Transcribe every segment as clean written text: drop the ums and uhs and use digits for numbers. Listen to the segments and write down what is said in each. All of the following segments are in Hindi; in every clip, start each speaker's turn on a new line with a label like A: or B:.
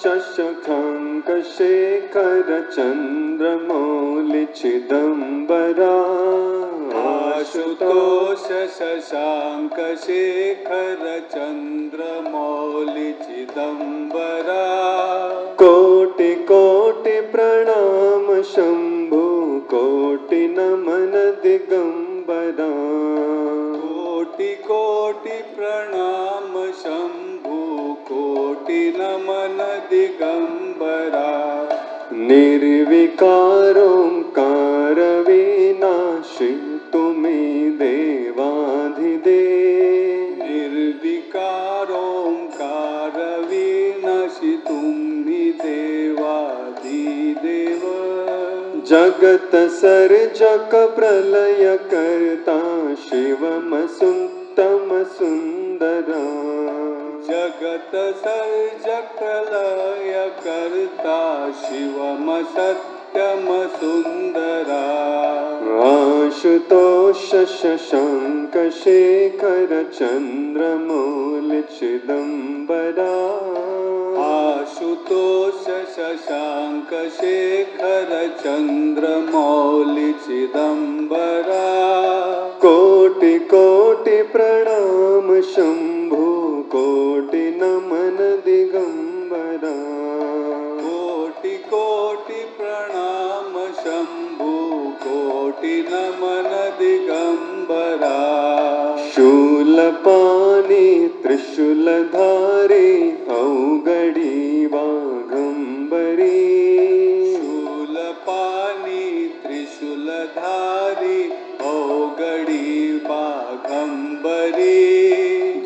A: शशाङ्क शेखर चन्द्रमौलि चिदम्बरा
B: आशुतोष शशाङ्क शेखर चन्द्रमौलि चिदम्बरा
A: कोटि कोटि प्रणाम शम्भु कोटि नमन दिगम्बरा
B: कोटि कोटि प्रणाम शम्भु कोटि नमन दिगम्बरा
A: निर्विकारोऽकार विनाशि तुमि देवाधिदेव
B: निर्विकारोऽकार विनाशि तुमि देवाधिदेव
A: जगत सर्जक प्रलय कर्ता शिवमसुत्तम सुन्दरा
B: जगत सर्जक लय कर्ता शिवम सत्यम सुन्दरा
A: आशुतोष शशाङ्क शेखर चन्द्रमौलि चिदम्बरा
B: आशुतोष शशाङ्क शेखर चन्द्रमौलि चिदम्बरा
A: कोटि कोटि प्रणाम शम्भु कोटि नमन दिगम्बरा
B: कोटि कोटि प्रणाम शम्भु कोटि नमन दिगम्बरा
A: शूलपाणि त्रिशूलधारी औगडी वाघम्बरी
B: शूलपाणि त्रिशूलधारी औगडी वाघम्बरी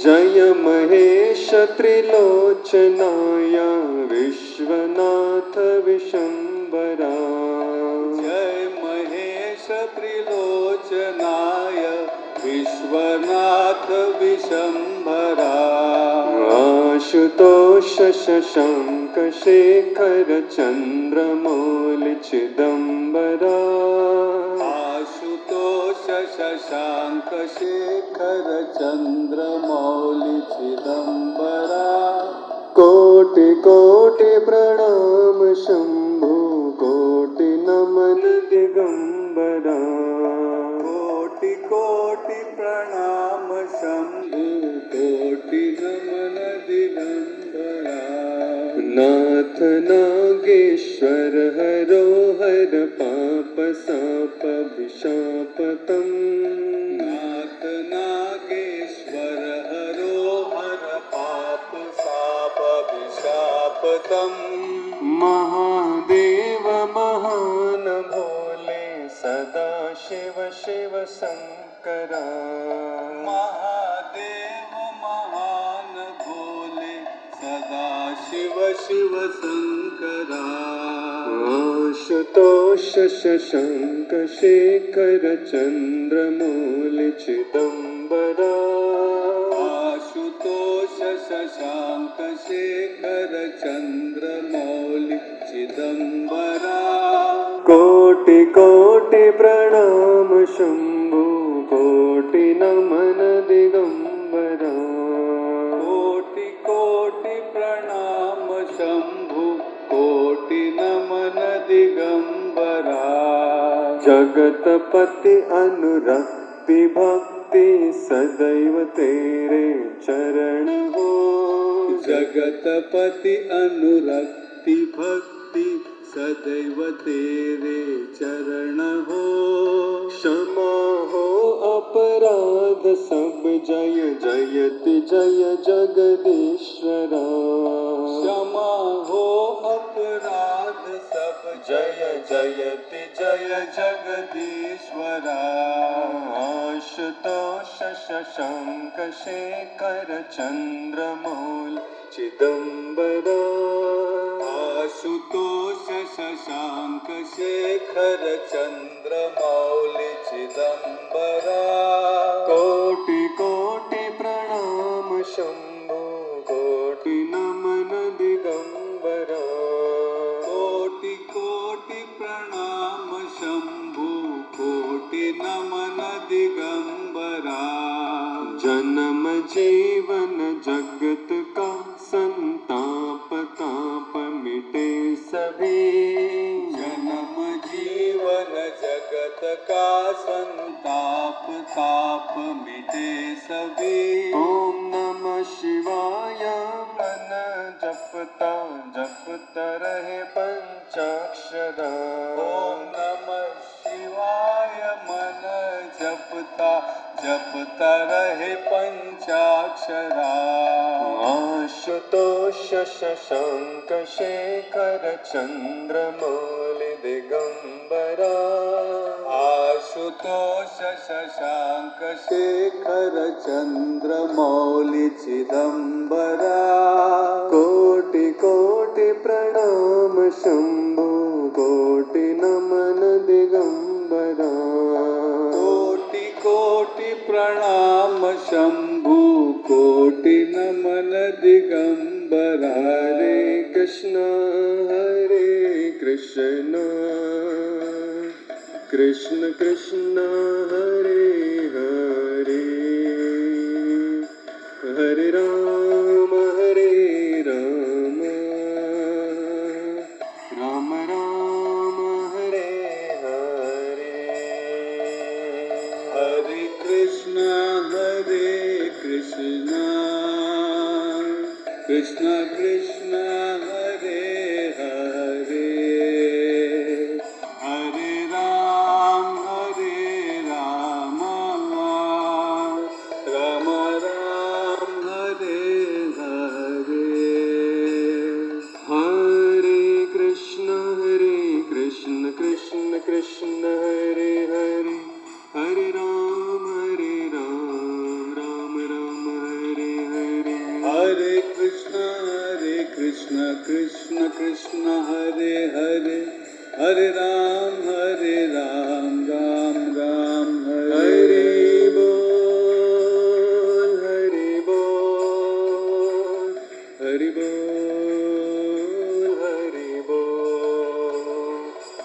A: जय महेश त्रिलोचनाय विश्वनाथ विशम्बरा
B: जय महेश त्रिलोचनाय विश्वनाथ विशम्भरा
A: आशुतोष शशाङ्क शेखर चन्द्रमौलि चिदम्बरा
B: आशुतोष शशाङ्क शेखर चन्द्रमौलि चिदम्बरा
A: कोटि कोटि प्रणाम शम्भु कोटि नमन दिगम्बरा
B: कोटि कोटि प्रणाम शम्भु कोटि नमन दिगम्बरा
A: नाथ नागेश्वर हरो हर पाप साप विशापतम्
B: नाथ नागेश्वर हरो हर पाप साप विशापतम्
A: महादेव महान भोले सदा शिव शिव शङ्करा
B: महादेव महान भोले सदा शिव शिव शङ्करा
A: आशुतोष शशाङ्क शेखर चन्द्रमौलि चिदम्बरा
B: आशुतोष शशाङ्क शेखर चन्द्रमौलि चिदम्बरा
A: कोटि कोटि प्रणाम शम्भु कोटि नमन दिगम्बरा
B: कोटि कोटि प्रणाम शम्भु कोटि नमन दिगम्बरा
A: जगतपति अनुरक्ति भक्ति सदैव तेरे चरण हो
B: जगतपति अनुरक्ति भक्ति सदैव तेरे चरण हो
A: क्षमा हो अपराध सब जय जयति जय जगदीश्वरा
B: क्षमा हो अपराध सब जय जयति जय जगदीश्वरा
A: आशुतोष शशाङ्क शेखर चन्द्रमौलि चिदम्बरा
B: आशुतोष शशाङ्क शेखर चन्द्रमौलि चिदम्बरा
A: कोटि कोटि प्रणाम शम्भु कोटि नमन दिगम्बरा
B: कोटि कोटि प्रणाम शम्भु कोटि नमन दिगम्बरा
A: जन्म जीवन जगत का संताप ताप सभी।
B: जन्म जीवन जगत का संताप ताप मिटे सभी।
A: ओम नमः शिवाय मन जपता जपता रहे पंचाक्षरा।
B: ओम नमः शिवाय मन जपता जपता रहे पंचाक्षरा।
A: आशुतोष शशांक शेखर चंद्रमौलि दिगंबरा।
B: आशुतोष शशांक शेखर चंद्रमौलि चिदंबरा।
A: कोटि कोटि प्रणाम शंभु कोटि नमन दिगंबरा।
B: कोटि कोटि प्रणाम शंभु कोटि नमन दिगंबरा।
A: हरे कृष्ण कृष्ण कृष्ण हरे हरे, हरे राम राम राम हरे हरे।
B: हरे कृष्ण कृष्ण कृष्ण हरे हरे। हरे राम राम राम हरे हरे।
A: हरे कृष्ण कृष्ण कृष्ण हरे हरे, हरे राम राम राम हरे हरे।
B: हरे कृष्ण कृष्ण कृष्ण हरे हरे, हरे राम राम राम हरे
A: हरि बोल हरि बोल हरि बोल हरि बोल।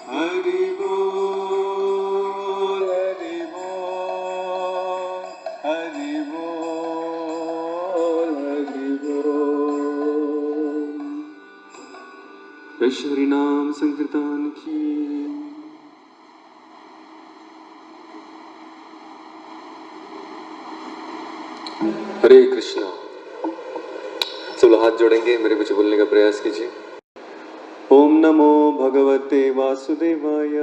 B: हरि बोल हरि बोल हरि बोल हरि बोल।
A: कृष्ण हरि नाम संकीर्तन की। हरे कृष्णा। सब लोग हाथ जोड़ेंगे, मेरे कुछ बोलने का प्रयास कीजिए। ओम नमो भगवते वासुदेवाय।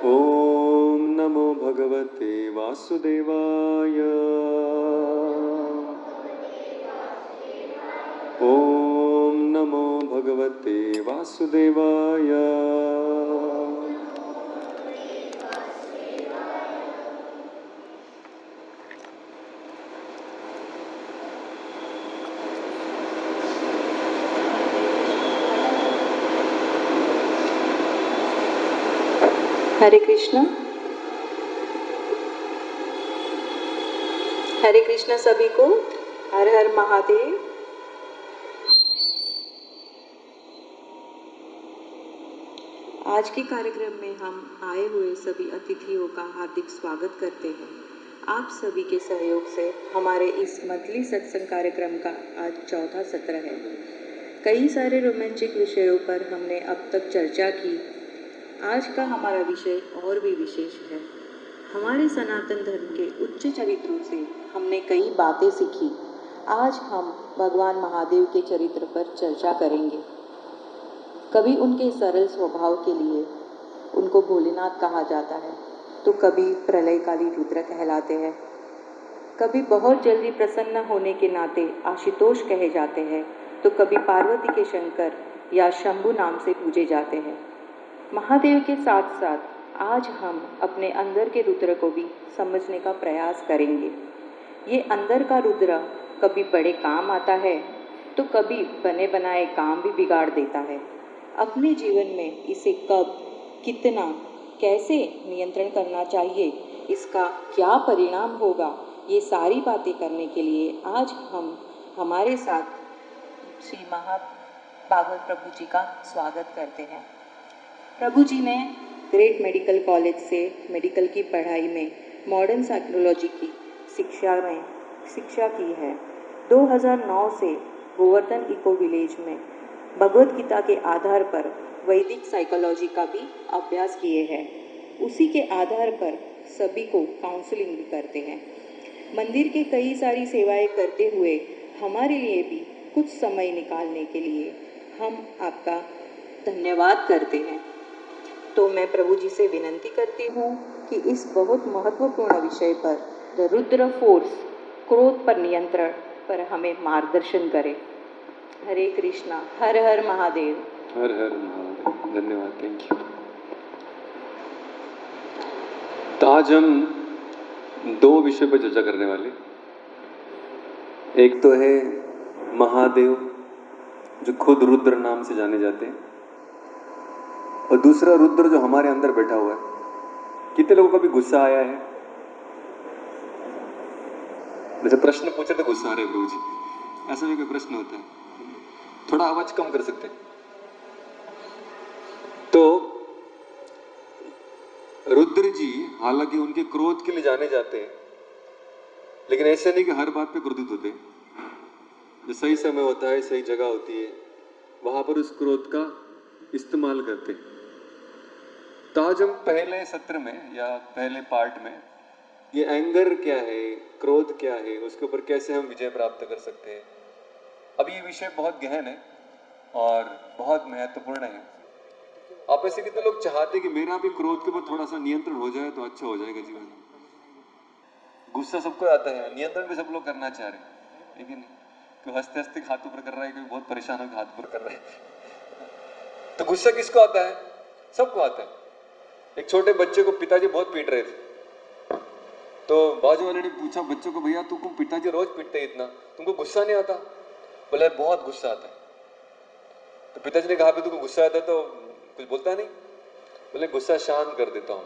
A: ओम नमो भगवते वासुदेवाय। ओम नमो भगवते वासुदेवाय।
C: हरे कृष्णा। हरे कृष्णा सभी को। हर हर महादेव। आज के कार्यक्रम में हम आए हुए सभी अतिथियों का हार्दिक स्वागत करते हैं। आप सभी के सहयोग से हमारे इस मंथली सत्संग कार्यक्रम का आज चौथा सत्र है। कई सारे रोमांचिक विषयों पर हमने अब तक चर्चा की। आज का हमारा विषय और भी विशेष है। हमारे सनातन धर्म के उच्च चरित्रों से हमने कई बातें सीखी। आज हम भगवान महादेव के चरित्र पर चर्चा करेंगे। कभी उनके सरल स्वभाव के लिए उनको भोलेनाथ कहा जाता है, तो कभी प्रलयकाली रुद्र कहलाते हैं। कभी बहुत जल्दी प्रसन्न होने के नाते आशुतोष कहे जाते हैं, तो कभी पार्वती के शंकर या शंभु नाम से पूजे जाते हैं। महादेव के साथ साथ आज हम अपने अंदर के रुद्र को भी समझने का प्रयास करेंगे। ये अंदर का रुद्र कभी बड़े काम आता है, तो कभी बने बनाए काम भी बिगाड़ देता है। अपने जीवन में इसे कब, कितना, कैसे नियंत्रण करना चाहिए, इसका क्या परिणाम होगा, ये सारी बातें करने के लिए आज हम हमारे साथ श्री महाभागवत प्रभु जी का स्वागत करते हैं। प्रभु जी ने ग्रेट मेडिकल कॉलेज से मेडिकल की पढ़ाई में मॉडर्न साइकोलॉजी की शिक्षा की है। 2009 से गोवर्धन इको विलेज में भगवत गीता के आधार पर वैदिक साइकोलॉजी का भी अभ्यास किए हैं। उसी के आधार पर सभी को काउंसलिंग भी करते हैं। मंदिर के कई सारी सेवाएं करते हुए हमारे लिए भी कुछ समय निकालने के लिए हम आपका धन्यवाद करते हैं। तो मैं प्रभु जी से विनती करती हूँ कि इस बहुत महत्वपूर्ण विषय पर द रुद्र फोर्स क्रोध पर नियंत्रण पर हमें मार्गदर्शन करें। हरे कृष्णा, हर हर महादेव।
A: हर हर महादेव। धन्यवाद, थैंक यू। तो आज हम दो विषय पर चर्चा करने वाले। एक तो है महादेव जो खुद रुद्र नाम से जाने जाते हैं, और दूसरा रुद्र जो हमारे अंदर बैठा हुआ है। कितने लोगों का भी गुस्सा आया है? जैसे प्रश्न पूछे तो गुस्सा आ रहा है प्रभु जी, ऐसा भी कोई प्रश्न होता है? थोड़ा आवाज कम कर सकते हैं? तो रुद्र जी हालांकि उनके क्रोध के लिए जाने जाते हैं, लेकिन ऐसे नहीं कि हर बात पे क्रोधित होते। जो सही समय होता है, सही जगह होती है, वहां पर उस क्रोध का इस्तेमाल करते हैं। तो आज हम पहले सत्र में या पहले पार्ट में ये एंगर क्या है, क्रोध क्या है, उसके ऊपर कैसे हम विजय प्राप्त कर सकते हैं। अब ये विषय बहुत गहन है और बहुत महत्वपूर्ण है। आप ऐसे कितने लोग चाहते कि मेरा भी क्रोध के ऊपर थोड़ा सा नियंत्रण हो जाए तो अच्छा हो जाएगा जीवन में? गुस्सा सबको आता है, नियंत्रण भी सब लोग करना चाह रहे हैं, लेकिन कोई हंसते हंसते हाथ ऊपर कर रहा है, कोई बहुत परेशान होकर हाथ ऊपर कर रहा है। तो गुस्सा किसको आता है? सबको आता है। एक छोटे बच्चे को पिताजी बहुत पीट रहे थे, तो बाजू वाले ने पूछा बच्चों को, भैया तुमको पिताजी रोज पीटते हैं इतना, तुमको गुस्सा नहीं आता? बोले बहुत गुस्सा आता है। तो पिताजी ने कहा भी तुमको गुस्सा आता है तो कुछ बोलता नहीं? बोले गुस्सा शांत कर देता हूं।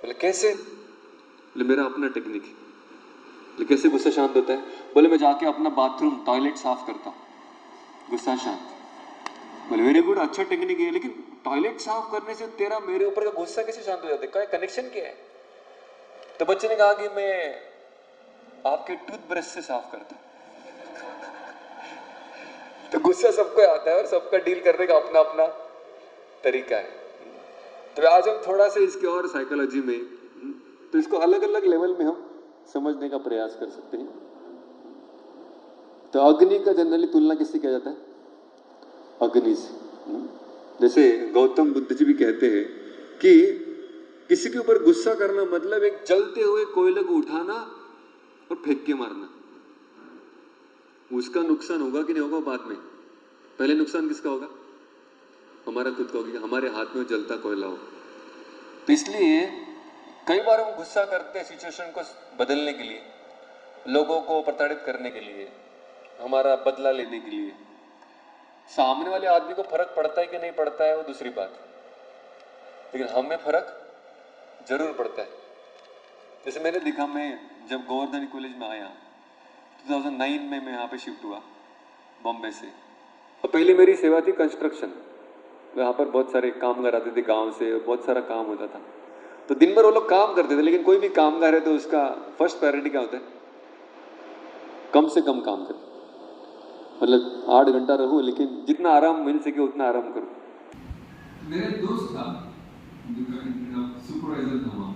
A: बोले कैसे? बोले मेरा अपना टेक्निक है। बोले कैसे गुस्सा शांत होता है? बोले मैं जाके अपना बाथरूम टॉयलेट साफ करता हूँ, गुस्सा शांत। बोले वेरी गुड, अच्छा टेक्निक है, लेकिन टॉयलेट साफ करने से तेरा मेरे ऊपर का गुस्सा कैसे शांत हो जाता है? क्या कनेक्शन क्या है? तो बच्चे ने कहा कि मैं आपके टूथब्रश से साफ करता हूं। तो गुस्सा सबको आता है और सबका डील करने का अपना अपना तरीका है। तो आज हम थोड़ा सा इसके और साइकोलॉजी में, तो इसको अलग अलग लेवल में हम समझने का प्रयास कर सकते हैं। तो अग्नि का जनरली तुलना किससे किया जाता है? अग्नि से। जैसे गौतम बुद्ध जी भी कहते हैं कि किसी के ऊपर गुस्सा करना मतलब एक जलते हुए कोयले को उठाना और फेंक के मारना। उसका नुकसान होगा कि नहीं होगा बाद में? पहले नुकसान किसका होगा? हमारा खुद का होगा, हमारे हाथ में जलता कोयला हो। तो इसलिए कई बार हम गुस्सा करते हैं सिचुएशन को बदलने के लिए, लोगों को प्रताड़ित करने के लिए, हमारा बदला लेने के लिए। सामने वाले आदमी को फर्क पड़ता है कि नहीं पड़ता है वो दूसरी बात, लेकिन हमें फर्क जरूर पड़ता है। जैसे मैंने देखा, मैं जब गोवर्धन कॉलेज में आया 2009 में, मैं यहाँ पे शिफ्ट हुआ बॉम्बे से। और पहले मेरी सेवा थी कंस्ट्रक्शन। यहाँ पर बहुत सारे कामगार आते थे गांव से, बहुत सारा काम होता था। तो दिन भर वो लोग काम करते थे, लेकिन कोई भी कामगार है तो उसका फर्स्ट प्रायोरिटी क्या होता है? कम से कम काम करो, मतलब 8 घंटा रहो, लेकिन जितना आराम मिल सके उतना आराम करो।
D: मेरा दोस्त था, सुपरवाइजर था वहाँ,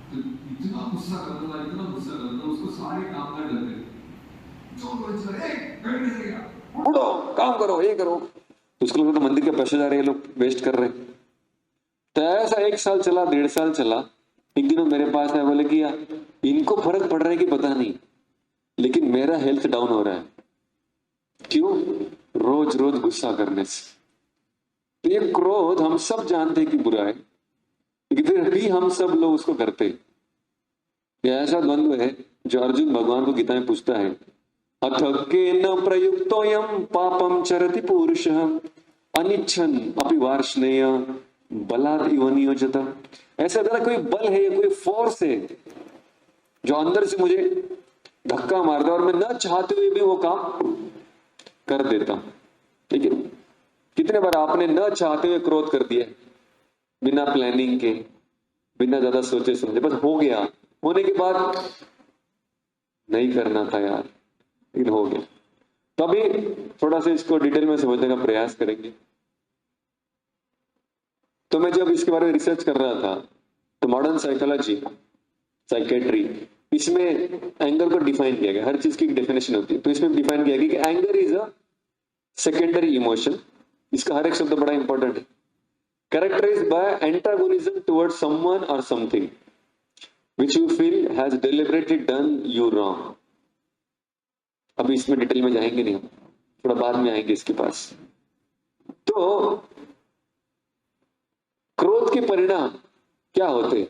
D: तो इतना गुस्सा करता था, इतना गुस्सा करता था, उसको सारे कामगार डरते थे। जो बोल रहे उठो काम करो, ये करो।
A: उसको लगता था मंदिर के पैसे जा रहे हैं, लोग वेस्ट कर रहे हैं। तो ऐसा 1 साल चला, 1.5 साल चला। एक दिन मेरे पास आया, बोले कि यार इनको फर्क पड़ रहा है कि पता नहीं, लेकिन मेरा हेल्थ डाउन हो रहा है। क्यों? रोज रोज गुस्सा करने से। तो ये क्रोध हम सब जानते हैं कि बुरा है, लेकिन फिर भी हम सब लोग उसको करते हैं। यह ऐसा द्वंद्व है जो अर्जुन भगवान को गीता में पूछता है, अथ केन प्रयुक्तोयम पापम चरति पुरुषः अनिच्छन् अपि वार्ष्णेय बलात् इव नियोजत। ऐसा अगर कोई बल है, कोई फोर्स है जो अंदर से मुझे धक्का मारता है और मैं न चाहते हुए भी वो काम कर देता हूं। ठीक है, कितने बार आपने न चाहते हुए क्रोध कर दिया, बिना प्लानिंग के, बिना ज्यादा सोचे समझे, बस हो गया, होने के बाद नहीं करना था यार, लेकिन हो गया। तो अभी थोड़ा सा इसको डिटेल में समझने का प्रयास करेंगे। तो मैं जब इसके बारे में रिसर्च कर रहा था तो मॉडर्न साइकोलॉजी, साइकेट्री, इसमें एंगर को डिफाइन किया गया। हर चीज की एक डेफिनेशन होती है, तो इसमें डिफाइन किया गया कि anger is a secondary emotion. इसका हर एक शब्द बड़ा इंपॉर्टेंट है। Characterized by antagonism towards someone और something which you feel has deliberately done you wrong। अभी इसमें डिटेल में जाएंगे नहीं, थोड़ा बाद में आएंगे इसके पास। तो क्रोध के परिणाम क्या होते हैं?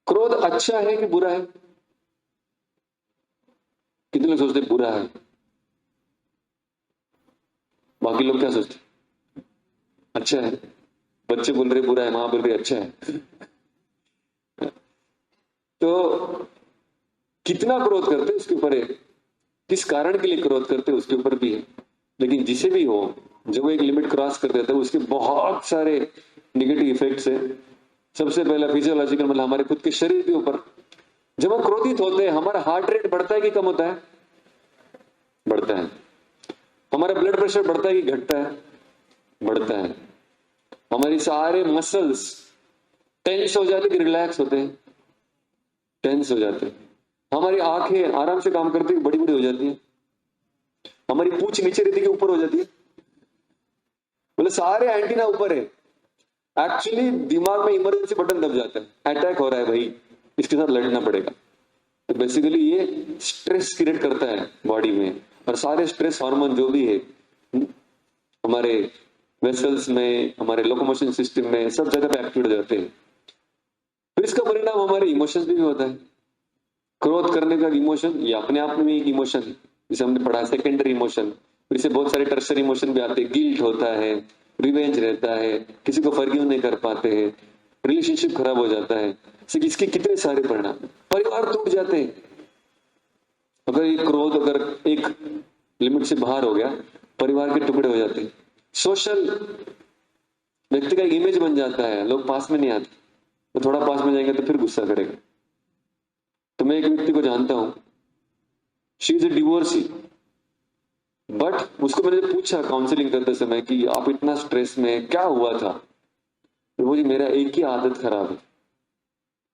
A: क्रोध अच्छा है कि बुरा है? कितने लोग सोचते बुरा है? बाकी लोग क्या सोचते? अच्छा है। बच्चे बोल रहे बुरा है, मां बोल रही अच्छा है। तो कितना क्रोध करते हैं उसके ऊपर है, किस कारण के लिए क्रोध करते हैं उसके ऊपर भी है। लेकिन जिसे भी हो, जब वो एक लिमिट क्रॉस कर देता है उसके बहुत सारे निगेटिव इफेक्ट्स है। सबसे पहला फिजियोलॉजिकल, मतलब हमारे खुद के शरीर के ऊपर। जब हम क्रोधित होते हैं हमारा हार्ट रेट बढ़ता है कि कम होता है? बढ़ता है। हमारा ब्लड प्रेशर बढ़ता है कि घटता है? बढ़ता है। हमारी सारे मसल्स टेंस हो जाते कि रिलैक्स होते हैं? टेंस हो जाते हैं। हमारी आंखें आराम से काम करती है, बड़ी बड़ी हो जाती है। हमारी पूंछ नीचे रहती है कि ऊपर हो जाती है? मतलब सारे एंटीना ऊपर है। एक्चुअली दिमाग में इमरजेंसी बटन दब जाता है, अटैक हो रहा है भाई, इसके साथ लड़ना पड़ेगा। तो बेसिकली ये स्ट्रेस क्रिएट करता है बॉडी में, और सारे स्ट्रेस हार्मोन जो भी है हमारे वेसल्स में, हमारे लोकोमोशन सिस्टम में, सब जगह पे एक्टिव हो जाते हैं। फिर इसका परिणाम हमारे इमोशंस भी होता है। क्रोध करने का इमोशन ये अपने आप में एक इमोशन है, जिसे हमने पढ़ा सेकेंडरी इमोशन। फिर से बहुत सारे टर्सरी इमोशन भी आते हैं। गिल्ट होता है, रिवेंज रहता है, किसी को फॉरगिव नहीं कर पाते हैं, रिलेशनशिप खराब हो जाता है। इसके कितने सारे परिणाम, परिवार टूट जाते हैं। अगर ये क्रोध अगर एक लिमिट से बाहर हो गया, परिवार के टुकड़े हो जाते हैं। सोशल व्यक्ति का एक इमेज बन जाता है, लोग पास में नहीं आते, तो थोड़ा पास में जाएंगे तो फिर गुस्सा करेगा। तो मैं एक व्यक्ति को जानता हूं, she is a divorcee, but उसको मैंने पूछा काउंसलिंग करते समय कि आप इतना स्ट्रेस में क्या हुआ था? तो बोली मेरा एक ही आदत खराब है,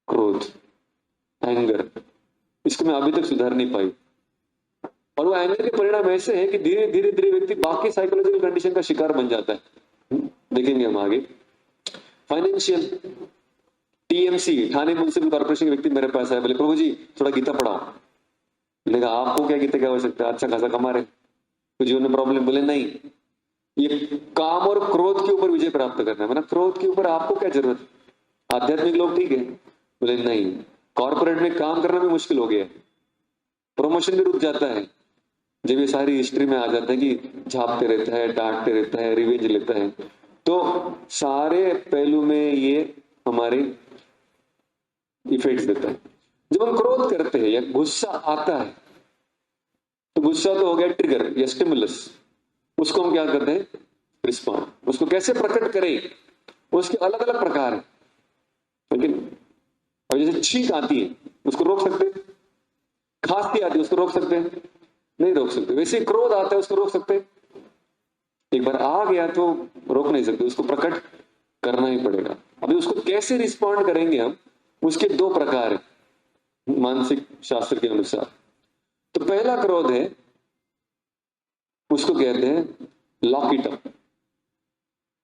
A: क्रोध, एंगर। इसको मैं अभी तक सुधार नहीं पाई। और वो एंगर के परिणाम ऐसे हैं कि धीरे धीरे धीरे व्यक्ति बाकी साइकोलॉजिकल कंडीशन का शिकार बन जाता है। देखेंगे हम आगे। फाइनेंशियल, टीएमसी, थाने म्युनिसिपल कॉर्पोरेशन के व्यक्ति मेरे पास आए, बोले प्रभु जी थोड़ा गीता पढ़ाओ। बोले आपको क्या गीता क्या हो सकता है, अच्छा खासा कमा रहे, तो जीवन में प्रॉब्लम? बोले नहीं, ये काम और क्रोध के ऊपर विजय प्राप्त करना है। मतलब क्रोध के ऊपर आपको क्या जरूरत है? आध्यात्मिक लोग ठीक है। बोले नहीं, कॉर्पोरेट में काम करना भी मुश्किल हो गया है, प्रमोशन भी रुक जाता है जब ये सारी हिस्ट्री में आ जाता है कि झापते रहता है, डांटते रहता है, रिवेंज लेता है। तो सारे पहलू में ये हमारे इफेक्ट्स देता है। जब हम क्रोध करते हैं या गुस्सा आता है, तो गुस्सा तो हो गया ट्रिगर या स्टिमुलस, उसको हम क्या करते हैं? रिस्पॉन्ड। उसको कैसे प्रकट करें, उसके अलग अलग प्रकार है। लेकिन अब जैसे छींक आती है उसको रोक सकते हैं, खांसी आती है उसको रोक सकते हैं? नहीं रोक सकते। वैसे क्रोध आता है उसको रोक सकते हैं? एक बार आ गया तो रोक नहीं सकते, उसको प्रकट करना ही पड़ेगा। अभी उसको कैसे रिस्पॉन्ड करेंगे हम, उसके दो प्रकार है मानसिक शास्त्र के अनुसार। तो पहला क्रोध है, उसको कहते हैं लॉक इट अप,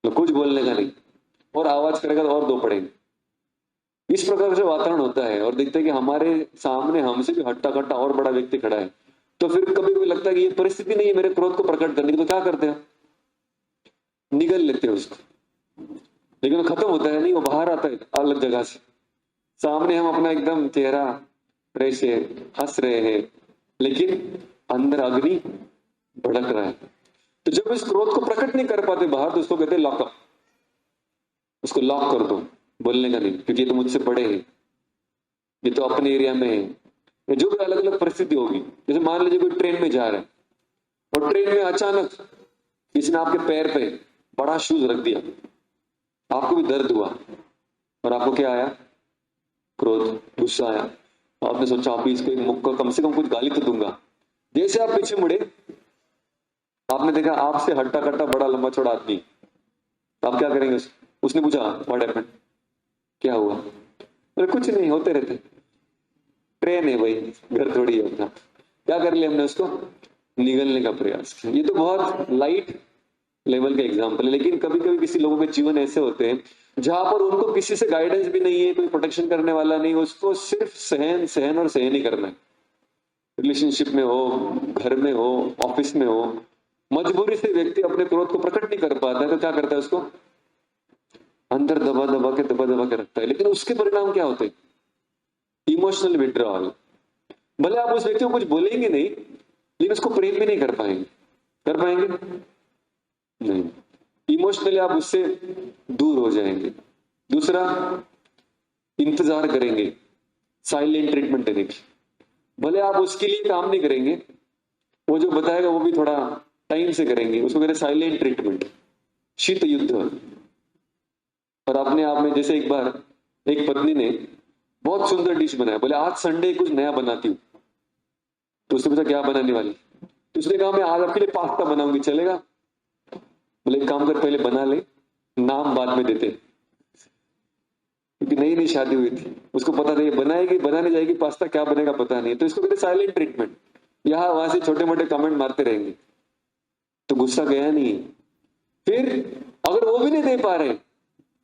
A: तो कुछ बोलने का नहीं, और आवाज करेगा तो और दो पड़ेंगे। इस प्रकार से वातावरण होता है, और देखते हैं कि हमारे सामने हमसे भी हट्टा कट्टा और बड़ा व्यक्ति खड़ा है, तो फिर कभी कभी लगता है कि ये परिस्थिति नहीं है मेरे क्रोध को प्रकट करने की, तो क्या करते हैं? निगल लेते हैं उसको। लेकिन वो खत्म होता है नहीं, वो बाहर आता है अलग जगह से। सामने हम अपना एकदम चेहरा फ्रेश है, हंस रहे हैं, लेकिन अंदर अग्नि भड़क रहा है। तो जब इस क्रोध को प्रकट नहीं कर पाते बाहर, तो उसको कहते हैं लॉकअप। उसको लॉक कर दो, बोलने का नहीं, क्योंकि ये तो मुझसे बड़े हैं, ये तो अपने एरिया में है। जो भी अलग अलग परिस्थिति होगी, जैसे मान लीजिए कोई ट्रेन में जा रहा है और ट्रेन में अचानक किसी ने आपके पैर पे बड़ा शूज रख दिया, आपको भी दर्द हुआ, और आपको क्या आया? क्रोध, गुस्सा आया। आपने सोचा आप इसको एक मुक्का कम से कम कुछ गाली तो दूंगा, जैसे आप पीछे मुड़े, आपने देखा आपसे हट्टा कट्टा बड़ा लंबा चौड़ा आदमी, तो आप क्या करेंगे? उसने पूछा व्हाट हैपेंड, क्या हुआ? अरे कुछ नहीं, होते रहते, ट्रेन है भाई, घर थोड़ी है अपना। क्या कर लिया हमने? उसको निगलने का प्रयास किया। ये तो बहुत लाइट लेवल का एग्जाम्पल है, लेकिन कभी कभी किसी लोगों के जीवन ऐसे होते हैं जहां पर उनको किसी से गाइडेंस भी नहीं है, कोई प्रोटेक्शन करने वाला नहीं, उसको सिर्फ सहन सहन और सहन ही करना है। रिलेशनशिप में हो, घर में हो, ऑफिस में हो, मजबूरी से व्यक्ति अपने क्रोध को प्रकट नहीं कर पाता है, तो क्या करता है? उसको अंदर दबा दबा के रखता है। लेकिन उसके परिणाम क्या होते हैं? Emotional withdrawal. भले आप उस व्यक्ति को कुछ बोलेंगे नहीं, लेकिन उसको प्रेम भी नहीं कर पाएंगे। कर पाएंगे? नहीं। इमोशनली आप उससे दूर हो जाएंगे। दूसरा, इंतजार करेंगे साइलेंट ट्रीटमेंट देने की। भले आप उसके लिए काम नहीं करेंगे, वो जो बताएगा वो भी थोड़ा टाइम से करेंगे, उसको कहते हैं साइलेंट ट्रीटमेंट, शीत युद्ध। और अपने आप में, जैसे एक बार एक पत्नी ने बहुत सुंदर डिश बनाया, बोले आज संडे कुछ नया बनाती हूँ। तो उसने पूछा क्या बनाने वाली? तो उसने कहा मैं आज आपके लिए पास्ता बनाऊंगी, चलेगा? बोले एक काम कर, पहले बना ले, नाम बाद में देते। क्योंकि नई नई शादी हुई थी, उसको पता नहीं बनाएगी, बनाने जाएगी पास्ता, क्या बनेगा पता नहीं। तो इसको कहते साइलेंट ट्रीटमेंट। यहां वहां से छोटे मोटे कमेंट मारते रहेंगे, तो गुस्सा गया नहीं। फिर अगर वो भी नहीं दे पा रहे,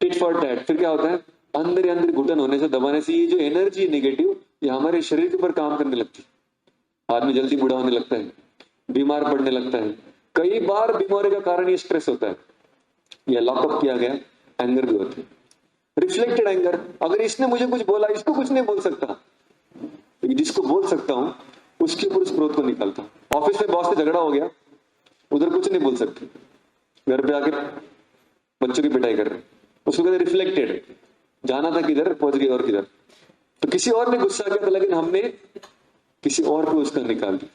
A: टिट फॉर टैट, फिर क्या होता है? अंदर ही अंदर घुटन होने से, दबाने से ये जो एनर्जी नेगेटिव, ये हमारे शरीर के ऊपर काम करने लगती है। आदमी जल्दी बूढ़ा होने लगता है, बीमार पड़ने लगता है। कई बार बीमारी का कारण ये स्ट्रेस होता है, या लॉकअप किया गया एंगर भी होता है। रिफ्लेक्टेड एंगर, अगर इसने मुझे कुछ बोला, इसको कुछ नहीं बोल सकता, लेकिन जिसको बोल सकता हूं उसके ऊपर उस क्रोध को निकालता हूं। ऑफिस में बॉस से झगड़ा हो गया, उधर कुछ नहीं बोल सकते, घर पे आके बच्चों की पिटाई कर रहे, उसको कहते रिफ्लेक्टेड। जाना था किधर, पहुंच गए और किधर। तो किसी और ने गुस्सा किया था, लेकिन हमने किसी और को उसका निकाल दिया।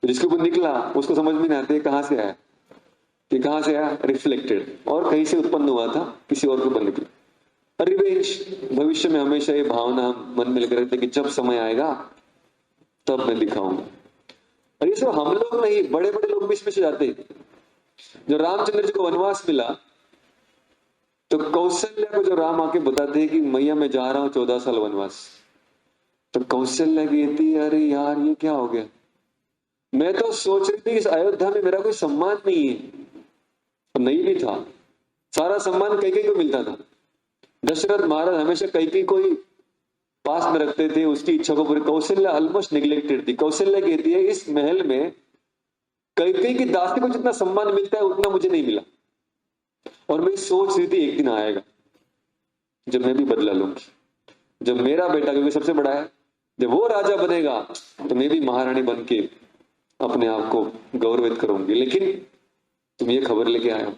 A: तो जिसके ऊपर निकला उसको समझ में नहीं आता कहां से आया, ये कहां से आया? रिफ्लेक्टेड, और कहीं से उत्पन्न हुआ था, किसी और के ऊपर निकला। रिवेंज, भविष्य में हमेशा ये भावना मन में लेकर रहते कि जब समय आएगा तब मैं दिखाऊंगा। और ये सब हम लोग नहीं, बड़े बड़े लोग भी इसमें से जाते हैं। जो रामचंद्र जी को वनवास मिला, तो कौशल्या को जो राम आके बताते हैं कि मैया मैं जा रहा हूं 14 साल वनवास, तो कौशल्या कहती है अरे यार ये क्या हो गया? मैं तो सोच रही थी इस अयोध्या में मेरा कोई सम्मान नहीं है। तो नहीं भी था, सारा सम्मान कैकेयी को मिलता था। दशरथ महाराज हमेशा कैकेयी को ही पास में रखते थे, उसकी इच्छा को पूरी। कौशल्या ऑलमोस्ट निग्लेक्टेड थी। कौशल्या कहती है इस महल में कैकेयी की दासी को जितना सम्मान मिलता है उतना मुझे नहीं मिला, और मैं सोच रही थी एक दिन आएगा जब मैं भी बदला लूंगी, जब मेरा बेटा, क्योंकि सबसे बड़ा है, जब वो राजा बनेगा तो मैं भी महारानी बन के अपने आप को गौरवित करूंगी। लेकिन तुम ये खबर लेके आए हो।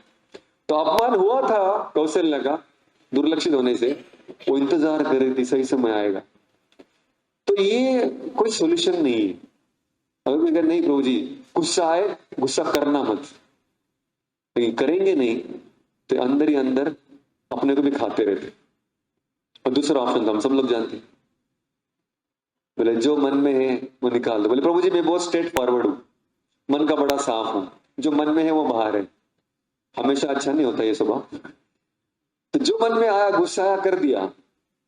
A: तो अपमान हुआ था कौशल्या का दुर्लक्षित होने से, वो इंतजार कर रही थी सही समय आएगा। तो ये कोई सोल्यूशन नहीं है। अगर नहीं प्रभु जी गुस्सा आए, गुस्सा करना मत, लेकिन करेंगे नहीं तो अंदर ही अंदर अपने को भी खाते रहते। और दूसरा ऑप्शन था, हम सब लोग जानते, बोले जो मन में है वो निकाल दो। बोले प्रभु जी मैं बहुत स्ट्रेट फॉरवर्ड हूं, मन का बड़ा साफ हूं, जो मन में है वो बाहर है। हमेशा अच्छा नहीं होता ये स्वभाव। तो जो मन में आया गुस्सा आया कर दिया,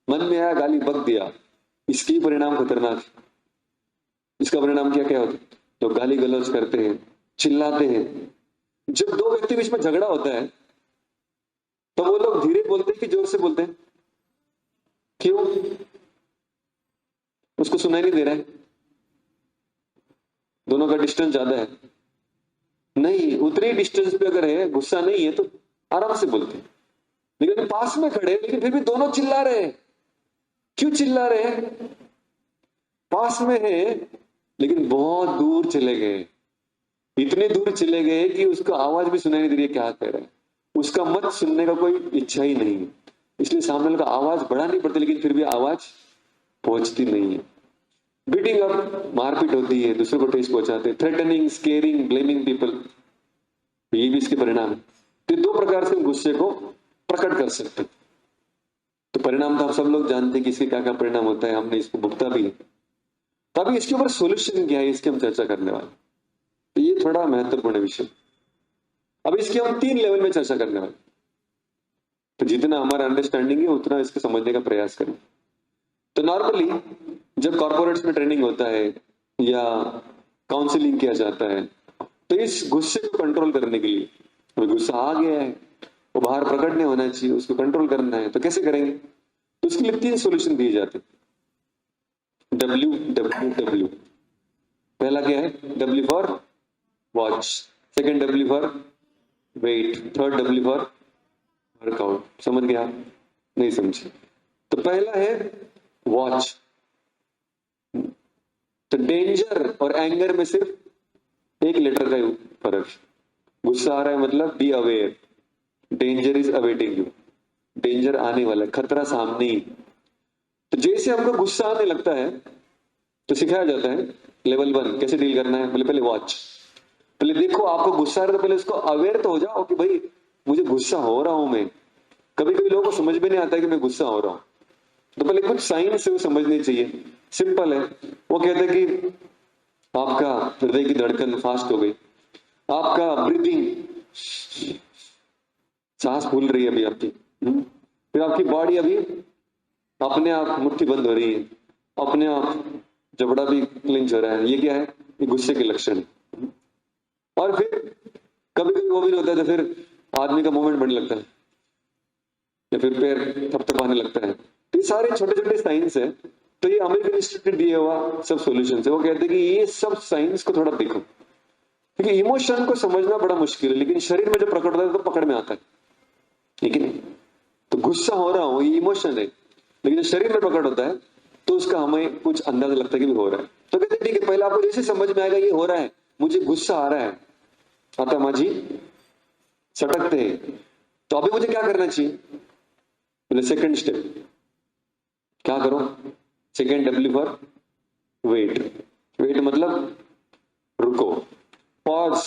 A: मन में आया गाली बक दिया, इसकी परिणाम खतरनाक है। इसका परिणाम क्या क्या होता है? लोग गाली गलौज करते हैं, चिल्लाते हैं। जब दो व्यक्ति बीच में झगड़ा होता है तो वो लोग धीरे बोलते हैं कि जोर से बोलते हैं? क्यों? उसको सुनाई नहीं दे रहा है, दोनों का डिस्टेंस ज्यादा है। नहीं, उतनी डिस्टेंस पे अगर है, गुस्सा नहीं है तो आराम से बोलते हैं। लेकिन पास में खड़े, लेकिन फिर भी दोनों चिल्ला रहे हैं। क्यों चिल्ला रहे हैं? पास में है लेकिन बहुत दूर चले गए, इतने दूर चले गए कि उसका आवाज भी सुनाई नहीं दे रही है क्या कह रहा है। उसका मत सुनने का कोई इच्छा ही नहीं है, इसलिए सामने का आवाज बढ़ानी पड़ती, लेकिन फिर भी आवाज पहुंचती नहीं है। बीटिंग अप, मारपीट होती है, दूसरों को ठेस पहुंचाते, थ्रेटनिंग, स्केरिंग, ब्लेमिंग पीपल, ये भी इसके परिणाम है। तो दो प्रकार से गुस्से को प्रकट कर सकते। तो परिणाम तो आप सब लोग जानते हैं कि इसके क्या क्या परिणाम होता है, हमने इसको भुगता भी है। तो अभी इसके ऊपर सोल्यूशन क्या है, इसकी हम चर्चा करने वाले। तो ये थोड़ा महत्वपूर्ण विषय। अब इसकी हम 3 लेवल में चर्चा करने वाले, तो जितना हमारा अंडरस्टैंडिंग है उतना इसको समझने का प्रयास करें। तो नॉर्मली जब कॉर्पोरेट्स में ट्रेनिंग होता है या काउंसलिंग किया जाता है, तो इस गुस्से को कंट्रोल करने के लिए, अभी गुस्सा आ गया है, वो बाहर प्रकट नहीं होना चाहिए, उसको कंट्रोल करना है, तो कैसे करेंगे? तो उसके लिए 3 सॉल्यूशन दिए जाते हैं। WWW। पहला क्या है? W for watch, second W for wait, third W for workout. समझ गया? नहीं समझे? तो पहला है वॉच। तो डेंजर और एंगर में सिर्फ 1 लेटर का फर्क। गुस्सा आ रहा है मतलब be aware, danger is awaiting you, danger आने वाला है, खतरा सामने ही। तो जैसे हमको गुस्सा आने लगता है तो सिखाया जाता है लेवल 1 कैसे डील करना है। पहले वॉच, पहले देखो आपको गुस्सा आ रहा है तो पहले उसको अवेयर तो हो जाओ कि भाई मुझे गुस्सा हो रहा हूं मैं। कभी कभी लोगों को समझ में नहीं आता है कि मैं गुस्सा हो रहा हूं, तो पहले कुछ साइन से वो समझनी चाहिए। सिंपल है, वो कहते हैं कि आपका हृदय की धड़कन फास्ट हो गई, आपका ब्रीदिंग, सांस फूल रही है अभी आपकी, फिर आपकी बॉडी अभी अपने आप मुट्ठी बंद हो रही है, अपने आप जबड़ा भी क्लिंच हो रहा है। ये क्या है? ये गुस्से के लक्षण है। और फिर कभी कभी वो भी होता है तो फिर आदमी का मूवमेंट बढ़ने लगता है या फिर पैर थपथपाने लगता है। तो ये सारे छोटे छोटे साइंस है। तो ये अमेरिकन इंस्टीट्यूट दिया हुआ सब सॉल्यूशन है। वो कहते हैं कि ये सब साइंस को थोड़ा देखो, क्योंकि इमोशन को समझना बड़ा मुश्किल है, लेकिन शरीर में जो प्रकट होता है तो पकड़ में आता है, ठीक है? तो गुस्सा हो रहा हूं ये इमोशन है, लेकिन जब शरीर में प्रकट होता है तो उसका हमें कुछ अंदाजा लगता है कि भी हो रहा है। तो कहते हैं ठीक है, पहले आपको जैसे समझ में आएगा ये हो रहा है, मुझे गुस्सा आ रहा है, आता माझी सटकते हैं, तो अभी मुझे क्या करना चाहिए? बोले सेकंड स्टेप क्या करो? Second W for wait. Wait मतलब रुको, पॉज,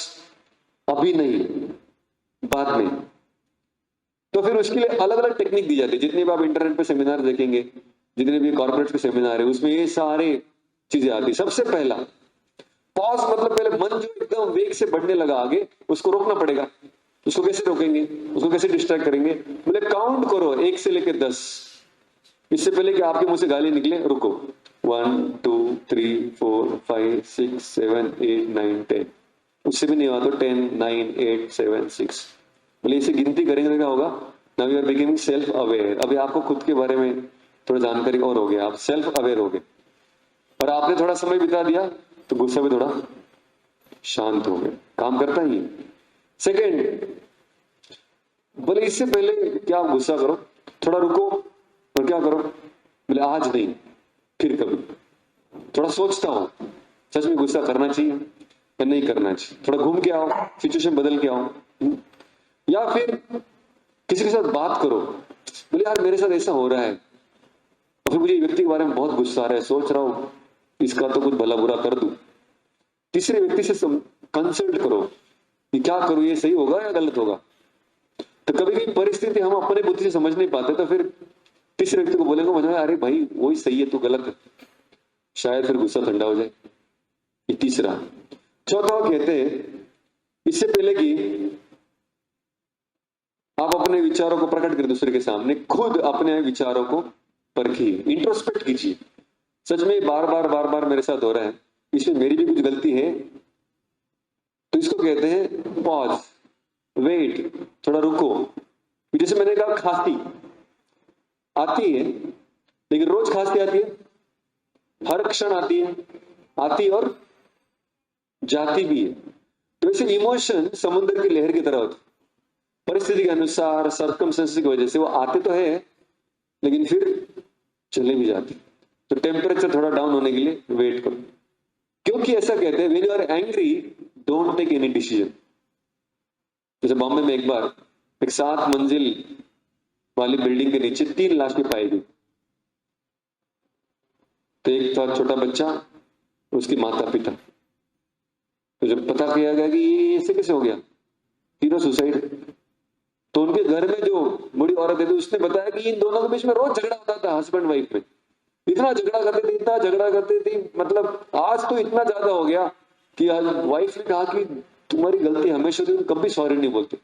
A: अभी नहीं, बाद में। तो फिर उसके लिए अलग अलग टेक्निक दी जाती है। जितने भी आप इंटरनेट पे सेमिनार देखेंगे, जितने भी कॉर्पोरेट के सेमिनार है, उसमें ये सारे चीजें आती है। सबसे पहला पॉज मतलब पहले मन जो एकदम वेग से बढ़ने लगा आगे, उसको रोकना पड़ेगा। उसको कैसे रोकेंगे? उसको कैसे डिस्ट्रैक्ट करेंगे? बोले काउंट करो 1 से लेकर 10, इससे पहले कि आपके मुंह से गाली निकले रुको। 1 2 3 4 5 6 7 8 9 10, उससे भी नहीं हुआ तो 10 9 8 7 6। बोले इसे गिनती करेंगे तो क्या होगा? Now you are becoming self aware. अभी आपको खुद के बारे में थोड़ा जानकारी और हो गया, आप सेल्फ अवेयर हो गए, और आपने थोड़ा समय बिता दिया तो गुस्सा भी थोड़ा शांत हो गया। काम करता ही। सेकेंड, बोले इससे पहले क्या आप गुस्सा करो, थोड़ा रुको और क्या करो? बोले आज नहीं, फिर कभी थोड़ा सोचता हूं सच में गुस्सा करना चाहिए या नहीं करना चाहिए, थोड़ा घूम के आओ, सिचुएशन बदल के आओ। या फिर किसी के साथ बात करो, बोले यार मेरे साथ ऐसा हो रहा है और फिर मुझे व्यक्ति के बारे में बहुत गुस्सा आ रहा है, सोच रहा हूं इसका तो कुछ भला बुरा कर दूं। तीसरे व्यक्ति से कंसल्ट करो कि क्या करूं, ये सही होगा या गलत होगा। तो कभी कभी परिस्थिति हम अपने बुद्धि से समझ नहीं पाते, तो फिर तीसरे व्यक्ति को बोलेंगे मजा अरे भाई वही सही है, तू गलत है, शायद फिर गुस्सा ठंडा हो जाए। ये तीसरा। चौथा कहते हैं इससे पहले कि आप अपने विचारों को प्रकट करें दूसरे के सामने, खुद अपने विचारों को परखिए, इंट्रोस्पेक्ट कीजिए। सच में बार बार मेरे साथ हो रहा है, इसमें मेरी भी कुछ गलती है, तो इसको कहते हैं पॉज, वेट, थोड़ा रुको। जैसे मैंने कहा खांसी आती है, लेकिन रोज खांसी आती है, हर क्षण आती है और जाती भी है। तो वैसे इमोशन समुद्र की लहर की तरह होती, परिस्थिति के अनुसार, सर्कमस्टेंसेस की वजह से वो आते तो है लेकिन फिर चले भी जाते। तो टेम्परेचर थोड़ा डाउन होने के लिए वेट करो, क्योंकि ऐसा कहते हैं when you are angry don't take any decision. जैसे बॉम्बे में एक बार एक 7 मंजिल वाली बिल्डिंग के नीचे 3 लाशें पाई गई। तो एक था छोटा बच्चा, उसके माता पिता। तो जब पता किया गया कि ये ऐसे कैसे हो गया, तीनों सुसाइड, तो उनके घर में जो बूढ़ी औरत है उसने बताया कि इन दोनों के बीच में रोज झगड़ा होता था, हस्बैंड वाइफ में। इतना झगड़ा करते थे, मतलब आज तो इतना ज्यादा हो गया कि आज वाइफ ने कहा कि तुम्हारी गलती हमेशा थी, तुम कभी सॉरी नहीं बोलते,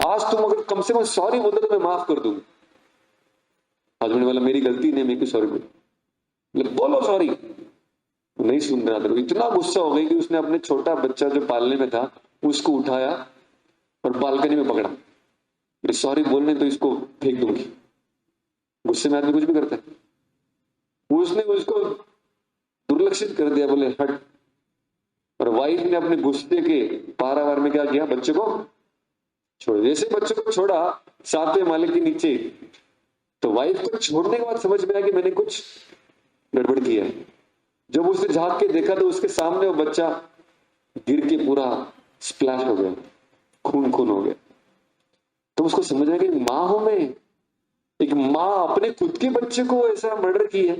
A: आज तुम अगर कम से कम सॉरी बोलते तो मैं माफ कर दूंगा। हस्बैंड वाला मेरी गलती नहीं, मेरे को सॉरी बोलो सॉरी, नहीं सुन रहा था। इतना गुस्सा हो गई कि उसने अपने छोटा बच्चा जो पालने में था उसको उठाया और बालकनी में पकड़ा, सॉरी बोलने तो इसको फेंक दूंगी। गुस्से में आदमी कुछ भी करता है। उसने उसको दुर्लक्षित कर दिया, बोले हट। और वाइफ ने अपने गुस्से के पारावार में क्या किया, बच्चे को छोड़। जैसे बच्चे को छोड़ा 7वें माले के नीचे, तो वाइफ को छोड़ने के बाद समझ में आया कि मैंने कुछ गड़बड़ किया है। जब उसने झांक के देखा तो उसके सामने वो बच्चा गिर के पूरा स्प्लैश हो गया, खून खून हो गया। तो उसको समझ आया कि माँ हूं मैं, एक माँ अपने खुद के बच्चे को ऐसा मर्डर की है,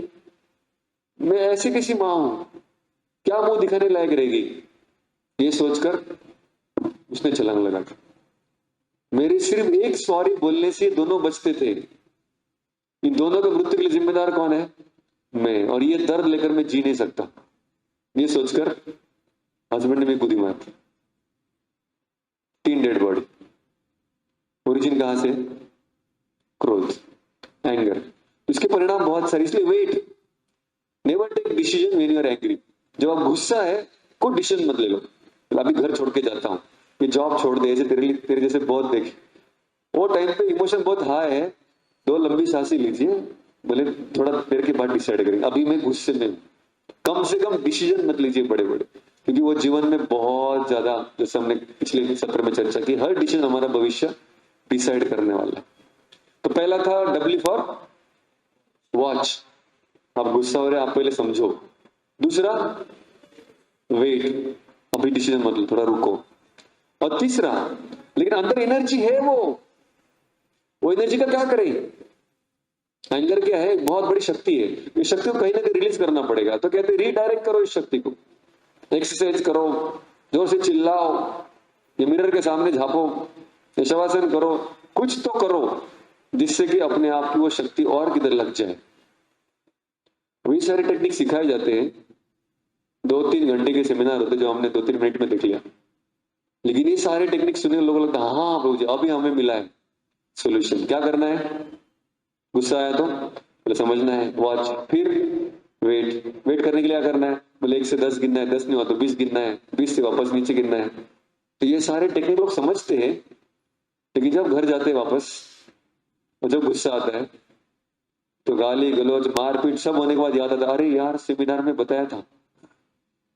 A: मैं ऐसी कैसी माँ हूं, क्या मुंह दिखाने लायक रहेगी। ये सोचकर उसने छलांग लगा था। मेरे सिर्फ एक सॉरी बोलने से दोनों बचते थे। इन दोनों के मृत्यु के लिए जिम्मेदार कौन है, मैं, और ये दर्द लेकर मैं जी नहीं सकता। ये सोचकर हस्बैंड ने मेरी गोदी मार दी। 3 डेड बॉडी। ओरिजिन कहां से, क्रोध, एंगर। इसके परिणाम बहुत सारे, इसलिए wait, never take decision when you are angry. जब आप गुस्सा है कोई डिसीजन मत ले लो। अभी घर छोड़ के जाता हूं, ये जॉब छोड़ दे, ऐसे तेरे जैसे बहुत देखे। वो टाइम पे इमोशन बहुत हाई है, 2 लंबी सांसें लीजिए, बोले थोड़ा देर के बाद डिसाइड करेंगे। अभी मैं गुस्से में हूं, कम से कम डिसीजन मत लीजिए बड़े बड़े, क्योंकि वो जीवन में बहुत ज्यादा, जैसे हमने पिछले सत्र में चर्चा की, हर डिसीजन हमारा भविष्य डिसाइड करने वाला है। तो पहला था डब्ल्यू फॉर वॉच, आप गुस्सा हो रहे आप पहले समझो। दूसरा वेट, अभी डिसीजन मत लो, थोड़ा रुको। और तीसरा, लेकिन अंदर एनर्जी है, वो एनर्जी का क्या करें। एंगर क्या है, बहुत बड़ी शक्ति है, इस शक्ति को कहीं ना कहीं रिलीज करना पड़ेगा। तो कहते हैं रीडायरेक्ट करो इस शक्ति को, एक्सरसाइज करो, जोर से चिल्लाओ, या मिरर के सामने झापो, या शवासन करो, कुछ तो करो जिससे कि अपने आप की वो शक्ति और किधर लग जाए। वही सारे टेक्निक सिखाए जाते हैं। 2-3 घंटे के सेमिनार होते जो हमने 2-3 मिनट में देख लिया, लेकिन ये सारे टेक्निक सुने लोगों को लगता है हाँ प्रभु जी अभी हमें मिला है सोल्यूशन। क्या करना है, गुस्सा आया तो बोले समझना है, वॉच, फिर वेट करने के लिए क्या करना है, बोले 1 से 10 गिनना है, 10 नहीं हुआ तो 20 गिनना है, 20 से वापस नीचे गिनना है। तो ये सारे टेक्निक लोग समझते हैं, लेकिन जब घर जाते हैं वापस और जब गुस्सा आता है तो गाली गलौज मारपीट सब होने के बाद याद आता, अरे यार सेमिनार में बताया था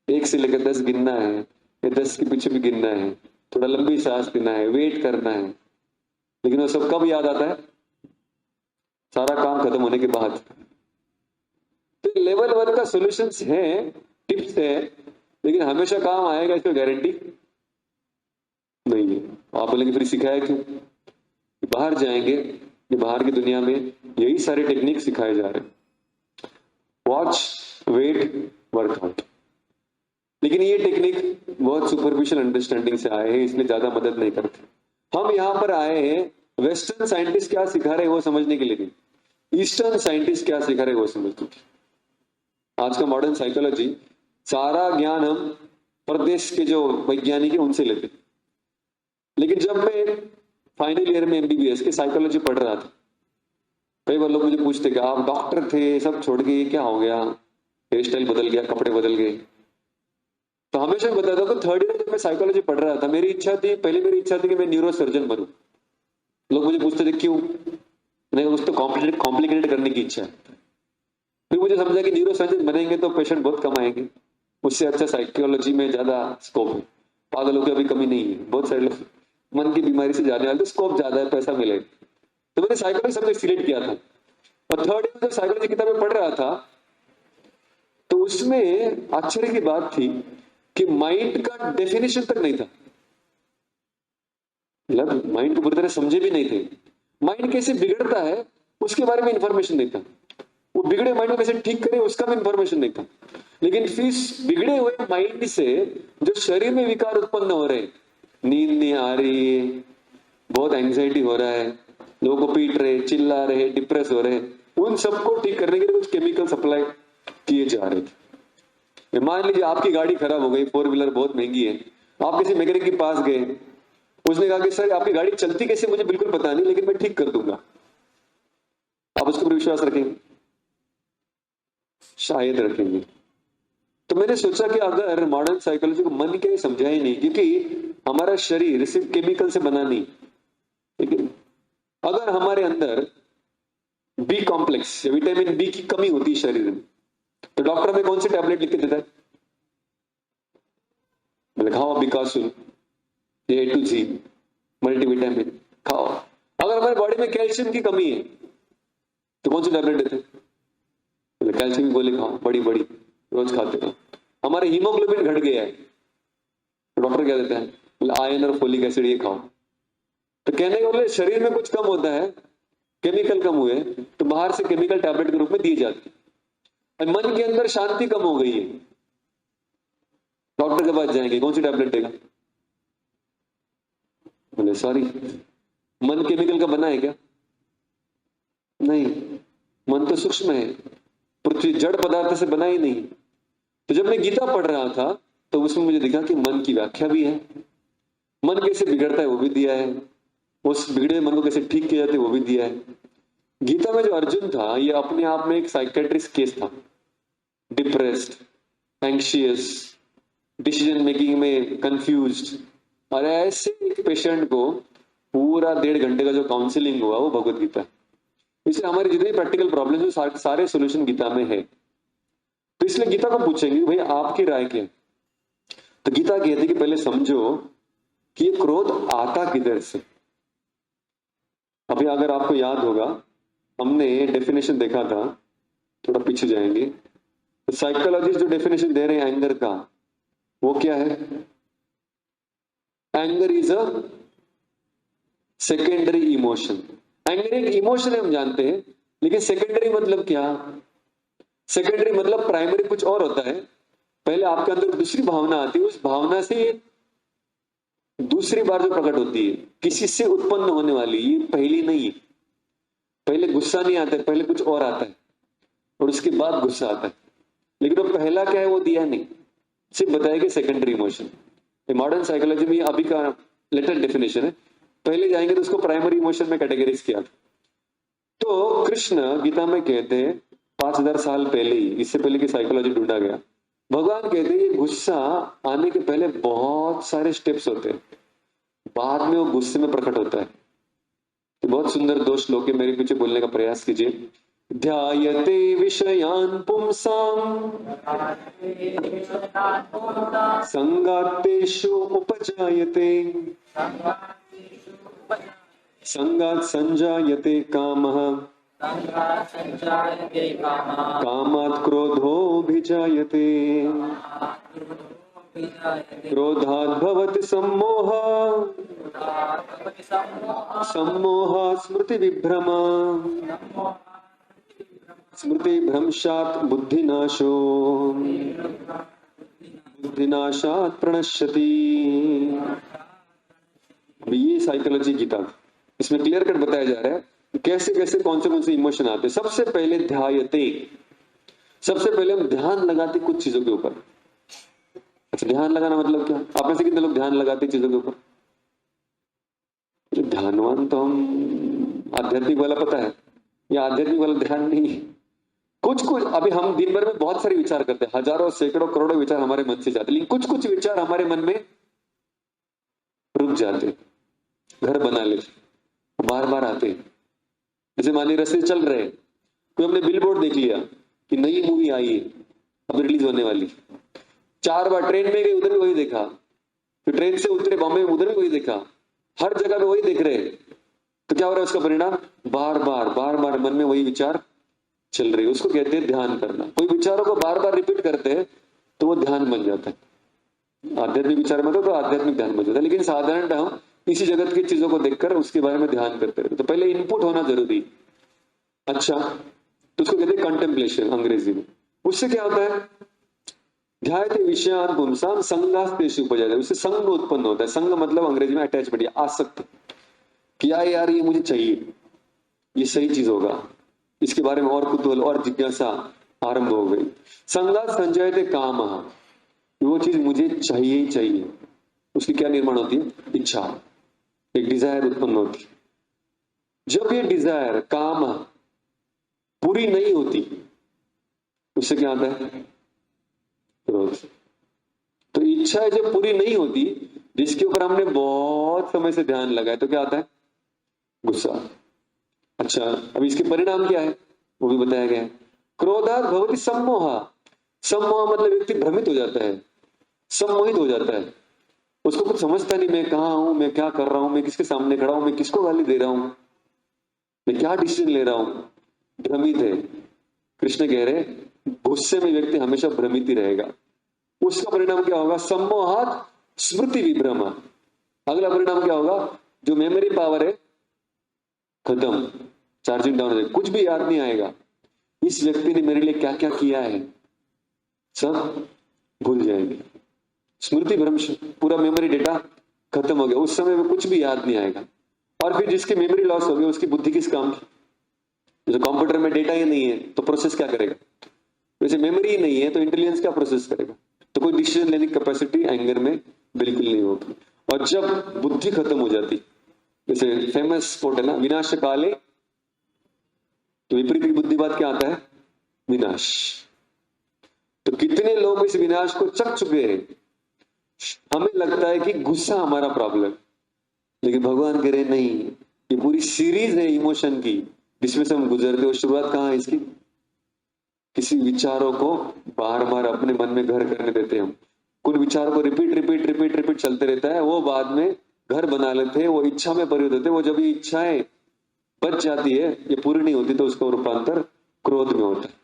A: 1 से लेकर 10 गिनना है, या 10 के पीछे भी गिनना है, थोड़ा लंबी सांस लेना है, वेट करना है। लेकिन वो सब कब याद आता है, सारा काम खत्म होने के बाद। तो लेवल 1 का सॉल्यूशंस है, टिप्स है, लेकिन हमेशा काम आएगा इसमें गारंटी नहीं है। आप बोलेंगे फिर सिखाया क्यों, बाहर जाएंगे, ये बाहर की दुनिया में यही सारे टेक्निक सिखाए जा रहे हैं, वॉच, वेट, वर्कआउट। लेकिन ये टेक्निक बहुत सुपरफिशियल अंडरस्टैंडिंग से आए हैं, इसमें ज्यादा मदद नहीं करते। हम यहाँ पर आए हैं वेस्टर्न साइंटिस्ट क्या सिखा रहे हैं वो समझने के लिए नहीं, ईस्टर्न साइंटिस्ट क्या सिखा रहे हैं वो समझने के लिए। आज का मॉडर्न साइकोलॉजी, सारा ज्ञान हम प्रदेश के जो वैज्ञानिक है उनसे लेते। लेकिन जब मैं फाइनल ईयर में MBBS के साइकोलॉजी पढ़ रहा था, कई बार लोग मुझे पूछते कि आप डॉक्टर थे, सब छोड़ के ये क्या हो गया, हेयर स्टाइल बदल गया, कपड़े बदल गए। तो हमेशा बताता हूँ, 3rd ईयर जब मैं साइकोलॉजी पढ़ रहा था, मेरी इच्छा थी कि मैं न्यूरो सर्जन बनूं। लोग मुझे पूछते थे क्यों, मैंने कुछ तो कॉम्प्लिकेटेड करने की इच्छा है। फिर मुझे समझा कि न्यूरो सर्जन बनेंगे तो पेशेंट बहुत कम आएंगे, उससे अच्छा साइकोलॉजी में ज्यादा स्कोप है, पागलों की अभी कमी नहीं है, बहुत सारे लोग मन की बीमारी से जाने वाले, तो स्कोप ज्यादा है, पैसा मिलेगा। तो मैंने साइकोलॉजी सब्जेक्ट सिलेक्ट किया था, और 3rd ईयर में जब साइकोलॉजी किताबें पढ़ रहा था तो उसमें आश्चर्य की बात थी कि माइंड का डेफिनेशन तक नहीं था। मतलब माइंड को पूरी तरह समझे भी नहीं थे, माइंड कैसे बिगड़ता है उसके बारे में इंफॉर्मेशन नहीं था, वो बिगड़े माइंड को कैसे ठीक करे उसका भी इंफॉर्मेशन नहीं था। लेकिन फिर बिगड़े हुए माइंड से जो शरीर में विकार उत्पन्न हो रहे, नींद नहीं आ रही, बहुत एंजाइटी हो रहा है, लोगों को पीट रहे, चिल्ला रहे, डिप्रेस हो रहे, उन सबको ठीक करने के लिए कुछ केमिकल सप्लाई किए जा रहे थे। मान लीजिए आपकी गाड़ी खराब हो गई, 4 व्हीलर बहुत महंगी है, आप किसी मैकेनिक के पास गए, उसने कहा कि सर आपकी गाड़ी चलती कैसे मुझे बिल्कुल पता नहीं, लेकिन मैं ठीक कर दूंगा, आप उसके ऊपर विश्वास रखेंगे? शायद रखेंगे। तो मैंने सोचा कि अगर मॉडर्न साइकोलॉजी को मन के समझा ही नहीं, क्योंकि हमारा शरीर सिर्फ केमिकल से बना नहीं, ठीक है? अगर हमारे अंदर बी कॉम्प्लेक्स या विटामिन बी की कमी होती है शरीर में, तो डॉक्टर हमें कौन सी टैबलेट लिख के देता है? बोले खाओ बिकासुल, ए टू जी मल्टीविटामिन खाओ। अगर हमारे बॉडी में कैल्शियम की कमी है तो कौन सी टैबलेट देते हैं? बोले कैल्शियम की गोली खाओ, बड़ी बड़ी रोज खाते हो। हमारे हीमोग्लोबिन घट गया है तो डॉक्टर क्या देता है? बोले आयरन और फोलिक एसिड ये खाओ। तो कहने के बोले शरीर में कुछ कम होता है, केमिकल कम हुए तो बाहर से केमिकल टैबलेट के रूप में दिए जाते हैं। मन के अंदर शांति कम हो गई है, डॉक्टर के पास जाएंगे, कौन सी टैबलेट देगा? बोले सॉरी, मन केमिकल का बना है क्या? नहीं, मन तो सूक्ष्म है, पृथ्वी जड़ पदार्थ से बना ही नहीं। तो जब मैं गीता पढ़ रहा था तो उसमें मुझे दिखा कि मन की व्याख्या भी है, मन कैसे बिगड़ता है वो भी दिया है, उस बिगड़े मन को कैसे ठीक किया जाता है वो भी दिया है। गीता में जो अर्जुन था ये अपने आप में एक साइकेट्रिस्ट केस था, डिप्रेस्ड, एंग्शियस, डिसीजन मेकिंग में कंफ्यूज्ड, और ऐसे एक पेशेंट को पूरा 1.5 घंटे का जो काउंसलिंग हुआ वो भगवत गीता है। इसलिए हमारी जितनी प्रैक्टिकल प्रॉब्लम है सारे सोल्यूशन गीता में है। तो इसलिए गीता को पूछेंगे भाई आपकी राय क्या है? तो गीता कहती है कि पहले समझो कि ये क्रोध आता किधर से। अभी अगर आपको याद होगा हमने डेफिनेशन देखा था, थोड़ा पीछे जाएंगे, तो साइकोलॉजिस्ट जो डेफिनेशन दे रहे हैं एंगर का वो क्या है? Anger is a secondary emotion. Anger एक इमोशन है हम जानते हैं, लेकिन सेकेंडरी मतलब क्या? सेकेंडरी मतलब प्राइमरी कुछ और होता है, पहले आपके अंदर दूसरी भावना आती है, उस भावना से दूसरी बार जो प्रकट होती है किसी से उत्पन्न होने वाली, ये पहली नहीं है। पहले गुस्सा नहीं आता है, पहले कुछ और आता है और उसके बाद गुस्सा आता है, लेकिन वो पहला क्या है वो दिया नहीं, सिर्फ बताया कि सेकेंडरी इमोशन। मॉडर्न साइकोलॉजी में अभी का लेटेस्ट डेफिनेशन है, पहले जाएंगे तो उसको प्राइमरी इमोशन में कैटेगराइज किया। तो कृष्ण गीता में कहते हैं 5000 साल पहले ही, इससे पहले की साइकोलॉजी ढूंढा गया, भगवान कहते हैं ये गुस्सा आने के पहले बहुत सारे स्टेप्स होते हैं, बाद में वो गुस्से में प्रकट होता है। तो बहुत सुंदर 2 श्लोक है, मेरे पीछे बोलने का प्रयास कीजिए। ध्यायते विषयान् पुंसाम् संगातेषु उपजायते संगात् संजायते कामः कामात् क्रोधोऽभिजायते क्रोधात् भवति सम्मोहः सम्मोहात् स्मृतिविभ्रमः स्मृतिभ्रंशात् बुद्धिनाशो बुद्धिनाशात् प्रणश्यति। ये साइकोलॉजी गीता, इसमें क्लियर कट बताया जा रहा है कैसे कैसे कौन से इमोशन आते हैं। सबसे पहले ध्यायते, सबसे पहले हम ध्यान लगाते कुछ चीजों के ऊपर। अच्छा, ध्यान लगाना मतलब क्या? आप में से कितने लोग ध्यान लगाते चीजों के ऊपर? ध्यानवान तो हम आध्यात्मिक वाला पता है, या आध्यात्मिक वाला ध्यान नहीं है। कुछ कुछ अभी हम दिन भर में बहुत सारे विचार करते हैं, हजारों सैकड़ों करोड़ों विचार हमारे मन से जाते हैं, लेकिन कुछ कुछ विचार हमारे मन में रुक जाते, घर बना लेते, बार बार आते हैं। जैसे मानिए रास्ते चल रहे, कोई हमने बिल बोर्ड देख लिया कि नई मूवी आई है अब रिलीज होने वाली, 4 बार ट्रेन में गए उधर भी वही देखा, फिर ट्रेन से उतरे बॉम्बे में उधर भी वही देखा, हर जगह पे वही देख रहे, तो क्या हो रहा है उसका परिणाम? बार बार मन में वही विचार चल रही है। उसको कहते हैं ध्यान करना। कोई विचारों को बार बार रिपीट करते हैं तो वो ध्यान बन जाता है। आध्यात्मिक विचार में तो आध्यात्मिक ध्यान बन जाता है, लेकिन साधारण हम इसी जगत की चीजों को देखकर उसके बारे में ध्यान करते रहते। तो पहले इनपुट होना जरूरी। अच्छा, तो उसको कहते हैं कंटेम्पलेशन अंग्रेजी में। उससे क्या होता है? ध्यायते विषयान् पुंसाम् संगास्तेषु उपजायते, उससे संग उत्पन्न होता है। संग मतलब अंग्रेजी में अटैचमेंट या आसक्ति, कि यार ये मुझे चाहिए, ये सही चीज होगा, इसके बारे में और कुतूहल और जिज्ञासा, आरंभ हो गई। संगात संजयते काम, वो चीज मुझे चाहिए ही चाहिए, उसकी क्या निर्माण होती है? इच्छा, एक डिजायर उत्पन्न होती है। जब ये डिजायर काम पूरी नहीं होती, उससे क्या आता है? क्रोध। तो इच्छा जब पूरी नहीं होती, जिसके ऊपर हमने बहुत समय से ध्यान लगाया, तो क्या आता है? गुस्सा। अच्छा, अब इसके परिणाम क्या है वो भी बताया गया है। क्रोधात भवति सम्मोह। सम्मोह मतलब व्यक्ति भ्रमित हो जाता है, सम्मोहित हो जाता है, उसको कुछ समझता नहीं, मैं कहाँ हूं, मैं क्या कर रहा हूं, मैं किसके सामने खड़ा हूं, मैं किसको गाली दे रहा हूं, मैं क्या डिसीजन ले रहा हूं, भ्रमित है। कृष्ण कह रहे गुस्से में व्यक्ति हमेशा भ्रमित ही रहेगा। उसका परिणाम क्या होगा? सम्मोहात स्मृति विभ्रम। अगला परिणाम क्या होगा? जो मेमोरी पावर है खत्म, चार्जिंग डाउन हो जाएगा, कुछ भी याद नहीं आएगा, इस व्यक्ति ने मेरे लिए क्या क्या किया है सब भूल जाएंगे। स्मृति भ्रंश, पूरा मेमोरी डेटा खत्म हो गया, उस समय में कुछ भी याद नहीं आएगा। और फिर जिसकी मेमोरी लॉस हो गई उसकी बुद्धि किस काम की? जैसे कंप्यूटर में डेटा ही नहीं है तो प्रोसेस क्या करेगा? वैसे मेमोरी ही नहीं है तो इंटेलिजेंस क्या प्रोसेस करेगा? तो कोई डिसीजन लेने की कैपेसिटी एंगर में बिल्कुल नहीं होगी। और जब बुद्धि खत्म हो जाती, जैसे फेमस कोट है ना, विनाश काले, तो विपरीत बुद्धिवाद क्या आता है? विनाश। तो कितने लोग इस विनाश को चख चुके हैं। हमें लगता है कि गुस्सा हमारा प्रॉब्लम, लेकिन भगवान कह रहे नहीं, ये पूरी सीरीज है इमोशन की जिसमें से हम गुजरते हो। शुरुआत कहाँ है इसकी? किसी विचारों को बार बार अपने मन में घर करने देते हैं हम, कुछ विचारों को रिपीट रिपीट रिपीट रिपीट चलते रहता है, वो बाद में घर बना लेते हैं, वो इच्छा में परिणत होते हैं। वो जब ये इच्छाएं बच जाती है, ये पूरी नहीं होती, तो उसका रूपांतर क्रोध में होता है।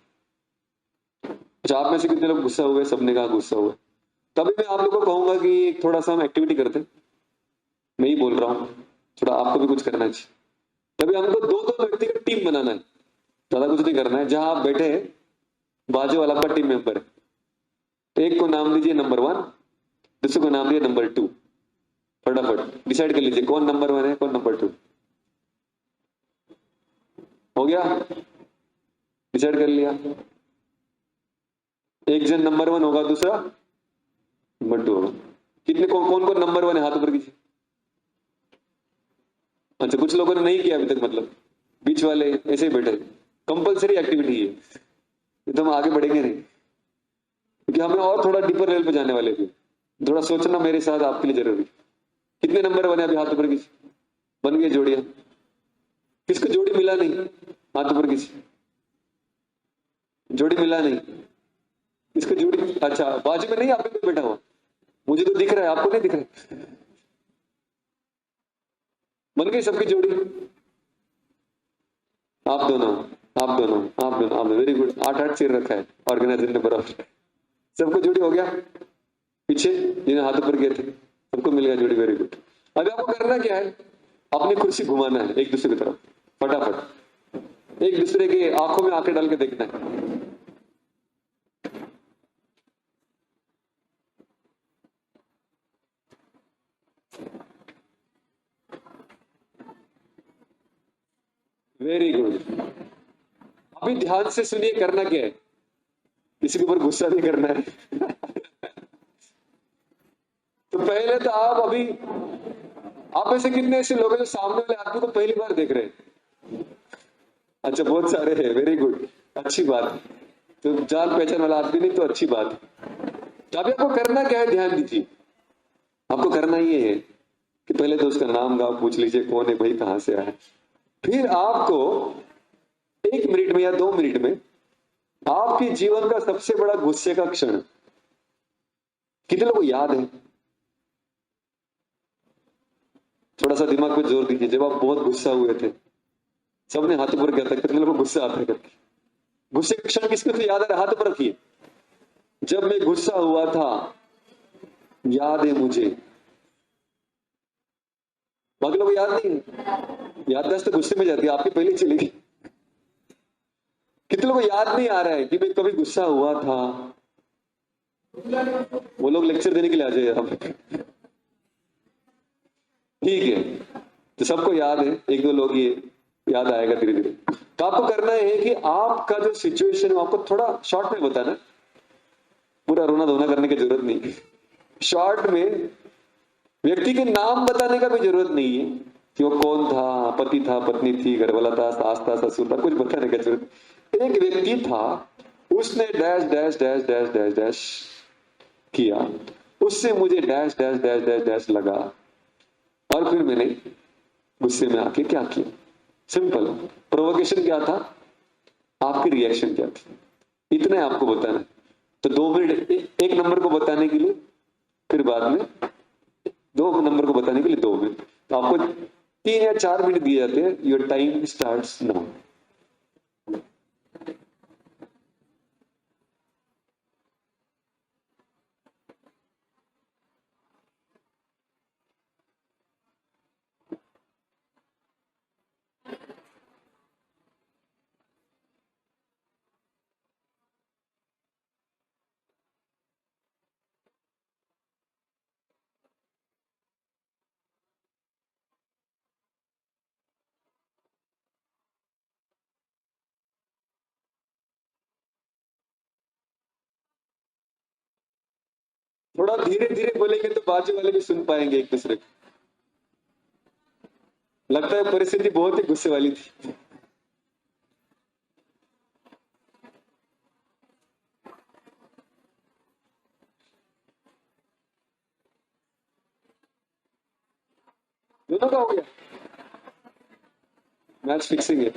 A: अच्छा, आप में से कितने लोग गुस्सा हुए? सबने कहा गुस्सा हुआ। तभी मैं आप लोगों को कहूंगा कि थोड़ा सा हम एक्टिविटी करते, मैं ही बोल रहा हूं, थोड़ा आपको भी कुछ करना चाहिए। तभी हमको दो दो व्यक्ति का टीम बनाना है, ज्यादा कुछ नहीं करना है। जहां आप बैठे हैं बाजू वाला आपका टीम मेंबर है, तो एक को नाम दीजिए नंबर 1, दूसरे को नाम दीजिए नंबर 2। फटाफट डिसाइड कर लीजिए कौन नंबर 1 है कौन नंबर 2। हो गया? डिसाइड कर लिया। एक जन नंबर 1 होगा, दूसरा नंबर 2 होगा। कितने कौन कौन नंबर 1 है? हाथ ऊपर कीजिए। अच्छा, कुछ लोगों ने नहीं किया अभी तक, मतलब बीच वाले ऐसे ही बैठे। कंपलसरी एक्टिविटी है, तो हम आगे बढ़ेंगे नहीं, क्योंकि हमें और थोड़ा डीपर लेवल पे जाने वाले थे। थोड़ा सोचना मेरे साथ आपके लिए जरूरी। कितने नंबर 1 है? अभी हाथ ऊपर कीजिए। बन गए जोड़ियां? किसको जोड़ी मिला नहीं? हाथ ऊपर कीजिए। जोड़ी मिला नहीं? इसको जोड़ी, अच्छा बाजू में नहीं, आप भी बैठा हुआ, मुझे तो दिख रहा है, आपको नहीं दिख रहा है। बन गई सबकी जोड़ी? आप दोनों, आप दोनों, आप दोनों, आप दोनों, वेरी गुड। 8-8 चेयर रखा है ऑर्गेनाइजर ने बराबर। सबको जोड़ी हो गया? पीछे जिन्हें हाथ ऊपर किए थे सबको मिल गया जोड़ी, वेरी गुड। अभी आपको करना क्या है? अपनी कुर्सी घुमाना है एक दूसरे की तरफ, फटाफट एक दूसरे के आंखों में आंखें डाल के देखना है। Very good. अभी ध्यान से सुनिए, करना क्या है? किसी के ऊपर गुस्सा नहीं करना है। तो पहले तो आप ऐसे कितने ऐसे लोग हैं जो सामने वाले आदमी को पहली बार देख रहे हैं? अच्छा, बहुत सारे हैं, वेरी गुड, अच्छी बात है। तो जान पहचान वाला आदमी नहीं तो अच्छी बात है। तो अभी आपको करना क्या है? ध्यान दीजिए। आपको करना ये है कि पहले तो उसका नाम गाँव पूछ लीजिए, कौन है भाई, कहां से आया। फिर आपको 1 मिनट में या 2 मिनट में आपके जीवन का सबसे बड़ा गुस्से का क्षण कितने लोगों को याद है? थोड़ा सा दिमाग पे जोर दीजिए। जब आप बहुत गुस्सा हुए थे, सबने हाथ ऊपर किया था, कितने लोगों को गुस्सा आता है करके? गुस्से का क्षण किसको तो याद है? हाथ ऊपर रखिए। जब मैं गुस्सा हुआ था, याद है मुझे। बाकी लोगों को याद नहीं है। याददाश्त तो गुस्से में जाती है, आपकी पहले चली गई। कितने लोगों को याद नहीं आ रहा है कि मैं कभी गुस्सा हुआ था? वो लोग लेक्चर देने के लिए आ जाए हम। ठीक है, तो सबको याद है, 1-2 लोग ये याद आएगा धीरे धीरे। तो आपको करना है कि आपका जो सिचुएशन है आपको थोड़ा शॉर्ट में बताना, पूरा रोना धोना करने की जरूरत नहीं। शॉर्ट में व्यक्ति के नाम बताने का भी जरूरत नहीं है कि वो कौन था, पति था, पत्नी थी, घरवाला था, सास था, ससुर था, कुछ बताने की जरूरत। एक व्यक्ति था, उसने dash dash dash dash dash dash किया, उससे मुझे dash dash dash dash dash लगा, और फिर मैंने गुस्से में आके क्या किया। सिंपल। प्रोवोकेशन क्या था, आपकी रिएक्शन क्या थी, इतना ही आपको बताना है। तो 2 मिनट एक नंबर को बताने के लिए, फिर बाद में 2 नंबर को बताने के लिए 2 मिनट। तो आपको 3 या 4 मिनट दिए जाते हैं। Your time starts now. थोड़ा धीरे धीरे बोलेंगे तो बाजू वाले भी सुन पाएंगे एक दूसरे को। लगता है परिस्थिति बहुत ही गुस्से वाली थी। दोनों का हो गया, मैच फिक्सिंग है।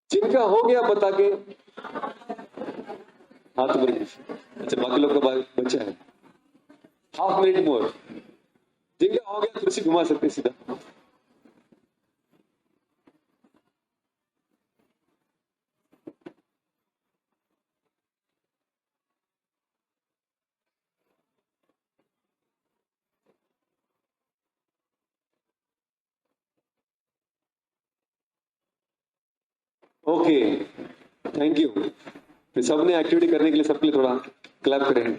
A: जिनका हो गया बता के हाथ ऊपर। अच्छा, बाकी लोग का बच्चा है। हाफ मिनट मोर। जिनका हो गया कुर्सी घुमा सकते सीधा। Okay, thank you. तो सबने एक्टिविटी करने के लिए सबके लिए थोड़ा क्लैप करें।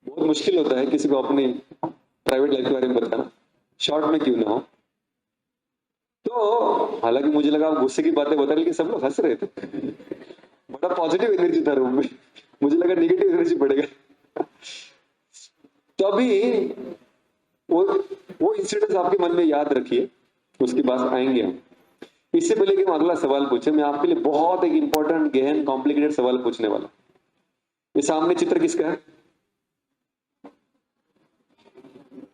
A: बहुत मुश्किल होता है किसी को अपनी प्राइवेट लाइफ के बारे में बताना, शॉर्ट में क्यों ना हो। तो हालांकि मुझे लगा गुस्से की बातें बता, लेकिन सब लोग हंस रहे थे। बड़ा पॉजिटिव एनर्जी था रूम में, मुझे लगा नेगेटिव एनर्जी बढ़ेगा। तो अभी वो इंसिडेंट आपके मन में याद रखिए, उसके पास आएंगे हम। इससे पहले कि हम अगला सवाल पूछे, मैं आपके लिए बहुत एक इंपॉर्टेंट गहन कॉम्प्लिकेटेड सवाल पूछने वाला। ये सामने चित्र किसका है?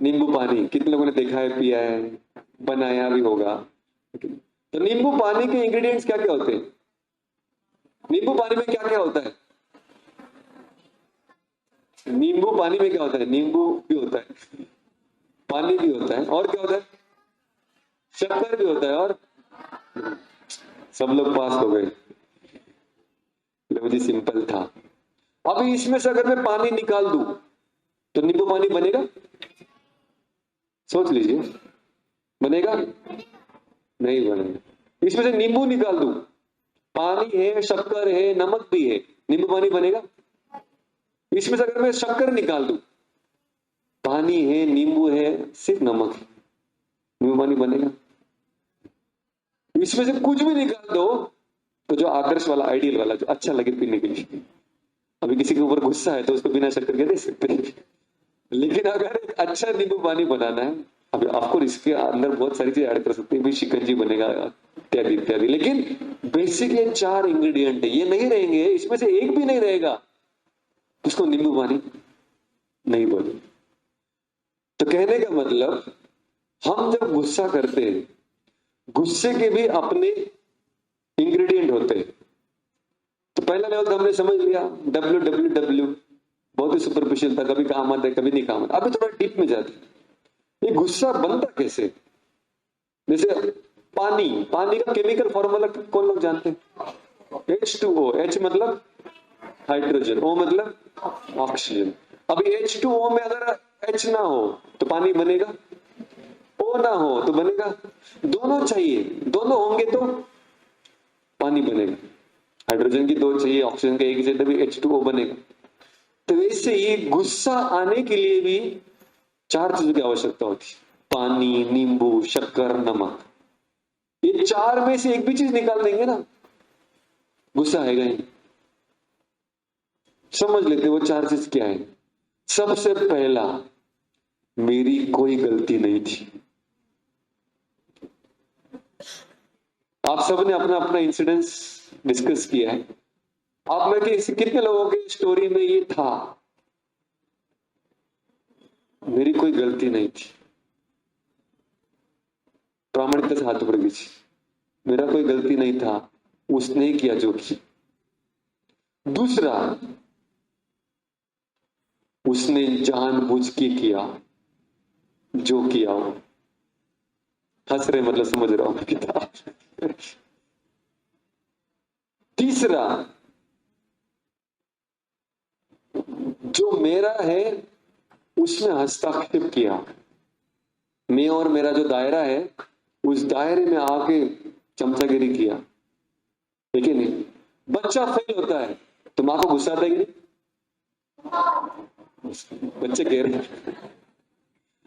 A: नींबू पानी। कितने लोगों ने देखा है, पिया है, बनाया भी होगा। तो नींबू पानी के इंग्रेडिएंट्स क्या क्या होते हैं? नींबू पानी में क्या क्या होता है? नींबू पानी में क्या होता है? नींबू भी होता है, पानी भी होता है, और क्या होता है? शक्कर भी होता है। और सब लोग पास हो गए। लो जी, सिंपल था। अभी इसमें से अगर मैं पानी निकाल दूं तो नींबू पानी बनेगा? सोच लीजिए, बनेगा? नहीं बनेगा। इसमें से नींबू निकाल दूं, पानी है, शक्कर है, नमक भी है, नींबू पानी बनेगा? इसमें से अगर मैं शक्कर निकाल दूं, पानी है, नींबू है, सिर्फ नमक है, नींबू पानी बनेगा? इसमें से कुछ भी निकाल दो तो जो आदर्श वाला, आइडियल वाला, जो अच्छा लगे पीने के लिए। अभी किसी के ऊपर गुस्सा है तो उसको बिना शक्कर के दे सकते हैं, लेकिन अगर एक अच्छा नींबू पानी बनाना है, अभी आपको इसके अंदर बहुत सारी चीज ऐड कर सकते हैं। भी शिकंजी बनेगा, इत्यादि इत्यादि। लेकिन बेसिक ये 4 इंग्रेडिएंट है, ये नहीं रहेंगे, इसमें से एक भी नहीं रहेगा, उसको नींबू पानी नहीं बोले। तो कहने का मतलब, हम जब गुस्सा करते हैं, गुस्से के भी अपने इंग्रेडिएंट होते हैं। तो पहला लेवल तो हमने समझ लिया, WWW, बहुत ही सुपरफिशियल था, कभी काम आता है कभी नहीं काम आता। अभी थोड़ा डीप में जाते हैं, ये गुस्सा बनता कैसे। जैसे पानी का केमिकल फॉर्मूला कौन लोग जानते हैं? H2O। H मतलब हाइड्रोजन, O मतलब ऑक्सीजन। अभी H2O में अगर H ना हो तो पानी बनेगा, O ना हो तो बनेगा। दोनों चाहिए, दोनों होंगे तो पानी बनेगा। हाइड्रोजन की 2 चाहिए, ऑक्सीजन का 1 चाहिए, तभी H2O बनेगा। तो वैसे ही गुस्सा आने के लिए भी 4 चीजों की आवश्यकता होती है, पानी, नींबू, शक्कर, नमक। ये 4 में से एक भी चीज निकाल देंगे ना, गुस्सा आएगा ही। समझ लेते वो 4 चीज क्या है। सबसे पहला, मेरी कोई गलती नहीं थी। आप सबने अपना अपना इंसिडेंस डिस्कस किया है। आप में कितने लोगों की स्टोरी में ये था, मेरी कोई गलती नहीं थी? प्रामाणिकता से हाथ ऊपर कीजिए, मेरा कोई गलती नहीं था, उसने ही किया जो की। दूसरा, उसने जानबूझ के किया जो किया हो। हंस रहे मतलब समझ रहा हूं किताब। तीसरा, जो मेरा है उसमें हस्तक्षेप किया। मैं और मेरा जो दायरा है, उस दायरे में आके चमचागिरी किया। ठीक है नहीं? बच्चा फेल होता है तो मां को गुस्सा आता है कि नहीं? बच्चे कह रहे हैं।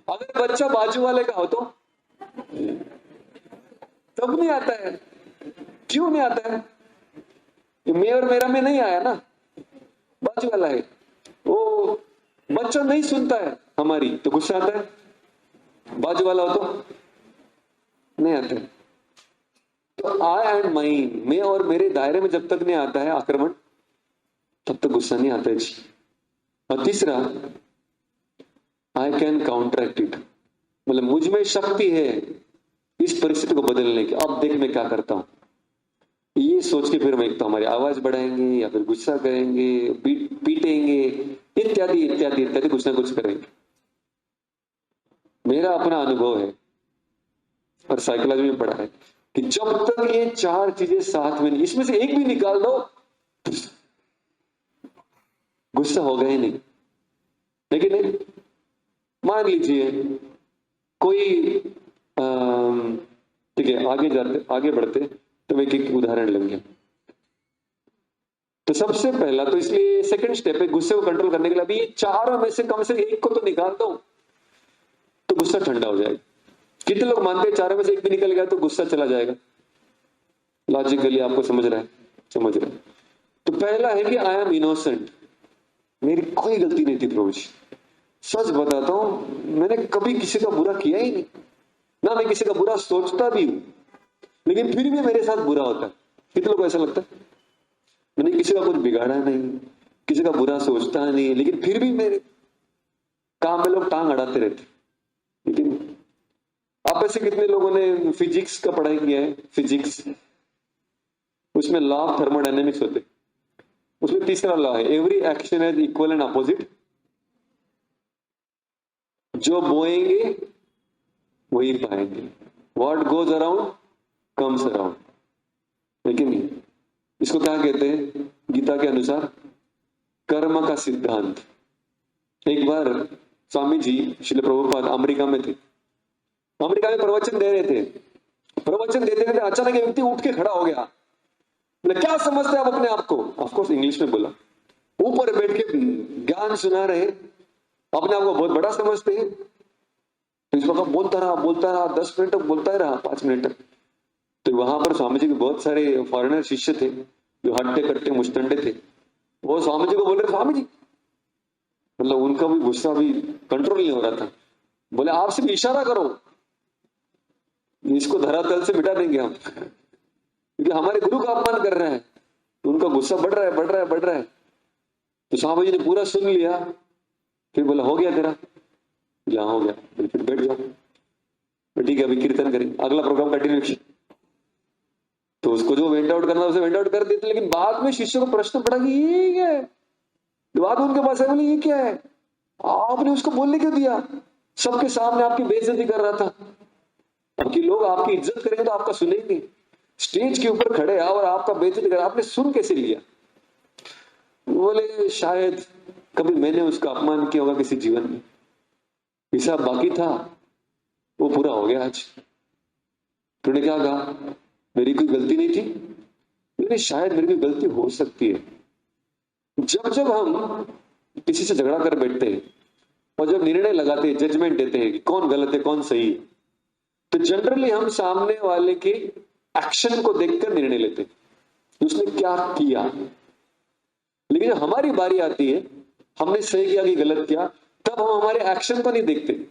A: अगर बच्चा बाजू वाले का हो तो तब नहीं आता है। क्यों नहीं आता है? मैं और मेरा में नहीं आया ना, बाजू वाला है। वो बच्चा नहीं सुनता है हमारी तो गुस्सा आता है, बाजू वाला हो तो नहीं आता है। तो आई एंड माइन, मैं और मेरे दायरे में जब तक नहीं आता है आक्रमण, तब तक गुस्सा नहीं आता है जी। और तीसरा, आई कैन काउंटरैक्ट इट, मतलब मुझ में शक्ति है इस परिस्थिति को बदलने की। अब देख मैं क्या करता हूं, ये सोच के फिर हम एक तो हमारी आवाज बढ़ाएंगे या फिर गुस्सा करेंगे, पीटेंगे, इत्यादि इत्यादि इत्यादि, कुछ ना कुछ करेंगे। मेरा अपना अनुभव है और साइकोलॉजी में पढ़ा है कि जब तक ये 4 चीजें साथ में नहीं, इसमें से एक भी निकाल दो, गुस्सा होगा ही नहीं। लेकिन नहीं, मान लीजिए कोई ठीक है, आगे बढ़ते तो एक एक उदाहरण लेंगे। तो सबसे पहला तो, इसलिए सेकंड स्टेप है गुस्से को कंट्रोल करने के लिए, अभी ये 4 में से कम से एक को तो निकाल दो तो गुस्सा ठंडा हो जाएगा। कितने लोग मानते हैं 4 में से एक भी निकल गया तो गुस्सा चला जाएगा? लॉजिकली आपको समझ रहा है? समझ रहे हैं? तो पहला है कि आई एम इनोसेंट, मेरी कोई गलती नहीं थी प्रभु जी। सच बताता हूं, मैंने कभी किसी का बुरा किया ही नहीं, ना मैं किसी का बुरा सोचता भी हूं, लेकिन फिर भी मेरे साथ बुरा होता है। कितने लोग ऐसा लगता है? मैंने किसी का कुछ बिगाड़ा नहीं, किसी का बुरा सोचता नहीं, लेकिन फिर भी मेरे काम में लोग टांग अड़ाते रहते। लेकिन आप ऐसे कितने लोगों ने फिजिक्स का पढ़ाई किया है? फिजिक्स, उसमें लॉ ऑफ थर्मोडायनेमिक्स होते, उसमें तीसरा लॉ है, every action has equal and opposite. जो बोएंगे वही पाएंगे, what goes around comes around. लेकिन नहीं, इसको क्या कहते हैं गीता के अनुसार? कर्म का सिद्धांत। एक बार स्वामी जी श्रील प्रभुपाद अमेरिका में थे, अमेरिका में प्रवचन दे रहे थे। प्रवचन देते देते अचानक एक व्यक्ति उठ के खड़ा हो गया, बोले क्या समझते हैं आप अपने आप को? ऑफकोर्स इंग्लिश में बोला। ऊपर बैठ के ज्ञान सुना रहे, अपने आप को बहुत बड़ा समझते हैं। तो इस वक्त बोलता रहा 10 मिनट तक बोलता ही रहा, 5 मिनट तक। तो वहां पर स्वामी जी के बहुत सारे फॉरेनर शिष्य थे जो हट्टे कट्टे मुस्टंडे थे। वो स्वामी जी को बोल रहे, स्वामी जी, मतलब उनका भी गुस्सा भी कंट्रोल नहीं हो रहा था। बोले आप सिर्फ इशारा करो, इसको धरातल से मिटा देंगे हम। क्योंकि हमारे गुरु का अपमान कर रहे हैं, तो उनका गुस्सा बढ़ रहा है, बढ़ रहा है, बढ़ रहा है। तो स्वामी जी ने पूरा सुन लिया, फिर बोला हो गया तेरा, क्या हो गया, फिर बैठ जाओ, ठीक है अभी कीर्तन करेंगे, अगला प्रोग्राम कंटिन्यूएशन। तो उसको जो वेंट आउट करना उसे वेंट आउट कर देते। लेकिन बाद में शिष्य को प्रश्न पड़ा कि ये क्या है, बाद में उनके पास है, बोले ये क्या है, आपने उसको बोलने क्यों दिया, सबके सामने आपकी बेइज्जती कर रहा था। अब कि लोग आपकी इज्जत करेंगे तो आपका सुनेंगे, स्टेज के ऊपर खड़े और आपका बेइज्जती कर, आपने सुन कैसे लिया। बोले शायद कभी मैंने उसका अपमान किया होगा किसी जीवन में, हिसाब बाकी था, वो पूरा हो गया आज। तूने क्या कहा, मेरी कोई गलती नहीं थी, लेकिन शायद मेरी कोई गलती हो सकती है। जब जब हम किसी से झगड़ा कर बैठते हैं और जब निर्णय लगाते हैं, जजमेंट देते हैं कि कौन गलत है कौन सही है, तो जनरली हम सामने वाले के एक्शन को देखकर निर्णय लेते हैं, उसने क्या किया। लेकिन जब हमारी बारी आती है, हमने सही किया कि गलत किया, तब हम हमारे एक्शन को नहीं देखते,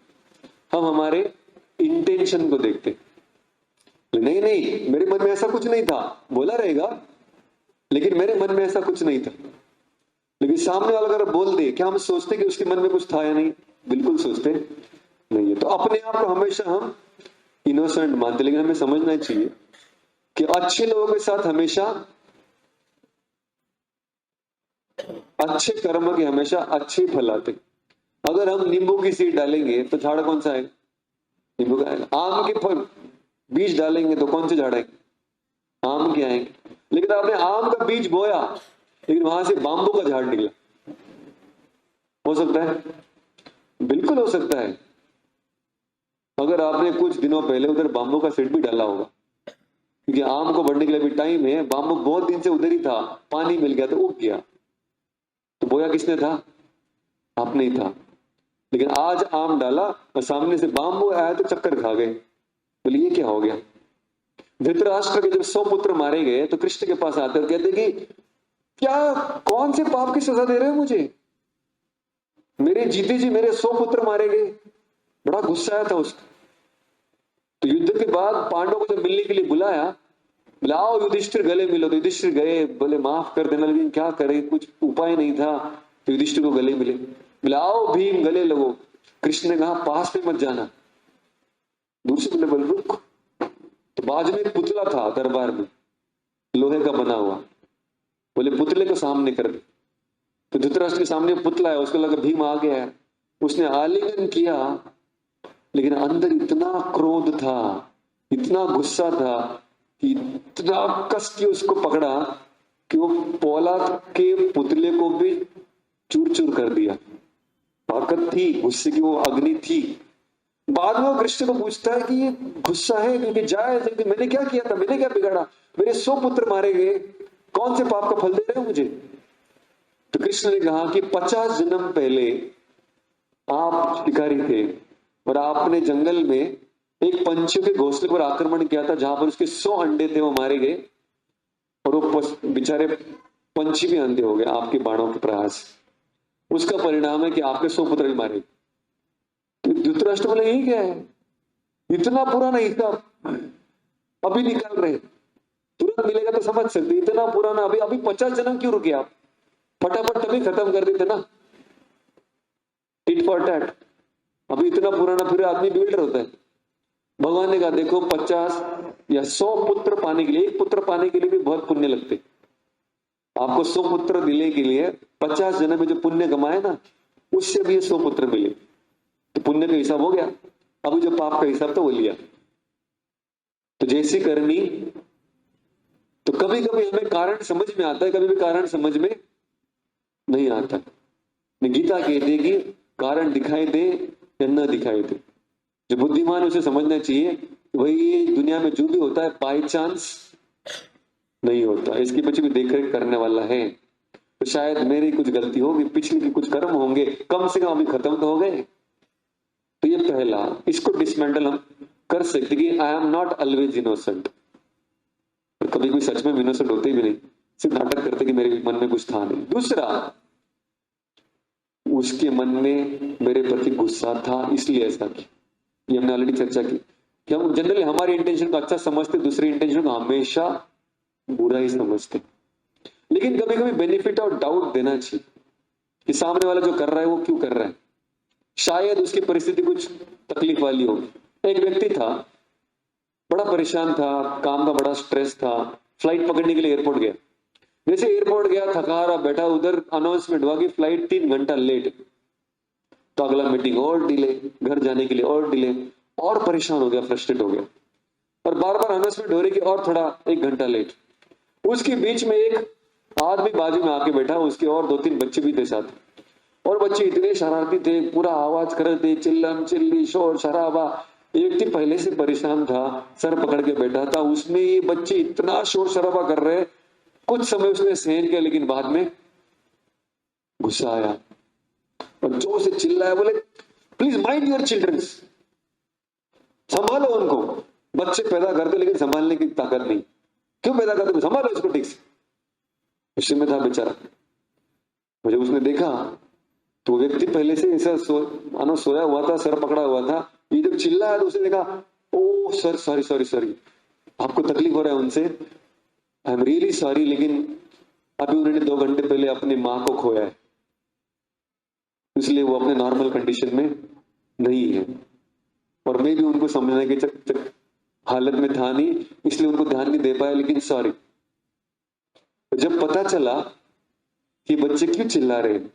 A: हम हमारे इंटेंशन को देखते। नहीं नहीं, मेरे मन में ऐसा कुछ नहीं था, बोला रहेगा लेकिन मेरे मन में ऐसा कुछ नहीं था। लेकिन सामने वाला अगर बोल दे, क्या हम सोचते कि उसके मन में कुछ था या नहीं, बिल्कुल सोचते नहीं है। तो अपने आप को हमेशा हम इनोसेंट मानते, लेकिन हमें समझना चाहिए कि अच्छे लोगों के साथ हमेशा अच्छे कर्म के हमेशा अच्छे फल आते। अगर हम नींबू की सीड डालेंगे तो झाड़ कौन सा आएगा, नींबू का आएगा। आम के फल बीज डालेंगे तो कौन से झाड़ आएंगे, आम के आएंगे। लेकिन आपने आम का बीज बोया लेकिन वहां से बाम्बू का झाड़ निकला, हो सकता है, बिल्कुल हो सकता है। अगर आपने कुछ दिनों पहले उधर बाम्बू का सीड भी डाला होगा, क्योंकि आम को बढ़ने के लिए भी टाइम है, बाम्बू बहुत दिन से उधर ही था, पानी मिल गया तो उग गया, तो बोया किसने था, आपने ही था। लेकिन आज आम डाला और सामने से बाम्बू आया तो चक्कर खा गए, बोले ये क्या हो गया। धृतराष्ट्र के जब 100 पुत्र मारे गए तो कृष्ण के पास आते और कहते कि क्या, कौन से पाप की सजा दे रहे हो मुझे, मेरे जीते जी मेरे 100 पुत्र मारे गए। बड़ा गुस्सा आया था उसको। तो युद्ध के बाद पांडवों को जब मिलने के लिए बुलाया, बोले आओ युधिष्ठिर गले मिलो। तो युधिष्ठिर गए, बोले माफ कर देना, लेकिन क्या करें, कुछ उपाय नहीं था। तो युधिष्ठिर को गले मिले, बोले आओ भीम गले लगो। कृष्ण ने कहा पास में मत जाना, दूर से बोले रुक। तो बाजू में एक पुतला था दरबार में, लोहे का बना हुआ, बोले पुतले को सामने कर दे। तो धृतराष्ट्र के सामने पुतला है, उसको लगा भीम आ गया है, उसने आलिंगन किया, लेकिन अंदर इतना क्रोध था, इतना गुस्सा था कि इतना कस के उसको पकड़ा कि वो पौलाद के पुतले को भी चूर चूर कर दिया। ताकत थी, गुस्से की वो अग्नि थी। बाद में वो कृष्ण को पूछता है कि ये गुस्सा है क्योंकि जाए, मैंने क्या किया था, मैंने क्या बिगाड़ा, मेरे 100 पुत्र मारे गए, कौन से पाप का फल दे रहे हो मुझे। तो कृष्ण ने कहा कि 50 जन्म पहले आप शिकारी थे और आपने जंगल में एक पंछी के घोंसले पर आक्रमण किया था, जहां पर उसके 100 अंडे थे, वो मारे गए और वो बेचारे पंछी भी अंधे हो गए आपके बाणों के प्रहार से। उसका परिणाम है कि आपके 100 पुत्र भी मारे। तो धृतराष्ट्र बोले यही क्या है, इतना पुराना हिसाब अभी निकाल रहे, तुरंत मिलेगा तो समझ सकते, इतना पुराना अभी अभी 50 जन्म क्यों रुके आप, फटाफट तभी खत्म कर देते ना, टिट फॉर टैट। अभी इतना पुराना फिर आदमी बिल्डर होता है। भगवान ने कहा देखो 50 या 100 पुत्र पाने के लिए, एक पुत्र पाने के लिए भी बहुत पुण्य लगते, आपको 100 पुत्र मिलने के लिए 50 जन्म में जो पुण्य कमाए ना, उससे भी 100 पुत्र मिले, तो पुण्य का हिसाब हो गया। अभी जो पाप का हिसाब था वो लिया। तो जैसी करनी, तो कभी कभी हमें कारण समझ में आता है, कभी भी कारण समझ में नहीं आता। गीता कहती है कि कारण दिखाई दे या न दिखाई दे, जो बुद्धिमान उसे समझना चाहिए वही दुनिया में जो भी होता है बाय चांस नहीं होता, इसके पीछे भी देख करने वाला है। तो शायद मेरी कुछ गलती होगी, पिछले के कुछ कर्म होंगे, कम से कम अभी खत्म तो हो गए। तो ये पहला, इसको डिसमेंटल हम कर सकते कि I am not always innocent. कभी कोई सच में इनोसेंट होते भी नहीं, सिर्फ नाटक करते कि मेरे मन में कुछ था नहीं। दूसरा, उसके मन में मेरे प्रति गुस्सा था इसलिए ऐसा किया। ये हमने ऑलरेडी चर्चा की कि हम जनरली हमारे इंटेंशन को अच्छा समझते, दूसरे इंटेंशन को हमेशा बुरा ही समझते। लेकिन कभी कभी बेनिफिट ऑफ डाउट देना चाहिए कि सामने वाला जो कर रहा है वो क्यों कर रहा है, शायद उसकी परिस्थिति कुछ तकलीफ वाली होगी। एक व्यक्ति था, बड़ा परेशान था, काम का बड़ा स्ट्रेस था, फ्लाइट पकड़ने के लिए एयरपोर्ट गया। जैसे एयरपोर्ट गया, थका रहा बैठा, उधर अनाउंसमेंट हुआ कि फ्लाइट 3 घंटा लेट। तो अगला मीटिंग और डिले, घर जाने के लिए और डिले, और परेशान हो गया, फ्रस्ट्रेट हो गया, और बार बार अनाउंसमेंट हो रही कि और थोड़ा 1 घंटा लेट। उसके बीच में एक आदमी बाजू में आके बैठा, उसके और 2-3 बच्चे भी थे साथ, और बच्चे इतने शरारती थे, पूरा आवाज कर रहे थे, चिल्लम चिल्ली शोर शराबा। एक व्यक्ति पहले से परेशान था, सर पकड़ के बैठा था, उसमें ये बच्चे इतना शोर शराबा कर रहे, कुछ समय उसने सहन किया, लेकिन बाद में गुस्सा आया और जोर से चिल्लाया, बोले प्लीज माइंड योर चिल्ड्रंस, संभालो उनको। बच्चे पैदा करते लेकिन संभालने की ताकत नहीं, क्यों पैदा करते, संभालो इसको ठीक से। गुस्से में था बेचारा। मुझे उसने देखा तो वो व्यक्ति पहले से ऐसा मानो सोया हुआ था, सर पकड़ा हुआ था, ये जब चिल्लाया तो उसने देखा, ओ सर सॉरी सॉरी सॉरी, आपको तकलीफ हो रहा है उनसे, आई एम रियली सॉरी, लेकिन अभी उन्होंने 2 घंटे पहले अपनी माँ को खोया है, इसलिए वो अपने नॉर्मल कंडीशन में नहीं है, और मैं भी उनको समझने के हालत में था नहीं, इसलिए उनको ध्यान नहीं दे पाया, लेकिन सॉरी। तो जब पता चला कि बच्चे क्यों चिल्ला रहे हैं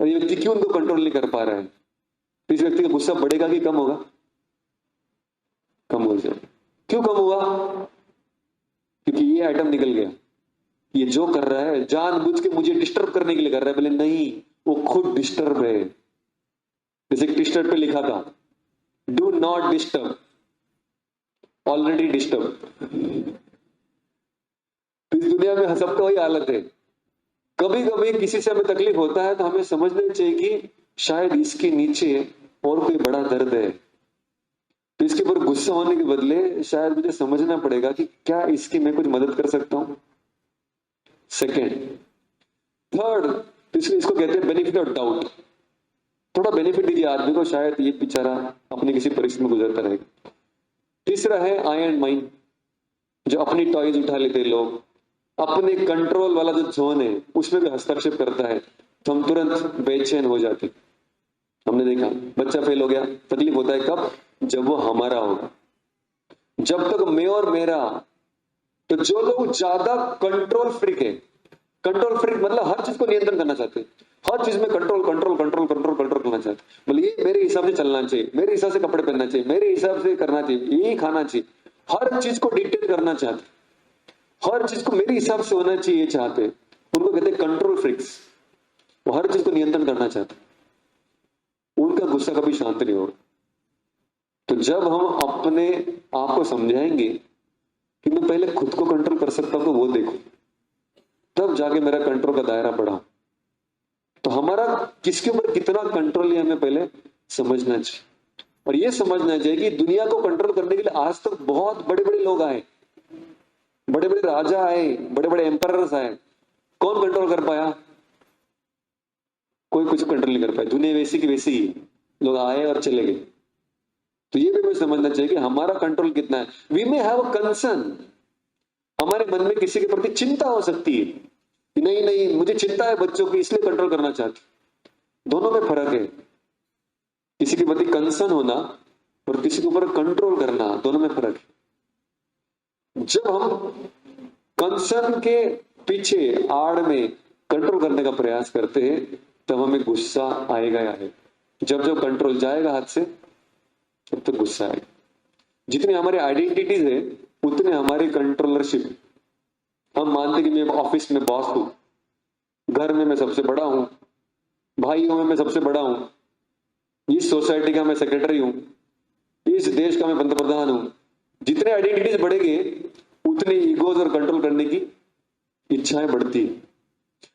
A: और ये व्यक्ति क्यों उनको कंट्रोल नहीं कर पा रहा है, तो इस व्यक्ति का गुस्सा बढ़ेगा कि कम होगा? कम हो जाएगा। क्यों कम हुआ? क्योंकि ये आइटम निकल गया, ये जो कर रहा है जानबूझ के मुझे डिस्टर्ब करने के लिए कर रहा है। बोले नहीं, वो खुद डिस्टर्ब है। जैसे टी शर्ट पे लिखा था, do not disturb, already disturb. इस दुनिया में सबका वही हालत है। कभी कभी किसी से हमें तकलीफ होता है तो हमें समझना चाहिए कि शायद इसके नीचे और कोई बड़ा दर्द है, तो इसके ऊपर गुस्सा होने के बदले शायद मुझे समझना पड़ेगा कि क्या इसकी मैं कुछ मदद कर सकता हूं। सेकेंड, थर्ड, इसको कहते हैं बेनिफिट ऑफ डाउट। थोड़ा बेनिफिट दीजिए आदमी को, शायद ये बेचारा अपनी किसी परिस्थिति में गुजरता रहेगा। तीसरा है आई एंड माइंड, जो अपनी टॉयज उठा लेते हैं लोग, अपने कंट्रोल वाला जो जोन है उसमें भी हस्तक्षेप करता है, तो हम तुरंत बेचैन हो जाते। हमने देखा बच्चा फेल हो गया, तकलीफ होता है कब? जब वो हमारा होगा। जब तक मैं और मेरा, तो जो लोग ज्यादा कंट्रोल फ्रीक है, कंट्रोल फ्रीक मतलब हर चीज को नियंत्रण करना चाहते हैं, हर चीज में control control control control control करना चाहते हैं। मतलब ये मेरे हिसाब से चलना चाहिए, मेरे हिसाब से कपड़े पहनना चाहिए, मेरे हिसाब से करना चाहिए, यही खाना चाहिए, हर चीज को डिक्टेट करना चाहते, हर चीज को मेरे हिसाब से होना चाहिए चाहते। उनको कहते हैं कंट्रोल फ्रीक्स। वो हर चीज को नियंत्रण करना चाहते, उनका गुस्सा कभी शांत नहीं होगा। तो जब हम अपने आप को समझाएंगे कि मैं पहले खुद को कंट्रोल कर सकता हूं, तो वो देखो, तब जाके मेरा कंट्रोल का दायरा बढ़ा। तो हमारा किसके ऊपर कितना कंट्रोल है हमें पहले समझना चाहिए। और ये समझना चाहिए कि दुनिया को कंट्रोल करने के लिए आज तक बहुत बड़े बड़े लोग आए, बड़े बड़े राजा आए, बड़े बड़े एम्पायर्स आए, कौन कंट्रोल कर पाया? कोई कुछ कंट्रोल नहीं कर पाया। दुनिया वैसी की वैसी ही, लोग आए और चले गए। तो ये भी हमें समझना चाहिए कि हमारा कंट्रोल कितना है। We may have a concern, हमारे मन में किसी के प्रति चिंता हो सकती है कि नहीं नहीं मुझे चिंता है बच्चों की, इसलिए कंट्रोल करना चाहती। दोनों में फर्क है, किसी के प्रति कंसर्न होना और किसी के ऊपर कंट्रोल करना, दोनों में फर्क है। जब हम कंसर्न के पीछे आड़ में कंट्रोल करने का प्रयास करते हैं तब हमें गुस्सा आएगा ही आएगा। जब जब कंट्रोल जाएगा हाथ से तब तो गुस्सा आएगा। जितनी हमारे आइडेंटिटीज है उतने हमारी कंट्रोलरशिप। हम मानते कि मैं ऑफिस में बॉस हूं, घर में मैं सबसे बड़ा हूं, भाइयों में मैं सबसे बड़ा हूं, इस सोसाइटी का मैं सेक्रेटरी हूं, इस देश का मैं पंतप्रधान हूं। जितने आइडेंटिटीज बढ़ेंगे उतने ईगोज और कंट्रोल करने की इच्छाएं बढ़ती है।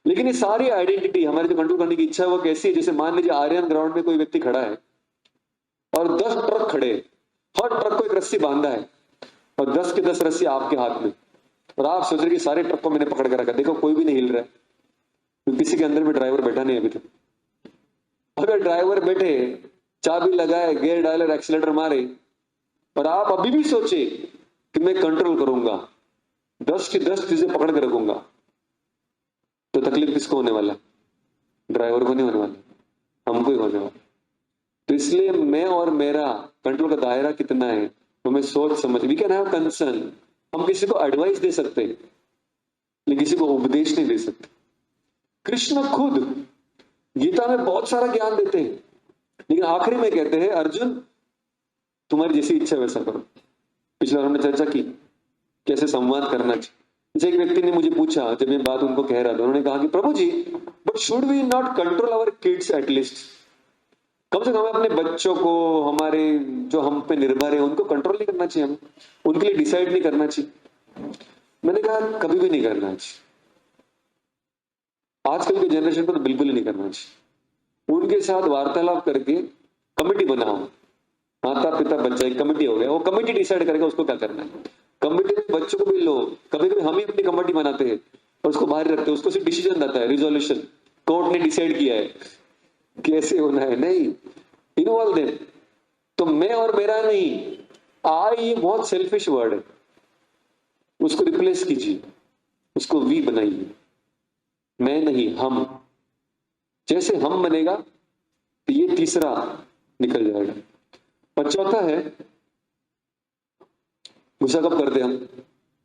A: लेकिन ये सारी आइडेंटिटी हमारी जो कंट्रोल करने की इच्छा है वो कैसी है? जैसे मान लीजिए आर्यन ग्राउंड में कोई व्यक्ति खड़ा है और 10 ट्रक खड़े, हर ट्रक को एक रस्सी बांधा है और 10 के 10 रस्सी आपके हाथ में, और आप सोच रहे कि सारे ट्रक को मैंने पकड़ कर रखा, देखो कोई भी नहीं हिल रहा है, तो किसी के अंदर में ड्राइवर बैठा नहीं अभी तक। अगर ड्राइवर बैठे, चाबी लगाए, गियर डायलर, एक्सीलेटर मारे और आप अभी भी सोचे कि मैं कंट्रोल करूंगा, 10 की 10 चीजें पकड़ के रखूंगा, तो तकलीफ किसको होने वाला? ड्राइवर को नहीं होने वाला, हमको ही होने वाला। तो इसलिए मैं और मेरा कंट्रोल का दायरा कितना है, तो मैं सोच समझ, वी कैन हैव कंसर्न। हम किसी को एडवाइस दे सकते हैं, लेकिन किसी को उपदेश नहीं दे सकते। कृष्ण खुद गीता में बहुत सारा ज्ञान देते हैं, लेकिन आखिरी में कहते हैं अर्जुन तुम्हारी जैसी इच्छा वैसा करो। पिछले बार हमने चर्चा की कैसे संवाद करना चाहिए। जैसे एक व्यक्ति ने मुझे पूछा, जब मैं बात उनको कह रहा था, उन्होंने कहा कि प्रभु जी, but should we not control our kids at least? कम से कम हमें अपने बच्चों को, हमारे जो हम पे निर्भर है, उनको कंट्रोल नहीं करना चाहिए, हमें उनके लिए डिसाइड नहीं करना चाहिए? मैंने कहा कभी भी नहीं करना चाहिए। आजकल के जनरेशन को तो बिल्कुल ही नहीं करना चाहिए। उनके साथ वार्तालाप करके कमेटी बनाओ, माता पिता बच्चा एक कमेटी हो गया, वो कमेटी डिसाइड करेगा उसको क्या करना है। कमेटी में बच्चों को भी लो, कभी कभी हम ही अपनी कमेटी बनाते हैं और उसको बाहर रखते हैं, उसको सिर्फ डिसीजन आता है, रिजोल्यूशन, कोर्ट ने डिसाइड किया है कैसे होना है, नहीं इन्वॉल्व देम। तो मैं और मेरा नहीं, आई ये बहुत सेल्फिश वर्ड है, उसको रिप्लेस कीजिए, उसको वी बनाइए, मैं नहीं हम। जैसे हम बनेगा तो ये तीसरा निकल जाएगा। और चौथा है गुस्सा कब करते हम,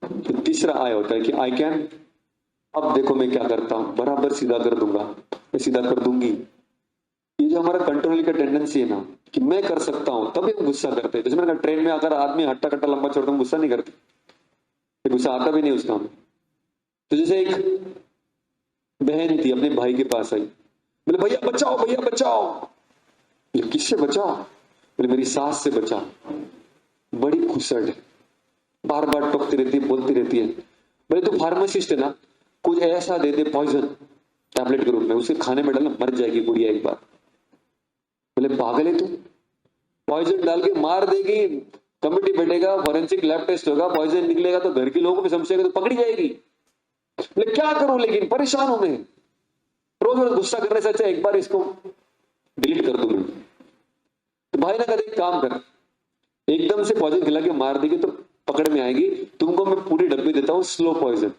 A: तो तीसरा आय होता है कि आई कैन, अब देखो मैं क्या करता हूं, बराबर सीधा कर दूंगा, मैं सीधा कर दूंगी। ये जो हमारा कंट्रोल का टेंडेंसी है ना, कि मैं कर सकता हूं, तभी हम गुस्सा करते हैं। जैसे मैंने कहा ट्रेन में अगर आदमी हट्टा कट्टा लंबा छोड़ता हम गुस्सा नहीं करते, गुस्सा आता भी नहीं उसका हमें। तो जैसे एक बहन थी अपने भाई के पास आई, बोले भैया बचाओ भैया बचाओ। बोले किससे बचाओ? बोले मेरी सास से बचाओ, बड़ी खुसट है, बार बार टोकती रहती है, बोलती रहती है। बोले तू फार्मासिस्ट है ना, कुछ ऐसा दे दे पॉइजन टैबलेट के रूप में, उसे खाने में डालना, मर जाएगी बुढ़िया एक बार। बोले पागल है तू, पॉइजन डाल के मार देगी, कमेटी बैठेगा, फॉरेंसिक लैब टेस्ट होगा, पॉइजन निकलेगा तो घर के लोगों को भी समझेगा तो पकड़ी जाएगी। बोले क्या करूं, लेकिन परेशान हूं मैं, रोज रोज गुस्सा करने से अच्छा एक बार इसको डिलीट कर दूं मैं। तो भाई ने कहा एक काम कर, एकदम से पॉइजन खिला के मार देगी तो पकड़ में आएगी, तुमको मैं पूरी डब्बी देता हूं स्लो पॉइजन,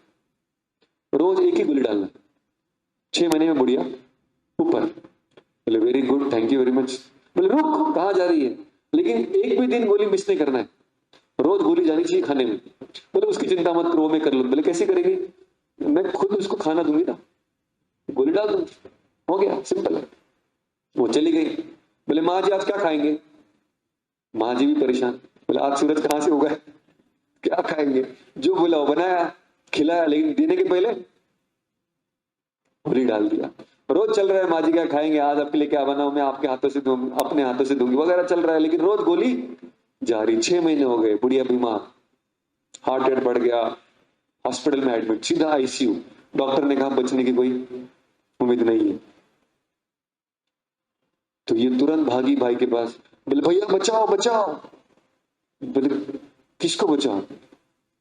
A: रोज एक ही गोली डालना, 6 महीने में बुढ़िया ऊपर। बोले very good, thank you very much. बोले रुक, कहां जा रही है, लेकिन एक भी दिन गोली मिस नहीं करना है, रोज गोली जानी चाहिए खाने में। बोले उसकी चिंता मत करो, मैं कर लूंगी। बोले कैसे करेगी? मैं खुद उसको खाना दूंगी ना, गोली डाल दूंगी, हो गया, सिंपल है। वो चली गई। बोले माँ जी आज क्या खाएंगे? माँ जी भी परेशान, बोले आज सूरज कहां से उगा है, क्या खाएंगे? जो बोला वो बनाया, खिलाया, लेकिन देने के पहले गोली डाल दिया। रोज चल रहा है माँ जी क्या खाएंगे, आज आपके लिए क्या बनाऊं, मैं आपके हाथों से दूंगी, अपने हाथों से दूंगी वगैरह चल रहा है, लेकिन रोज गोली जारी। 6 महीने हो गए, बुढ़िया बीमार, हार्ट रेट बढ़ गया, हॉस्पिटल में एडमिट, सीधा आईसीयू। डॉक्टर ने कहा बचने की कोई उम्मीद नहीं है। तो ये तुरंत भागी भाई के पास, बोले भैया बचाओ बचाओ। बोले किसको बचाओ?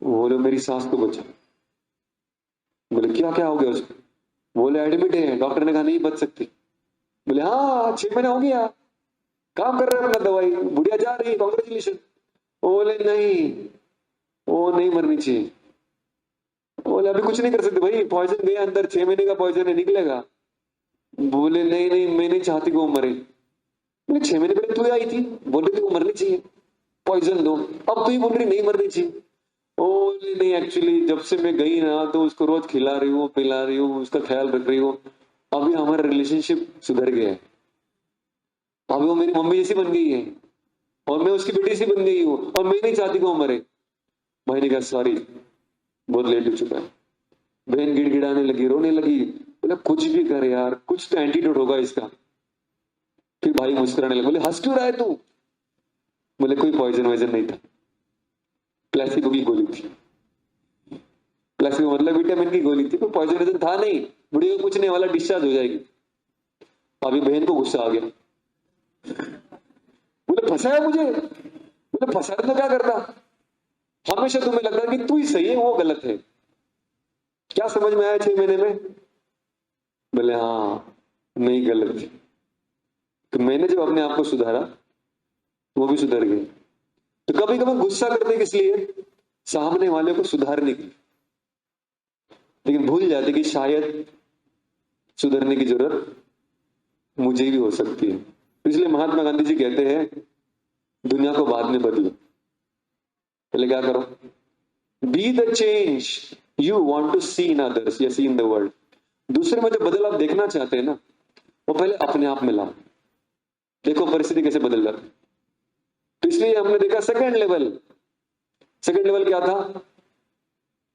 A: बोले मेरी सास को बचाओ। बोले क्या क्या हो गया उसको? बोले एडमिट है, डॉक्टर ने कहा नहीं बच सकती। बोले हाँ 6 महीने हो गया, काम कर रहे हैं अपना दवाई, बुढ़िया जा रही है, कॉन्ग्रेचुलेशन। बोले नहीं, वो नहीं मरनी चाहिए। बोले अभी कुछ नहीं कर सकते भाई, पॉइजन गया अंदर, 6 महीने का पॉइजन है, निकलेगा। बोले नहीं नहीं मैं नहीं चाहती कि वो मरे। बोले 6 महीने पहले तू आई थी, बोल रही थी वो मरनी चाहिए, पॉइजन दो, अब तू ही बोल रही नहीं मरनी चाहिए। बोले नहीं एक्चुअली जब से मैं गई ना तो उसको रोज खिला रही हूँ, पिला रही हूँ, उसका ख्याल रख रही हूँ, अभी हमारा रिलेशनशिप सुधर गया है, अभी वो मेरी मम्मी जैसी बन गई है और मैं उसकी बेटी सी बन गई हूँ और मैं नहीं चाहती कि वो मरे। भाई ने कहा सॉरी, बहुत लेट हो चुका है। बहन गिड़गिड़ाने लगी, रोने लगी। बोले कुछ भी कर यार, कुछ तो एंटीडोट होगा इसका। फिर भाई मुस्कुराने लगे, बोले हंस क्यों रहा है तू? बोले कोई पॉइजन वाइजन नहीं था, प्लेसिबो की गोली थी। प्लेसिबो मतलब विटामिन की गोली थी, कोई पॉइजन वाइजन था नहीं, बुढ़ी को कुछ नहीं वाला, डिस्चार्ज हो जाएगी। अभी बहन को गुस्सा आ गया, बोले फंसाया मुझे। बोले फंसाया तो क्या करता, हमेशा तुम्हें लगता है कि तू ही सही है वो गलत है, क्या समझ में आया 6 महीने में? बोले हाँ मैं ही गलत थी। तो मैंने जब अपने आप को सुधारा वो भी सुधर गई। तो कभी कभी गुस्सा करते किस लिए? सामने वाले को सुधारने के लिए। लेकिन भूल जाते कि शायद सुधरने की जरूरत मुझे भी हो सकती है। इसलिए महात्मा गांधी जी कहते हैं दुनिया को बाद में बदलो, पहले क्या करो? Be the change you want to see in others या सी इन द वर्ल्ड। दूसरे में जो बदलाव देखना चाहते हैं ना, वो पहले अपने आप में लाओ। देखो परिस्थिति कैसे बदल जाती है। तो इसलिए हमने देखा सेकंड लेवल क्या था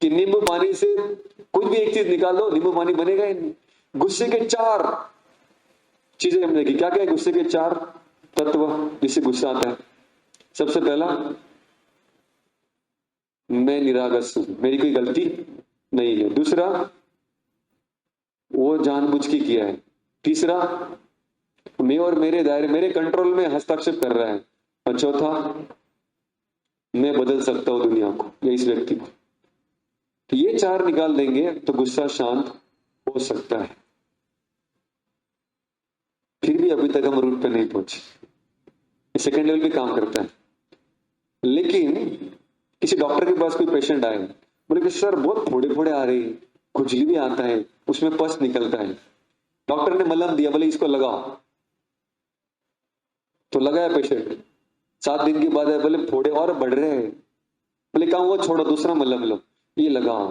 A: कि नींबू पानी से कुछ भी एक चीज निकाल दो, नींबू पानी बनेगा ही नहीं। गुस्से के 4 चीजें हमने देखी। क्या क्या है गुस्से के 4 तत्व जिससे गुस्सा आता है? सबसे पहला, मैं निरागस हूं, मेरी कोई गलती नहीं है। दूसरा, वो जानबूझ के किया है। तीसरा, मैं और मेरे दायरे, मेरे कंट्रोल में हस्तक्षेप कर रहा है। और चौथा, मैं बदल सकता हूं दुनिया को या इस व्यक्ति को। तो ये 4 निकाल देंगे तो गुस्सा शांत हो सकता है। फिर भी अभी तक हम रूट पे नहीं पहुंचे। सेकेंड लेवल पे काम करता है। लेकिन किसी डॉक्टर के पास कोई पेशेंट आए, बोले कि सर बहुत फोड़े फोड़े आ रहे हैं, खुजली भी आता है, उसमें पस निकलता है। डॉक्टर ने मलहम दिया, बोले इसको लगाओ। तो लगाया पेशेंट। 7 दिन के बाद आए, बोले फोड़े और बढ़ रहे हैं। बोले कहा वो छोड़ो, दूसरा मलहम लो, ये लगाओ,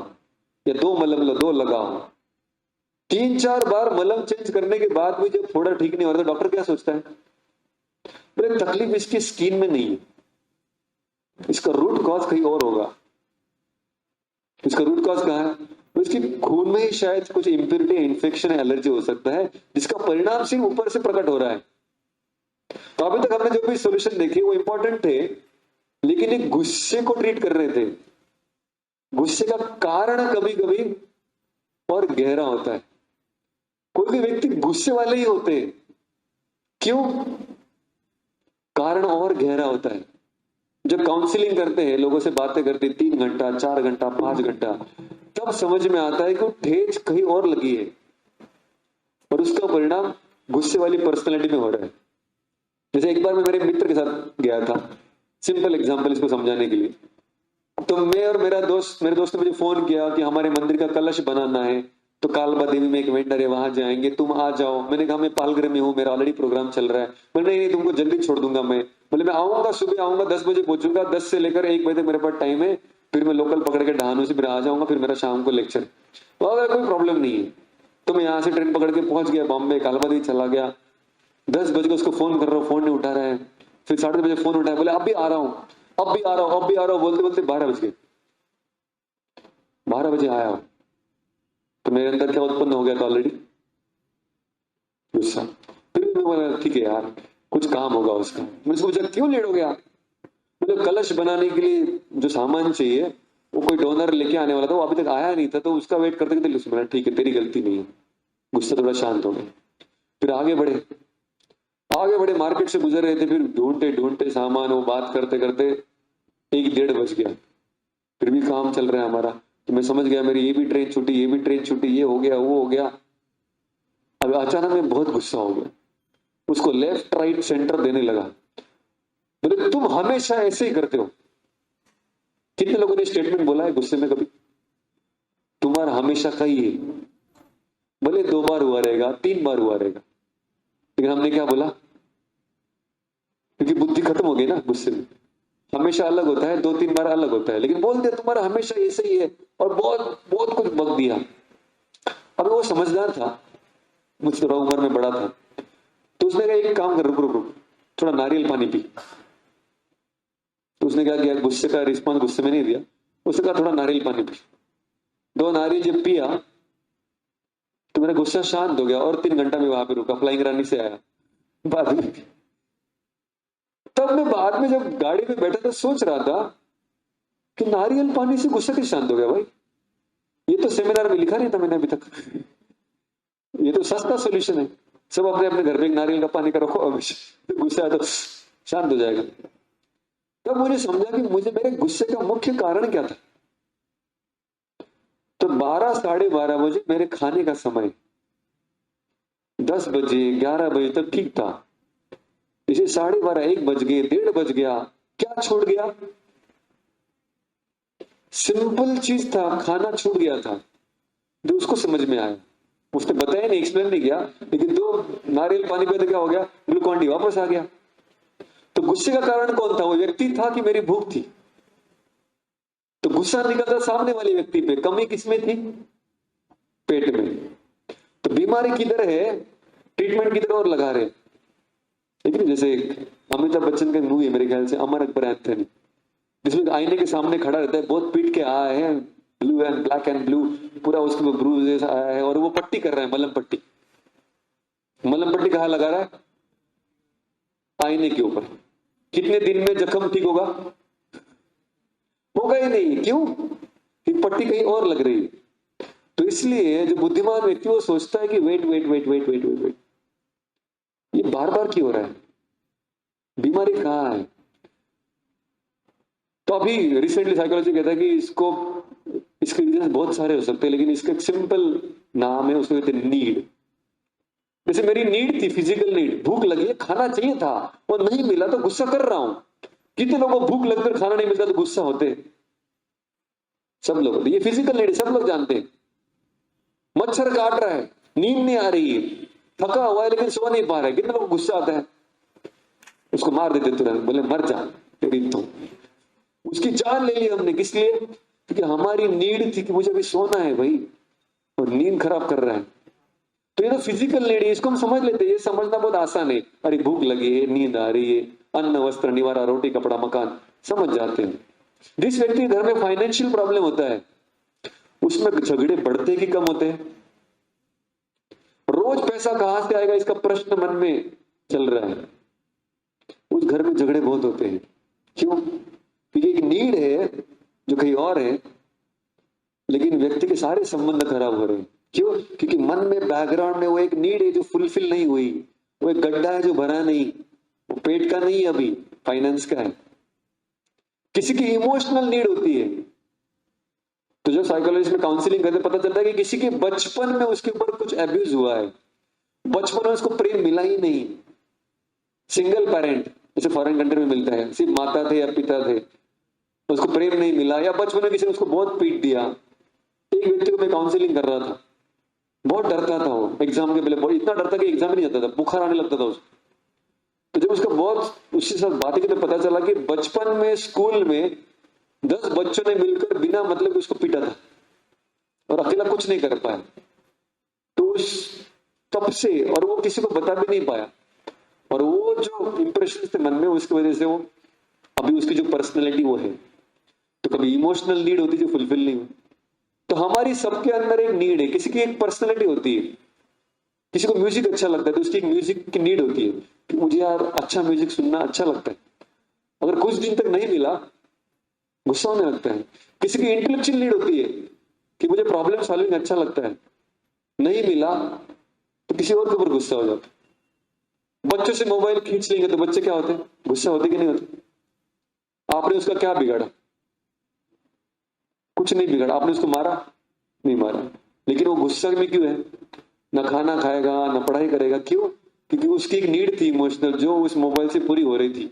A: या 2 मलहम लो, 2 लगाओ। 3-4 बार मलहम चेंज करने के बाद भी जब फोड़ा ठीक नहीं हो रहा तो डॉक्टर क्या सोचता है? बोले तकलीफ इसकी स्किन में नहीं है, इसका रूट कॉज कहीं और होगा। इसका रूट कॉज कहाँ है? तो इसकी खून में ही शायद कुछ इंप्योरिटी, इन्फेक्शन, एलर्जी हो सकता है, जिसका परिणाम सिर्फ ऊपर से प्रकट हो रहा है। तो अभी तक हमने जो भी सॉल्यूशन देखे वो इंपॉर्टेंट थे, लेकिन एक गुस्से को ट्रीट कर रहे थे। गुस्से का कारण कभी कभी और गहरा होता है। कोई भी व्यक्ति गुस्से वाले ही होते हैं। क्यों? कारण और गहरा होता है। जब काउंसलिंग करते हैं, लोगों से बातें करते हैं 3 घंटा, 4 घंटा, 5 घंटा, तब समझ में आता है कि वो ठेस कहीं और लगी है और उसका परिणाम गुस्से वाली पर्सनैलिटी में हो रहा है। जैसे एक बार मैं मेरे मित्र के साथ गया था, सिंपल एग्जांपल इसको समझाने के लिए। तो मैं और मेरे दोस्त ने मुझे फोन किया कि हमारे मंदिर का कलश बनाना है, तो कालबा देवी में एक वेंडर है, वहां जाएंगे, तुम आ जाओ। मैंने कहा मैं पालघर में हूँ, मेरा ऑलरेडी प्रोग्राम चल रहा है। बोले नहीं, तुमको जल्दी छोड़ दूंगा मैं। बोले मैं आऊंगा, सुबह आऊंगा, 10 बजे पहुंचूंगा, 10 से लेकर 1 बजे तक मेरे पास टाइम है, फिर मैं लोकल पकड़ के डहानू से फिर आ जाऊंगा, फिर मेरा शाम को लेक्चर। तो अगर कोई प्रॉब्लम नहीं है तो मैं यहाँ से ट्रेन पकड़ के पहुंच गया बॉम्बे, कालबा देवी चला गया। 10 बजे उसको फोन कर रहा हूँ, फोन नहीं उठा रहा है। फिर 10:30 बजे फोन उठाया, बोले अब भी आ रहा हूँ, अब भी आ रहा हूँ, अब भी आ रहा हूँ, बोलते बोलते 12 बज गए। 12 बजे आया तो मेरे अंदर क्या उत्पन्न हो गया था? ऑलरेडी गुस्सा। फिर मैं बोला ठीक है यार, कुछ काम होगा उसका। मैंने पूछा क्यों लेट हो गया? मतलब कलश बनाने के लिए जो सामान चाहिए वो कोई डोनर लेके आने वाला था, वो अभी तक आया नहीं था, तो उसका वेट करते करते बोला ठीक है तेरी गलती नहीं है। गुस्सा थोड़ा शांत हो गया। फिर आगे बढ़े, मार्केट से गुजर रहे थे, फिर ढूंढते सामान, वो बात करते करते 1-1:30 बज गया। फिर भी काम चल रहा है हमारा। तो मैं समझ गया मेरी ये भी ट्रेन छूटी, ये हो गया, वो हो गया। अब अचानक में बहुत गुस्सा हो गया, उसको लेफ्ट राइट सेंटर देने लगा। बोले तुम हमेशा ऐसे ही करते हो। कितने लोगों ने स्टेटमेंट बोला है गुस्से में कभी? तुम्हारा हमेशा का ही है। बोले 2 बार हुआ रहेगा, 3 बार हुआ रहेगा, लेकिन हमने क्या बोला? क्योंकि बुद्धि खत्म हो गई ना गुस्से में। हमेशा अलग होता है, 2-3 बार अलग होता है, लेकिन बोल दिया तुम्हारा हमेशा ऐसे ही है, और बहुत बहुत कुछ बक दिया। अब वो समझदार था, मुझसे थोड़ा उम्र में बड़ा था, तो उसने कहा एक काम कर, रुक, थोड़ा नारियल पानी पी। तो उसने क्या किया? गुस्से का रिस्पॉन्स गुस्से में नहीं दिया, उसने कहा थोड़ा नारियल पानी पी। 2 नारियल जब पिया तो मेरा गुस्सा शांत हो गया, और 3 घंटा में वहां पे रुका, फ्लाइंग रानी से आया बाद में। तब मैं बाद में जब गाड़ी में बैठा तो सोच रहा था कि नारियल पानी से गुस्सा कैसे शांत हो गया भाई? ये तो सेमिनार में लिखा नहीं था मैंने अभी तक। ये तो सस्ता सॉल्यूशन है, सब अपने अपने घर में एक नारियल का पानी का रखो, हमेशा गुस्सा है तो शांत हो जाएगा। तब मुझे समझा कि मुझे मेरे गुस्से का मुख्य कारण क्या था। तो 12, 12:30 बजे मेरे खाने का समय, 10 बजे 11 बजे तक ठीक था। इसे 12:30 1 बज गए, 1:30 बज गया, क्या छूट गया? सिंपल चीज था, खाना छूट गया था। जो उसको समझ में आया। उसने बताया नहीं, एक्सप्लेन नहीं किया, लेकिन 2 नारियल पानी पे क्या हो गया, ग्लूकॉन डी वापस आ गया। तो गुस्से का कारण कौन था? वो व्यक्ति था कि मेरी भूख थी। तो गुस्सा निकलता सामने वाले व्यक्ति पे, कमी किसमें थी? पेट में। तो बीमारी किधर है, ट्रीटमेंट किधर और लगा रहे। लेकिन जैसे अमिताभ बच्चन का मूवी है मेरे ख्याल से, अमर अकबर एंथनी, जिसमें आईने के सामने खड़ा रहता है, बहुत पीट के आया है, blue and black and blue, पूरा उसके ब्रूजेस आया है, और वो पट्टी कर रहा है, मलम पट्टी। मलम पट्टी कहाँ लगा रहा है? आईने के ऊपर। कितने दिन में जख्म ठीक होगा? होगा ही नहीं। क्यों? कि पट्टी कहीं और लग रही है। तो इसलिए जो बुद्धिमान व्यक्ति वो सोचता है कि wait wait wait wait wait wait wait, ये बार बार क्यों हो रहा है, बीमारी कहाँ है? तो अभी रिसेंटली साइकोलॉजी कहता है कि इसके रीजन बहुत सारे हो सकते हैं, लेकिन इसका एक सिंपल नाम है, उसको कहते हैं नीड। जैसे मेरी नीड थी, फिजिकल नीड, भूख लगी है, खाना चाहिए था, और नहीं मिला तो गुस्सा कर रहा हूं। कितने लोगों को भूख लगकर खाना नहीं मिलता तो गुस्सा होते? सब लोग। ये फिजिकल नीड सब लोग जानते हैं। मच्छर काट रहा है, नींद नहीं आ रही है, थका हुआ है लेकिन सो नहीं पा रहा है, कितने लोगों को गुस्सा आता है? उसको मार देते तुरंत, बोले मर जा तेरी तो। उसकी जान ले ली हमने, किस लिए? क्योंकि हमारी नीड थी कि मुझे अभी सोना है भाई, और नींद खराब कर रहा है। तो ये तो फिजिकल नीड है, इसको हम समझ लेते हैं, ये समझना बहुत आसान है। अरे भूख लगी है, नींद आ रही है, अन्न वस्त्र निवारा, रोटी कपड़ा मकान, समझ जाते हैं। जिस व्यक्ति के घर में फाइनेंशियल प्रॉब्लम होता है, उसमें झगड़े बढ़ते कि कम होते हैं? रोज पैसा कहां से आएगा इसका प्रश्न मन में चल रहा है। उस घर में झगड़े बहुत होते हैं। क्यों? क्योंकि एक नीड है जो कहीं और है, लेकिन व्यक्ति के सारे संबंध खराब हो रहे हैं। क्यों? क्योंकि मन में, बैकग्राउंड में वो एक नीड है जो फुलफिल नहीं हुई, वो एक गड्ढा है जो भरा नहीं, वो पेट का नहीं है, अभी फाइनेंस का है। किसी की इमोशनल नीड होती है। तो जो साइकोलॉजिस्ट में काउंसलिंग करते पता चलता है कि किसी के बचपन में उसके ऊपर कुछ एब्यूज हुआ है, बचपन में उसको प्रेम मिला ही नहीं। सिंगल पेरेंट जैसे फॉरेन कंट्री में मिलता है, सिर्फ माता थे या पिता थे, उसको प्रेम नहीं मिला, या बचपन में किसी ने उसको बहुत पीट दिया। एक व्यक्ति को मैं काउंसलिंग कर रहा था, बहुत डरता था वो एग्जाम के पहले, बहुत इतना डरता कि एग्जाम ही नहीं जाता था, बुखार आने लगता था उसको। तो जब उसका बहुत उसके साथ बातें की तो पता चला कि बचपन में स्कूल में 10 बच्चों ने मिलकर बिना मतलब उसको पीटा था, और अकेला कुछ नहीं कर पाया। तो तब से, और वो किसी को बता भी नहीं पाया, और वो जो इंप्रेशन थे मन में, उसकी वजह से वो अभी उसकी जो पर्सनैलिटी वो है। तो कभी इमोशनल नीड होती है जो फुलफिल नहीं हुई। तो हमारी सबके अंदर एक नीड है, किसी की एक पर्सनैलिटी होती है। किसी को म्यूजिक अच्छा लगता है तो उसकी एक म्यूजिक की नीड होती है कि मुझे यार अच्छा म्यूजिक सुनना अच्छा लगता है। अगर कुछ दिन तक नहीं मिला, गुस्सा होने लगता है। किसी की इंटेलेक्चुअल नीड होती है कि मुझे प्रॉब्लम सॉल्विंग अच्छा लगता है, नहीं मिला तो किसी और के ऊपर गुस्सा हो जाता है। बच्चों से मोबाइल खींच लेंगे तो बच्चे क्या होते हैं? गुस्सा होते कि नहीं होते? आपने उसका क्या बिगाड़ा? कुछ नहीं बिगाड़ा। आपने उसको मारा? नहीं मारा, लेकिन वो गुस्सा में क्यों है? ना खाना खाएगा, ना पढ़ाई करेगा। क्यों? क्योंकि उसकी एक नीड थी इमोशनल, जो उस मोबाइल से पूरी हो रही थी,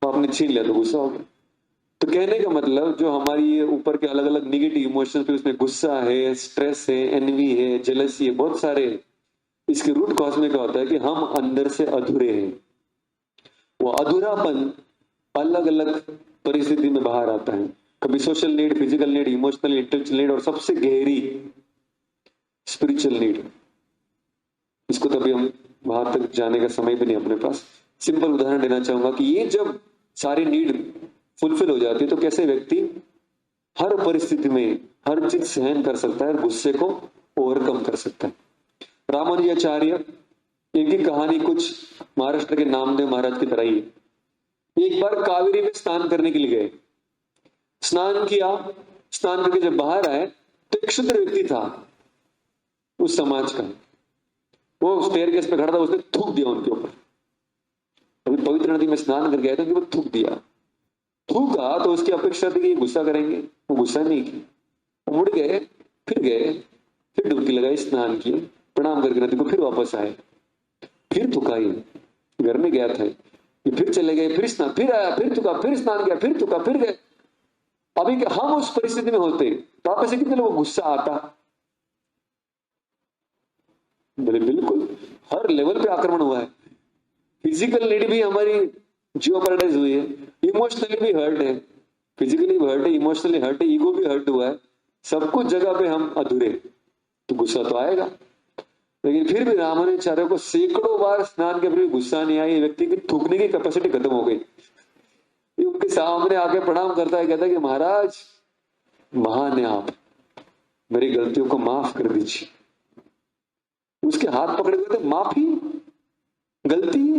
A: तो आपने छीन लिया तो गुस्सा हो गया। तो कहने का मतलब, जो हमारी ये ऊपर के अलग अलग निगेटिव इमोशंस पे, उसमें गुस्सा है, स्ट्रेस है, एनवी है, जेलसी है, बहुत सारे है। इसके रूट कॉज में क्या होता है कि हम अंदर से अधूरे हैं। वो अधूरापन अलग अलग परिस्थिति में बाहर आता है। कभी social need, physical need, emotional, intellectual need, और सबसे गहरी स्पिरिचुअल नीड। इसको तो अभी हम वहां तक जाने का समय भी नहीं अपने पास। सिंपल उदाहरण देना चाहूंगा कि ये जब सारी नीड फुलफिल हो जाती है तो कैसे व्यक्ति हर परिस्थिति में हर चीज सहन कर सकता है और गुस्से को ओवरकम कर सकता है। रामानुजाचार्य, इनकी कहानी कुछ महाराष्ट्र के नामदेव महाराज की तरह ही है। एक बार कावेरी में स्नान करने के लिए गए, स्नान किया, स्नान करके जब बाहर आए तो एक शुद्र व्यक्ति था उस समाज का, वो स्टेयरकेस पे खड़ा था, उसने थूक दिया उनके ऊपर। अभी पवित्र नदी में स्नान करके आए थे, वो थूक दिया। थूका तो उसकी अपेक्षा थी कि ये गुस्सा करेंगे, वो गुस्सा नहीं की, वो मुड़ गए, फिर डुबकी लगाई, स्नान किए, प्रणाम करके नदी को फिर वापस आए, फिर थूका। ये घर में गया था, ये फिर चले गए, फिर स्नान, फिर आया, फिर थूका, फिर स्नान किया, फिर थूका, फिर गए।
E: अभी हम उस परिस्थिति में होते तो आप ऐसे कितने लोगों को गुस्सा आता? बोले बिल्कुल, हर लेवल पे आक्रमण हुआ है। फिजिकल नीड भी हमारी जियोपर्डाइज हुई है, इमोशनली भी हर्ट है, फिजिकली भी हर्ट है, इमोशनली हर्ट है, ईगो भी हर्ट हुआ है, सब कुछ जगह पे हम अधूरे, तो गुस्सा तो आएगा। लेकिन फिर भी रामानुजाचार्य को सैकड़ों बार स्नान के फिर भी गुस्सा नहीं आई। व्यक्ति की थूकने की कैपेसिटी खत्म हो गई। ये उनके सामने आके प्रणाम करता है, कहता है कि महाराज महान है आप, मेरी गलतियों को माफ कर दीजिए। उसके हाथ पकड़े हुए थे, माफी, गलती है,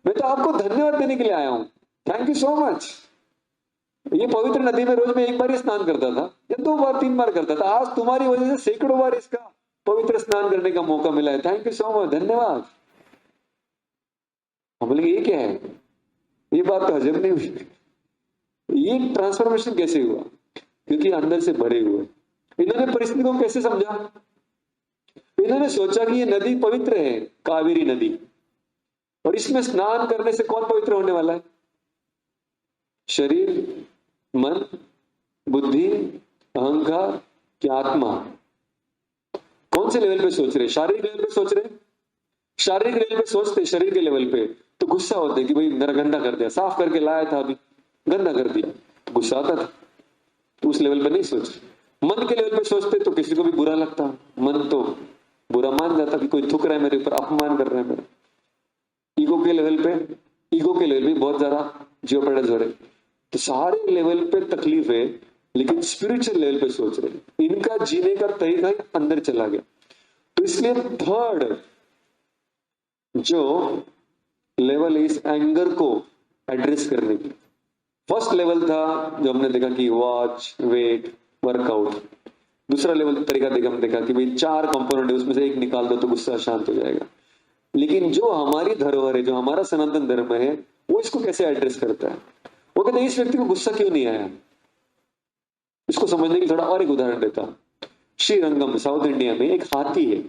E: मैं तो आपको धन्यवाद देने के लिए आया हूं, थैंक यू सो मच। ये पवित्र नदी में रोज में एक बार ही स्नान करता था या 2 बार 3 बार करता था, आज तुम्हारी वजह से सैकड़ों बार इसका पवित्र स्नान करने का मौका मिला है, थैंक यू सो मच, धन्यवाद। हम बोले ये क्या है, ये बात तो हजम नहीं हुई। ये ट्रांसफॉर्मेशन कैसे हुआ? क्योंकि अंदर से भरे हुए। इन्होंने परिस्थिति को कैसे समझा? इन्होंने सोचा कि ये नदी पवित्र है, कावेरी नदी, और इसमें स्नान करने से कौन पवित्र होने वाला है? शरीर, मन, बुद्धि, अहंकार क्या आत्मा? कौन से लेवल पे सोच रहे? शारीरिक लेवल पे सोच रहे? शारीरिक लेवल पे सोचते शरीर के लेवल पे तो गुस्सा होते कि भाई मेरा गंदा कर दिया, साफ करके लाया था अभी गंदा कर दिया, गुस्सा आता था। तो उस लेवल पे नहीं सोच। मन के लेवल पे सोचते तो किसी को भी बुरा लगता, मन तो बुरा मान जाता कि कोई थूक रहा है मेरे ऊपर, अपमान कर रहा है मेरा। ईगो के लेवल पे बहुत ज्यादा जियोपर्डाइज हो रहे। तो सारे लेवल पे तकलीफ है, लेकिन स्पिरिचुअल लेवल पे सोच रहे। इनका जीने का तरीका ही अंदर चला गया। तो इसलिए थर्ड जो लेवल है इस एंगर को एड्रेस करने की, फर्स्ट लेवल था जो हमने देखा कि वॉच, वेट, वर्कआउट। दूसरा लेवल तरीका देखा, हमने देखा कि भाई 4 कंपोनेंट है, उसमें से एक निकाल दो तो गुस्सा शांत हो जाएगा। लेकिन जो हमारी धरोहर है, जो हमारा सनातन धर्म है, वो इसको कैसे एड्रेस करता है? वो कहते हैं इस व्यक्ति को गुस्सा क्यों नहीं आया। इसको समझने के थोड़ा और एक उदाहरण देता हूं। श्रीरंगम साउथ इंडिया में एक हाथी है,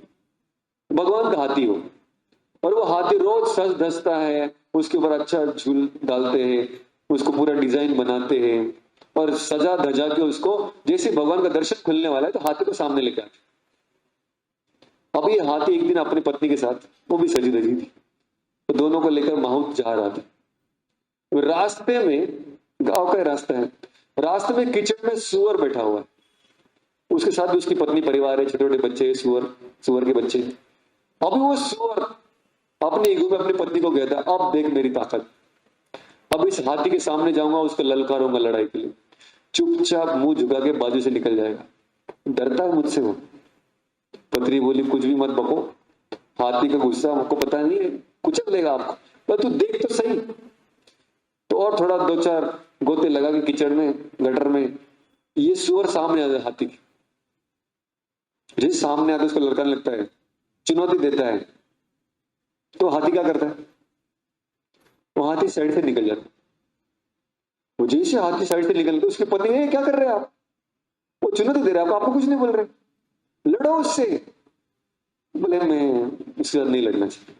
E: भगवान का हाथी हो, और वो हाथी रोज सज धसता है, उसके ऊपर अच्छा झूल डालते हैं, उसको पूरा डिजाइन बनाते हैं और सजा धजा के उसको, जैसे भगवान का दर्शन खुलने वाला है तो हाथी को सामने लेकर आते। अब ये हाथी एक दिन अपनी पत्नी के साथ, वो भी सजी धजी थी, तो दोनों को लेकर माउंट जा रहा था। रास्ते में, गांव का रास्ता है, रास्ते में कीचड़ में सुअर बैठा हुआ है, उसके साथ भी उसकी पत्नी, परिवार है, छोटे छोटे बच्चे, सुअर के बच्चे। अभी वो सुअर अपने ईगो में अपनी पत्नी को कहता है अब देख मेरी ताकत, अब इस हाथी के सामने जाऊंगा, उसको ललकारूंगा लड़ाई के लिए। चुपचाप मुंह झुका के बाजू से निकल जाएगा, डरता है मुझसे वो। पत्नी बोली कुछ भी मत बको, हाथी का गुस्सा हमको पता नहीं है, कुचल देगा आपको, पर तू देख तो सही। तो और थोड़ा 2-4 गोते लगा के कीचड़ में, गटर में, ये सुअर सामने आ जाए हाथी की। जैसे सामने आकर उसको ललकाने लगता है, चुनौती देता है, तो हाथी क्या करता है? वो हाथी साइड से निकल जाता है। वो जैसे हाथी साइड से निकल गया, उसके पत्नी क्या कर रहे हैं आप? वो चुनौती दे रहे हैं आपको कुछ नहीं बोल रहे, लड़ो उससे। बोले मैं उसके साथ नहीं लड़ना चाहिए।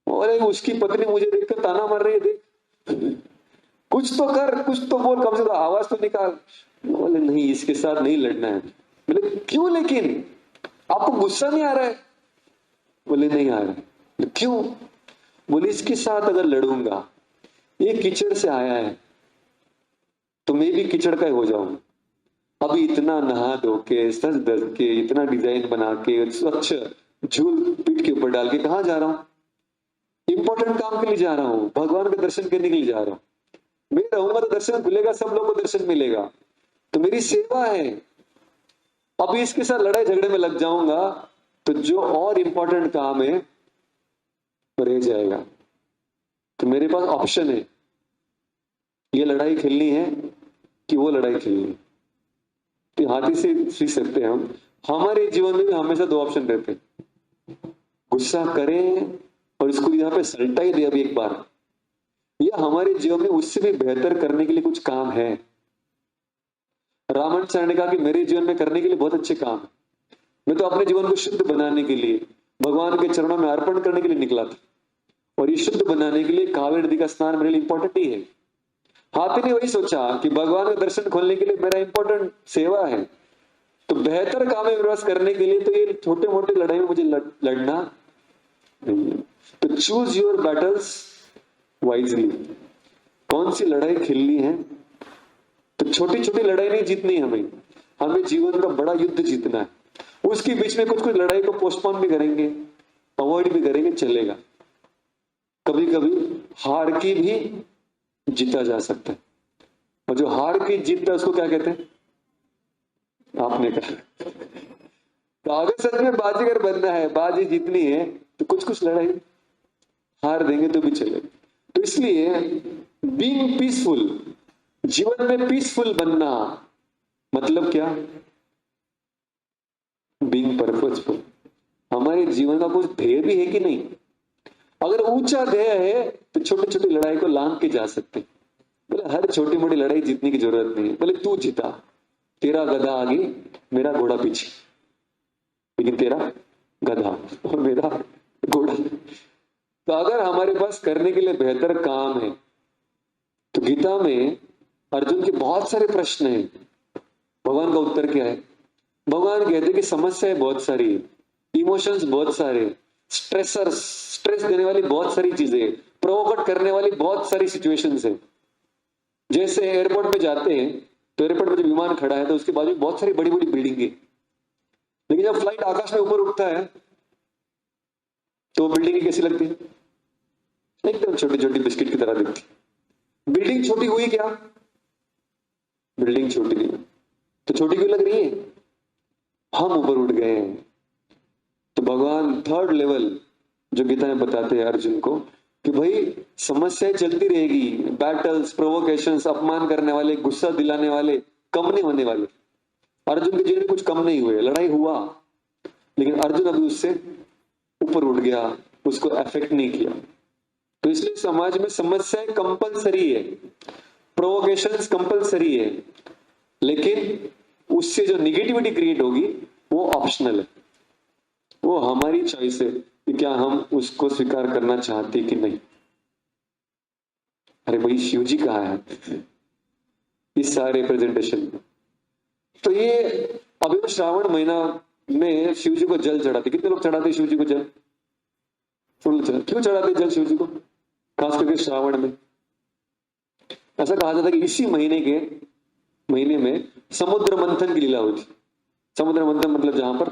E: बोले उसकी पत्नी मुझे देखकर ताना मार रही है, देख कुछ तो कर, कुछ तो बोल, कम से कम आवाज तो निकाल। बोले नहीं, इसके साथ नहीं लड़ना है। बोले क्यों? लेकिन आपको गुस्सा नहीं आ रहा है? बोले नहीं आ रहा है। क्यों? बोले इसके साथ अगर लड़ूंगा, ये कीचड़ से आया है, तो मैं भी कीचड़ का ही हो जाऊंगा। अभी इतना नहा धो के, सज धज के, इतना डिजाइन बना के, स्वच्छ झूल पीठ के ऊपर डाल के कहाँ जा रहा हूं? इंपॉर्टेंट काम के लिए जा रहा हूं, भगवान का दर्शन करने के लिए जा रहा हूं। मैं रहूंगा तो दर्शन खुलेगा, सब लोगों को दर्शन मिलेगा, तो मेरी सेवा है। अभी इसके साथ लड़ाई झगड़े में लग जाऊंगा तो जो और इंपॉर्टेंट काम है रह जाएगा। तो मेरे पास ऑप्शन है, ये लड़ाई खेलनी है कि वो लड़ाई खेलनी है। तो हाथी से सीख सकते हैं हम। हमारे जीवन में भी हमेशा 2 ऑप्शन रहते हैं, गुस्सा करें और इसको यहाँ पे सल्टा ही दे अभी एक बार, या हमारे जीवन में उससे भी बेहतर करने के लिए कुछ काम है। रामानुजाचार्य ने कहा कि मेरे जीवन में करने के लिए बहुत अच्छे काम है, मैं तो अपने जीवन को शुद्ध बनाने के लिए, भगवान के चरणों में अर्पण करने के लिए निकला था, और ये शुद्ध बनाने के लिए कावेरी नदी का स्नान मेरे लिए इंपॉर्टेंट ही है। हाथी ने वही सोचा कि भगवान का दर्शन खोलने के लिए मेरा इंपॉर्टेंट सेवा है, तो बेहतर काम में विश्वास करने के लिए तो ये छोटे मोटे लड़ाई में मुझे लड़ना नहीं है। तो चूज योर बैटल्स वाइजली। कौन सी लड़ाई खेलनी है? तो छोटी छोटी लड़ाई नहीं जीतनी हमें जीवन का बड़ा युद्ध जीतना है। उसके बीच में कुछ कुछ लड़ाई को पोस्टपोन भी करेंगे, अवॉइड भी करेंगे, चलेगा। कभी कभी हार की भी जीता जा सकता है, और जो हार की जीतता है उसको क्या कहते हैं? आपने कहा। तो अगर सच में बाजीगर बनना है, बाजी जीतनी है, तो कुछ कुछ लड़ाई हार देंगे तो भी चलेगा। तो इसलिए बीइंग पीसफुल, जीवन में पीसफुल बनना मतलब क्या? Being purposeful. हमारे जीवन का कुछ ध्येय भी है कि नहीं? अगर ऊंचा ध्येय है तो छोटी छोटी लड़ाई को लांघ के जा सकते। बोले हर छोटी मोटी लड़ाई जीतने की जरूरत नहीं है। बोले तू जीता, तेरा गधा आगे मेरा घोड़ा पीछे, लेकिन तेरा गधा और मेरा घोड़ा। तो अगर हमारे पास करने के लिए बेहतर काम है, तो गीता में अर्जुन के बहुत सारे प्रश्न हैं। भगवान का उत्तर क्या है? भगवान कहते हैं कि समस्याएं बहुत सारी है, इमोशंस बहुत सारे, स्ट्रेस देने वाली बहुत सारी चीजें, प्रोवोकेट करने वाली बहुत सारी सिचुएशंस है। जैसे एयरपोर्ट पे जाते हैं तो एयरपोर्ट में जब विमान खड़ा है तो उसके बाजू में बहुत सारी बड़ी बड़ी बिल्डिंग है, लेकिन जब फ्लाइट आकाश में ऊपर उठता है तो बिल्डिंग कैसी लगती है? एकदम छोटी छोटी बिस्किट की तरह दिखती। बिल्डिंग छोटी हुई क्या? बिल्डिंग छोटी नहीं, तो छोटी क्यों लग रही है? हम ऊपर उठ गए हैं। तो भगवान थर्ड लेवल जो गीता में बताते हैं अर्जुन को कि भाई समस्याएं चलती रहेगी, बैटल्स, प्रोवोकेशंस, अपमान करने वाले, गुस्सा दिलाने वाले कम नहीं होने वाले। अर्जुन के जीवन में कुछ कम नहीं हुए, लड़ाई हुआ, लेकिन अर्जुन अभी उससे ऊपर उठ गया, उसको अफेक्ट नहीं किया। तो इसलिए समाज में समस्याएं कंपलसरी है, प्रोवोकेशंस कंपलसरी है, लेकिन उससे जो निगेटिविटी क्रिएट होगी वो ऑप्शनल है। वो हमारी चॉइस है कि क्या हम उसको स्वीकार करना चाहते कि नहीं। अरे भाई शिव जी कहाँ है इस सारे प्रेजेंटेशन में? तो ये अभी श्रावण महीना में शिव जी को जल चढ़ाते। कितने लोग चढ़ाते शिव जी को जल? फुल जल। क्यों चढ़ाते जल शिव जी को, खास करके श्रावण में? ऐसा कहा जाता है कि इसी महीने में समुद्र मंथन की लीला हुई थी। समुद्र मंथन मतलब जहां पर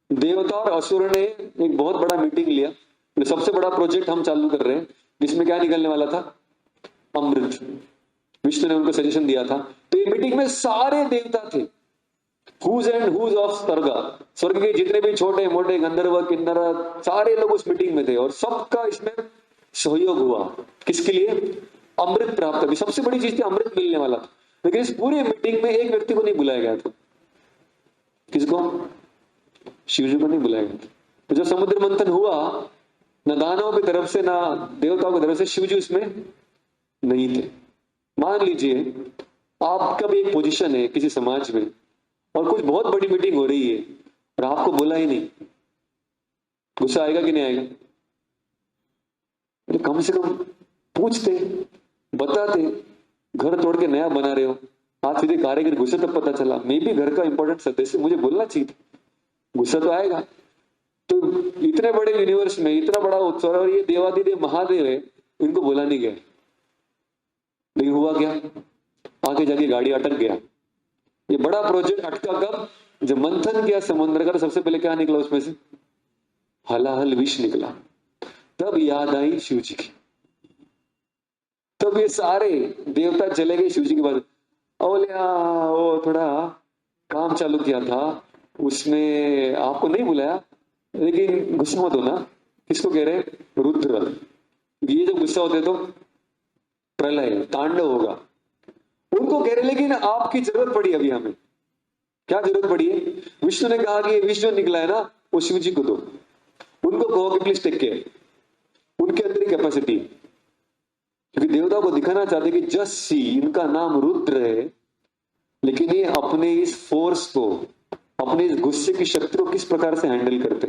E: देवता और असुर ने एक बहुत बड़ा मीटिंग लिया, सबसे बड़ा प्रोजेक्ट हम चालू कर रहे हैं, जिसमें क्या निकलने वाला था? अमृत। विष्णु ने उनको सजेशन दिया था। तो ये मीटिंग में सारे देवता थे, हुज एंड हुज ऑफ स्वर्ग के जितने भी छोटे मोटे गंधर्व किन्नर सारे लोग उस मीटिंग में थे, और सबका इसमें सहयोग हुआ। किसके लिए? अमृत प्राप्त। अभी सबसे बड़ी चीज थी अमृत मिलने वाला था, लेकिन इस पूरे मीटिंग में एक व्यक्ति को नहीं बुलाया गया था। किसको? शिव जी को नहीं बुलाया गया। तो जब समुद्र मंथन हुआ, न दानवों की तरफ से ना देवताओं की तरफ से, शिव जी उसमें नहीं थे। मान लीजिए आपका भी एक पोजीशन है किसी समाज में, और कुछ बहुत बड़ी मीटिंग हो रही है और आपको बुला ही नहीं, गुस्सा आएगा कि नहीं आएगा? तो कम से कम पूछते, बताते। घर तोड़ के नया बना रहे हो, आज सीधे कारीगर गुस्से तब पता चला, मैं भी घर का इंपॉर्टेंट सदस्य, मुझे बोलना चाहिए था। गुस्सा तो आएगा। तो इतने बड़े यूनिवर्स में इतना बड़ा उत्सव, और ये देवादिदेव महादेव है, इनको बोला नहीं गया। लेकिन हुआ क्या? आगे जाके गाड़ी अटक गया। ये बड़ा प्रोजेक्ट अटका कब? जब मंथन किया समुद्र का, तो सबसे पहले क्या निकला उसमें से? हलाहल विष निकला। तब याद आई शिव जी की। तब ये सारे देवता चले गए शिव जी के पास। ओलिया वो थोड़ा काम चालू किया था, उसमें आपको नहीं बुलाया, लेकिन गुस्सा मत होना। किसको कह रहे? रुद्र। ये जब गुस्सा होते तो प्रलय तांडव होगा, उनको कह रहे। लेकिन आपकी जरूरत पड़ी अभी हमें। क्या जरूरत पड़ी है? विष्णु ने कहा कि विष जो निकला है ना, वो शिव जी को दो, उनको कहो कि प्लीज टेक केयर। उनके अंदर ही कैपेसिटी, क्योंकि देवता को दिखाना चाहते कि जस्ट सी, इनका नाम रुद्र है, लेकिन ये अपने इस फोर्स को, अपने इस गुस्से की शक्ति को किस प्रकार से हैंडल करते।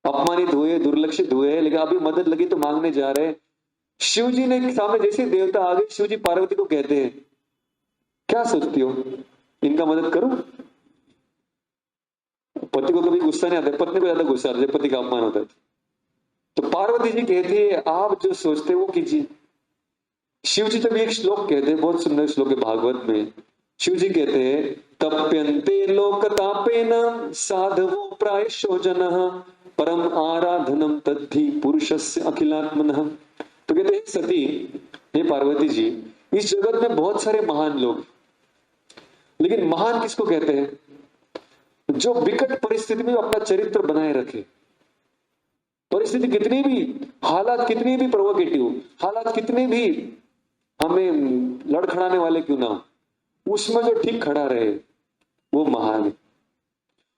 E: अपमानित हुए, दुर्लक्षित हुए, लेकिन अभी मदद लगी तो मांगने जा रहे, शिव जी ने सामने जैसे देवता आ गए, शिव जी पार्वती को कहते हैं, क्या सोचती हो, इनका मदद करूं? पति को कभी गुस्सा नहीं आता, पत्नी को ज्यादा गुस्सा आता है, पति का अपमान होता है। तो पार्वती जी कहती है, आप जो सोचते वो कीजिए। शिव जी तब एक श्लोक कहते हैं, बहुत सुंदर श्लोक है भागवत में। शिव जी कहते हैं, तप्यन्ते लोकतापेन साधवो प्रायशो जनः परम आराधनम तद्धि पुरुषस्य अखिलात्मनः। तो कहते हैं, सती, हे पार्वती जी, इस जगत में बहुत सारे महान लोग, लेकिन महान किसको कहते हैं? जो विकट परिस्थिति में अपना चरित्र बनाए रखे। परिस्थिति कितनी भी, हालात कितनी भी प्रोवोकेटिव, हालात कितने भी हमें लड़खड़ाने वाले क्यों ना, उसमें जो ठीक खड़ा रहे वो महान है।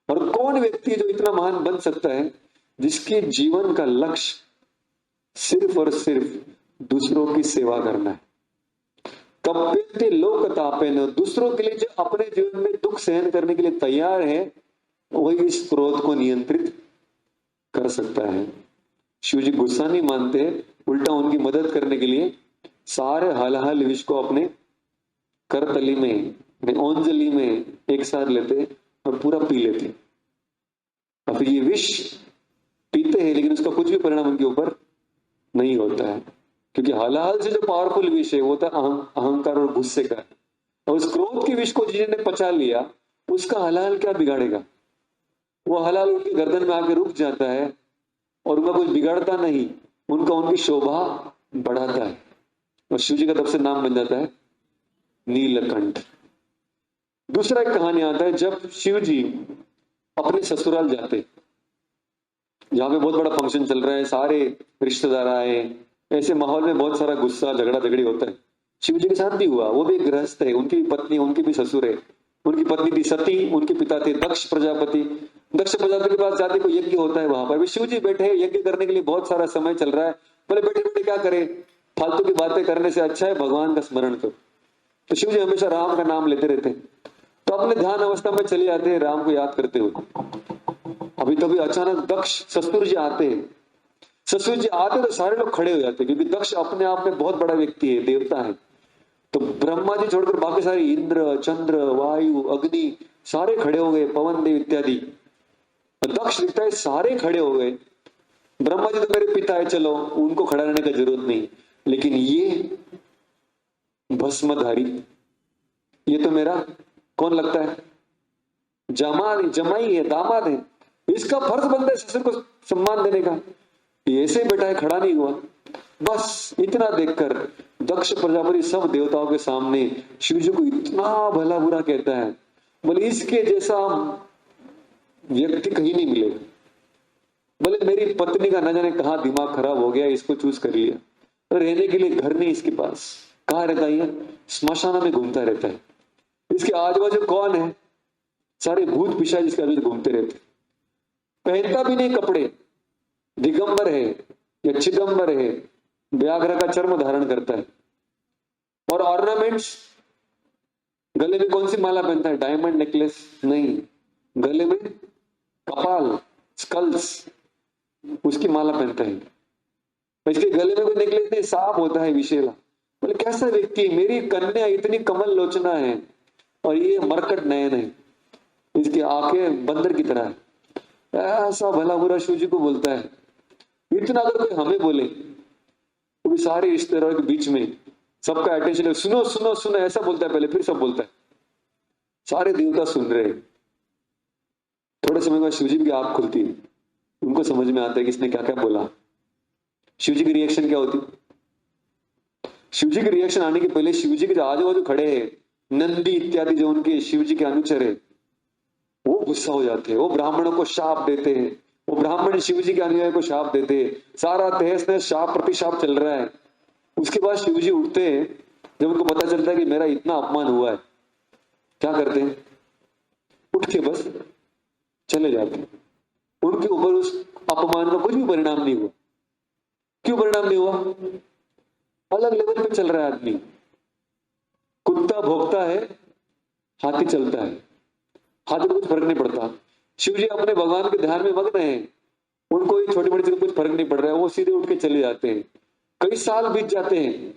E: और कौन व्यक्ति जो इतना महान बन सकता है जिसके जीवन का लक्ष्य सिर्फ और सिर्फ दूसरों की सेवा करना है। तप्यन्ते लोकतापेन, दूसरों के लिए जो अपने जीवन में दुख सहन करने के लिए तैयार है, वही इस क्रोध को नियंत्रित कर सकता है। शिव जी गुस्सा नहीं मानते, उल्टा उनकी मदद करने के लिए सारे हलाहल विष को अपने करतली में, ओंजली में एक साथ लेते और पूरा पी लेते। अब ये विष पीते हैं लेकिन उसका कुछ भी परिणाम उनके ऊपर नहीं होता है, क्योंकि हलाहल से जो पावरफुल विष है वो था अहंकार और गुस्से का। और उस क्रोध के विष को जिन्होंने पचा लिया, उसका हलाहल क्या बिगाड़ेगा? वो हलाल उनकी गर्दन में आके रुक जाता है और उनका कुछ बिगाड़ता नहीं, उनका उनकी शोभा बढ़ाता है। और शिव जी का तब से नाम बन जाता है नीलकंठ। दूसरा एक कहानी आता है, जब शिव जी अपने ससुराल जाते, जहां पे बहुत बड़ा फंक्शन चल रहा है, सारे रिश्तेदार आए, ऐसे माहौल में बहुत सारा गुस्सा झगड़ा झगड़ी होता है। शिव जी के साथ भी हुआ, वो भी एक गृहस्थ है, उनकी भी पत्नी, उनकी भी ससुर है। उनकी पत्नी थी सती, उनके पिता थे दक्ष प्रजापति। दक्ष प्रजापति के पास जाते कोई यज्ञ होता है, वहां पर भी शिव जी बैठे हैं, यज्ञ करने के लिए बहुत सारा समय चल रहा है। बोले बैठे बैठे क्या करें, फालतू की बातें करने से अच्छा है भगवान का स्मरण करो। तो शिव जी हमेशा राम का नाम लेते रहते हैं, तो अपने ध्यान अवस्था में चले जाते हैं राम को याद करते हुए। अभी तो भी अचानक दक्ष ससुर जी आते हैं। ससुर जी आते तो सारे लोग खड़े हो जाते, क्योंकि दक्ष अपने आप में बहुत बड़ा व्यक्ति है, देवता है। तो ब्रह्मा जी छोड़कर बाकी सारे इंद्र, चंद्र, वायु, अग्नि सारे खड़े हो गए, पवन देव इत्यादि। दक्ष लिखता है सारे खड़े हो गए। ब्रह्मा जी तो मेरे पिता है, चलो उनको खड़ा रहने का जरूरत नहीं, लेकिन ये भस्मधारी, ये तो मेरा कौन लगता है, जमाई है, दामाद है, इसका फर्ज बनता है ससुर को सम्मान देने का। ये ऐसे बैठा है, खड़ा नहीं हुआ। बस इतना देखकर दक्ष प्रजापति सब देवताओं के सामने शिव जी को इतना भला बुरा कहता है, बोले इसके जैसा व्यक्ति कहीं नहीं मिलेगा। बोले मेरी पत्नी का न जाने कहाँ दिमाग खराब हो गया, इसको चूज कर लिया, रहने के लिए घर नहीं इसके पास। कहाँ रहता है? स्मशाना में घूमता रहता है। इसके आजू बाजू कौन है? सारे भूत पिशाच इसके आजू घूमते रहते। पहनता भी नहीं कपड़े, दिगंबर है या चिदंबर है, व्याघ्र का चर्म धारण करता है। और ऑर्नामेंट्स, गले में कौन सी माला पहनता है? डायमंड नेकलेस नहीं, गले में कपाल, स्कल्स, उसकी माला पहनता है। इसके गले में कोई नेकलेस नहीं, सांप होता है विशेला। बोले कैसा व्यक्ति, मेरी कन्या इतनी कमल लोचना है और ये मरकट नयन है, इसकी आंखें बंदर की तरह है। ऐसा भला बुरा शिव जी को बोलता है। इतना अगर कोई हमें बोले तो भी सारे रिश्तेदारों के बीच में सबका अटेंशन, सुनो सुनो सुनो, ऐसा बोलता है पहले, फिर सब बोलता है। सारे देवता सुन रहे। थोड़े समय बाद शिव जी की आंख खुलती है, उनको समझ में आता है कि इसने क्या क्या बोला। शिव जी की रिएक्शन क्या होती? शिव जी की रिएक्शन आने के पहले शिव जी के जो आजू बाजू खड़े हैं, नंदी इत्यादि जो उनके शिव जी के अनुचर है, वो गुस्सा हो जाते हैं, वो ब्राह्मणों को शाप देते हैं, वो ब्राह्मण शिव जी के अनुयायी को शाप देते हैं। सारा तहस नहस शाप प्रतिशाप चल रहा है। उसके बाद शिव जी उठते हैं, जब उनको पता चलता है कि मेरा इतना अपमान हुआ है, क्या करते हैं? उठ के बस चले जाते हैं। उनके ऊपर उस अपमान का कुछ भी परिणाम नहीं हुआ। क्यों परिणाम नहीं हुआ? अलग लेवल पे चल रहा है आदमी। कुत्ता भौंकता है, हाथी चलता है, हाथी को कुछ फर्क नहीं पड़ता। शिव जी अपने भगवान के ध्यान में मग्न हैं, उनको ये छोटी बड़ी चीज कुछ फर्क नहीं पड़ रहा है, वो सीधे उठ के चले जाते हैं। कई साल बीत जाते हैं,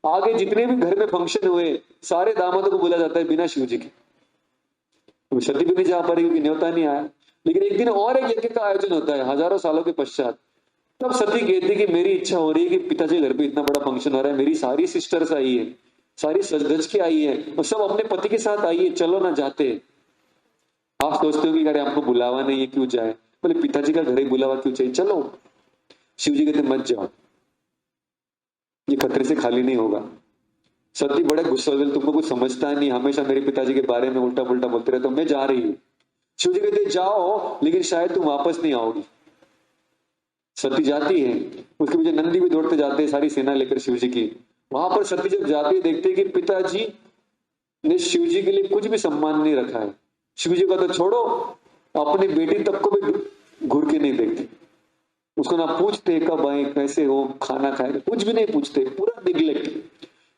E: आगे जितने भी घर में फंक्शन हुए सारे दामादों को बुला जाता है बिना शिव जी के। सती भी नहीं जा पा रही क्योंकि न्योता नहीं आया। लेकिन एक दिन और एक यज्ञ का आयोजन होता है हजारों सालों के पश्चात। तब सती कहती कि मेरी इच्छा हो रही है कि पिताजी घर पे इतना बड़ा फंक्शन हो रहा है, मेरी सारी सिस्टर्स आई है, सारी सज धज के आई है और सब अपने पति के साथ आई है, चलो ना जाते। आप सोचते हो कि अरे हमको बुलावा नहीं है क्यों जाए, बोले पिताजी का घर ही बुलावा क्यों चाहिए, चलो। शिव जी कहते मत जाओ, ये खतरे से खाली नहीं होगा। सती बड़े गुस्सा हो, तुमको कुछ समझता नहीं, हमेशा मेरे पिताजी के बारे में उल्टा पुल्टा बोलते रहते हो, मैं जा रही हूँ। शिव जी कहते जाओ लेकिन शायद तुम वापस नहीं आओगी। सती जाती है, उसके पीछे नंदी भी दौड़ते जाते हैं सारी सेना लेकर शिव जी की। वहां पर सती जब जाती है देखते हैं कि पिताजी ने शिव जी के लिए कुछ भी सम्मान नहीं रखा है। शिव जी का तो छोड़ो, अपनी बेटी तक को भी घूर के नहीं देखते, उसको ना पूछते कब आए, कैसे हो, खाना खाए, कुछ भी नहीं पूछते, पूरा निग्लेक्ट।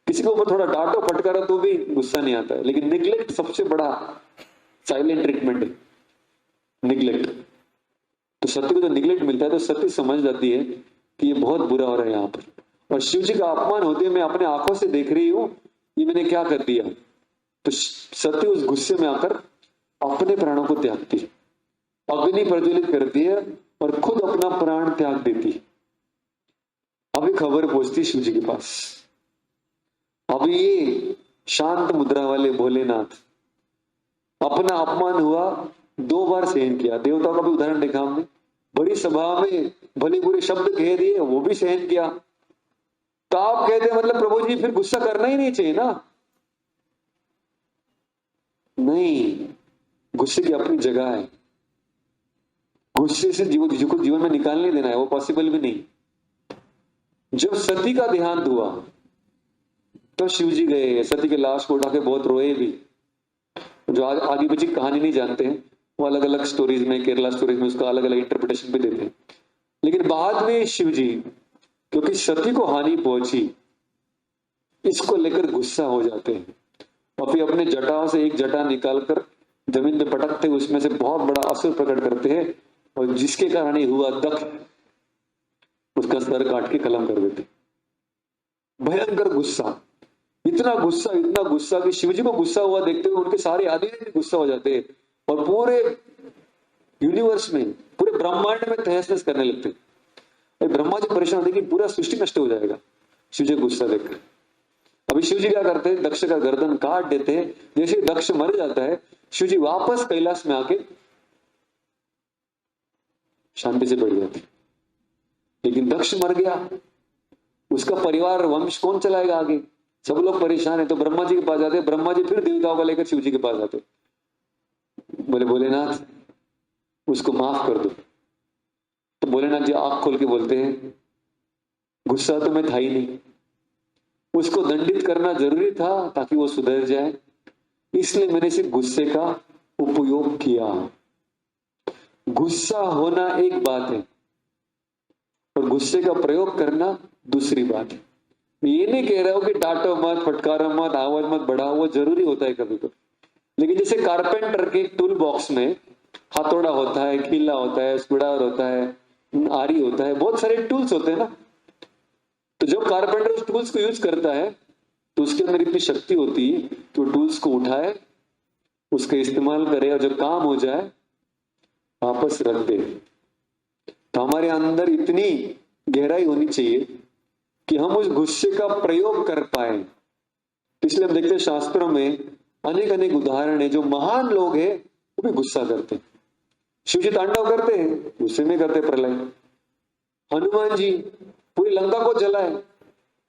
E: किसी को ऊपर थोड़ा डांटो फटकारो तो भी गुस्सा नहीं आता है, लेकिन निग्लेक्ट सबसे बड़ा साइलेंट ट्रीटमेंट है, निग्लेक्ट। तो सती को जो निग्लेक्ट मिलता है तो सती समझ जाती है कि ये बहुत बुरा हो रहा है यहाँ पर, और शिव जी का अपमान होते मैं अपने आंखों से देख रही हूं, ये मैंने क्या कर दिया। तो सती उस गुस्से में आकर अपने प्राणों को त्यागती है, अग्नि प्रज्वलित करती है और खुद अपना प्राण त्याग देती है। अभी खबर पहुंचती शिव जी के पास। अभी ये शांत मुद्रा वाले भोलेनाथ अपना अपमान हुआ 2 बार सहन किया। देवताओं का भी उदाहरण देखा हमने, बड़ी सभा में भले बुरे शब्द कह दिए वो भी सहन किया। तो आप कहते मतलब प्रभु जी फिर गुस्सा करना ही नहीं चाहिए ना? नहीं, गुस्से की अपनी जगह है, गुस्से से जीवन में निकाल नहीं देना है, वो पॉसिबल भी नहीं। जब सती का देहांत हुआ तो शिव जी गए, सती के लाश को उठा के बहुत रोए भी। जो आगे पीछे कहानी नहीं जानते हैं वो अलग अलग स्टोरीज में, केरला स्टोरीज में उसका अलग अलग इंटरप्रिटेशन भी देते हैं। लेकिन बाद में शिव जी क्योंकि सती को हानि पहुंची इसको लेकर गुस्सा हो जाते हैं और फिर अपने जटाओं से एक जटा निकालकर जमीन पे पटकते उसमें से बहुत बड़ा असुर प्रकट करते हैं, और जिसके कारण ही हुआ दक्ष, उसका सर काट के कलम कर देते। भयंकर गुस्सा, इतना गुस्सा कि शिव जी को गुस्सा हुआ देखते हुए उनके सारे आदमी गुस्सा हो जाते हैं और पूरे यूनिवर्स में, पूरे ब्रह्मांड में तहस नहस करने लगते हैं। ब्रह्मा जी परेशान होते कि पूरा सृष्टि नष्ट हो जाएगा शिव जी गुस्सा देखकर। अभी शिव जी क्या करते हैं, दक्ष का गर्दन काट देते हैं। जैसे दक्ष मर जाता है शिव जी वापस कैलाश में आके शांति से बैठ जाते। लेकिन दक्ष मर गया, उसका परिवार वंश कौन चलाएगा आगे? सब लोग परेशान है। तो ब्रह्मा जी के पास जाते, ब्रह्मा जी फिर देवताओं को लेकर शिव जी के पास जाते, बोले भोलेनाथ उसको माफ कर दो। तो भोलेनाथ जी आंख खोल के बोलते हैं गुस्सा तो मैं था ही नहीं, उसको दंडित करना जरूरी था ताकि वो सुधर जाए, इसलिए मैंने सिर्फ गुस्से का उपयोग किया। गुस्सा होना एक बात है और गुस्से का प्रयोग करना दूसरी बात है। ये नहीं कह रहा हूं कि डांटो मत, फटकारो मत, आवाज मत बढ़ाओ, वो जरूरी होता है कभी कभी। लेकिन जैसे कारपेंटर के टूल बॉक्स में हथौड़ा होता है, खीला होता है, स्क्रूड्राइवर होता है, आरी होता है, बहुत सारे टूल्स होते हैं ना। तो जब कारपेंटर उस टूल्स को यूज करता है तो उसके अंदर इतनी शक्ति होती है तो टूल्स को उठाए, उसका इस्तेमाल करे और जब काम हो जाए वापस रख दे। तो हमारे अंदर इतनी गहराई होनी चाहिए कि हम उस गुस्से का प्रयोग कर पाए। इसलिए हम देखते हैं शास्त्रों में अनेक अनेक उदाहरण है, जो महान लोग हैं वो भी गुस्सा करते हैं। शिव जी तांडव करते हैं, गुस्से में करते प्रलय। हनुमान जी पूरी लंका को जलाए,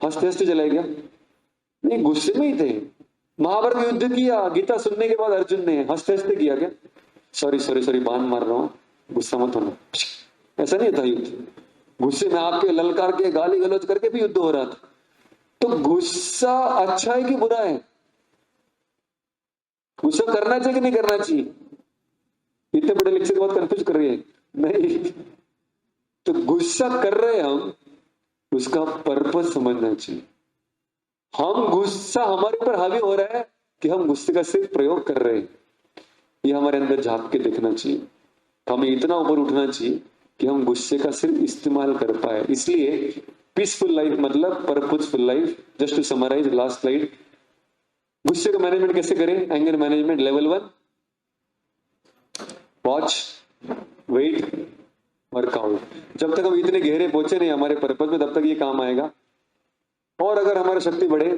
E: हंसते हंसते जलाए क्या? नहीं, गुस्से में ही थे। महाभारत युद्ध किया, गीता सुनने के बाद अर्जुन ने हंसते हंसते किया क्या? सॉरी बाण मार रहा हूं, गुस्सा मत होना। ऐसा नहीं था युद्ध, गुस्से में आके ललकार के गाली गलौज करके भी युद्ध हो रहा था। तो गुस्सा अच्छा है कि बुरा है? गुस्सा करना चाहिए कि नहीं करना चाहिए? इतने बड़े लेक्चर के बाद कंफ्यूज कर रही है नहीं। तो गुस्सा कर रहे हैं हम, उसका पर्पस समझना चाहिए। हम गुस्सा हमारे ऊपर हावी हो रहा है कि हम गुस्से का सिर्फ प्रयोग कर रहे हैं, ये हमारे अंदर झांक के देखना चाहिए। तो हमें इतना ऊपर उठना चाहिए कि हम गुस्से का सिर्फ इस्तेमाल कर पाए। इसलिए पीसफुल लाइफ मतलब purposeful life. Just to summarize last slide, गुस्से का मैनेजमेंट कैसे करें? Anger management level 1, watch, wait, workout. जब तक हम इतने गहरे पहुंचे नहीं हमारे पर्पस में, तब तक ये काम आएगा। और अगर हमारी शक्ति बढ़े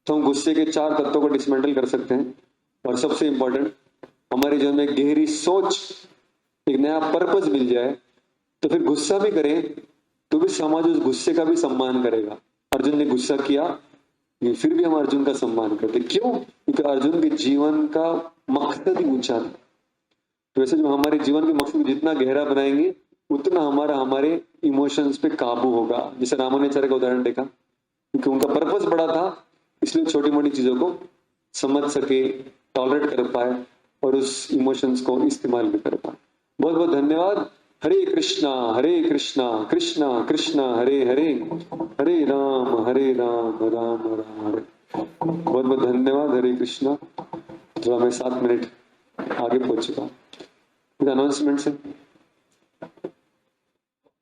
E: तो हम गुस्से के 4 तत्वों को डिसमेंटल कर सकते हैं। और सबसे इंपॉर्टेंट, हमारे जीवन में गहरी सोच, एक नया पर्पस मिल जाए, तो फिर गुस्सा भी करें तो भी समाज उस गुस्से का भी सम्मान करेगा। अर्जुन ने गुस्सा किया, फिर भी हम अर्जुन का सम्मान करते। क्यों? क्योंकि अर्जुन के जीवन का मकसद ही ऊंचा था। तो वैसे जो हमारे जीवन के मकसद को जितना गहरा बनाएंगे उतना हमारे इमोशंस पे काबू होगा। जैसे रामानुजाचार्य का उदाहरण देखा, क्योंकि उनका पर्पस बड़ा था इसलिए छोटी मोटी चीजों को समझ सके, टॉलरेट कर पाए और उस इमोशंस को इस्तेमाल भी कर पाए। बहुत बहुत धन्यवाद। हरे कृष्णा कृष्णा कृष्णा हरे हरे, हरे राम राम राम हरे। बहुत बहुत धन्यवाद। हरे कृष्णा। थोड़ा मैं 7 मिनट आगे पहुंच चुका। कुछ अनाउंसमेंट है?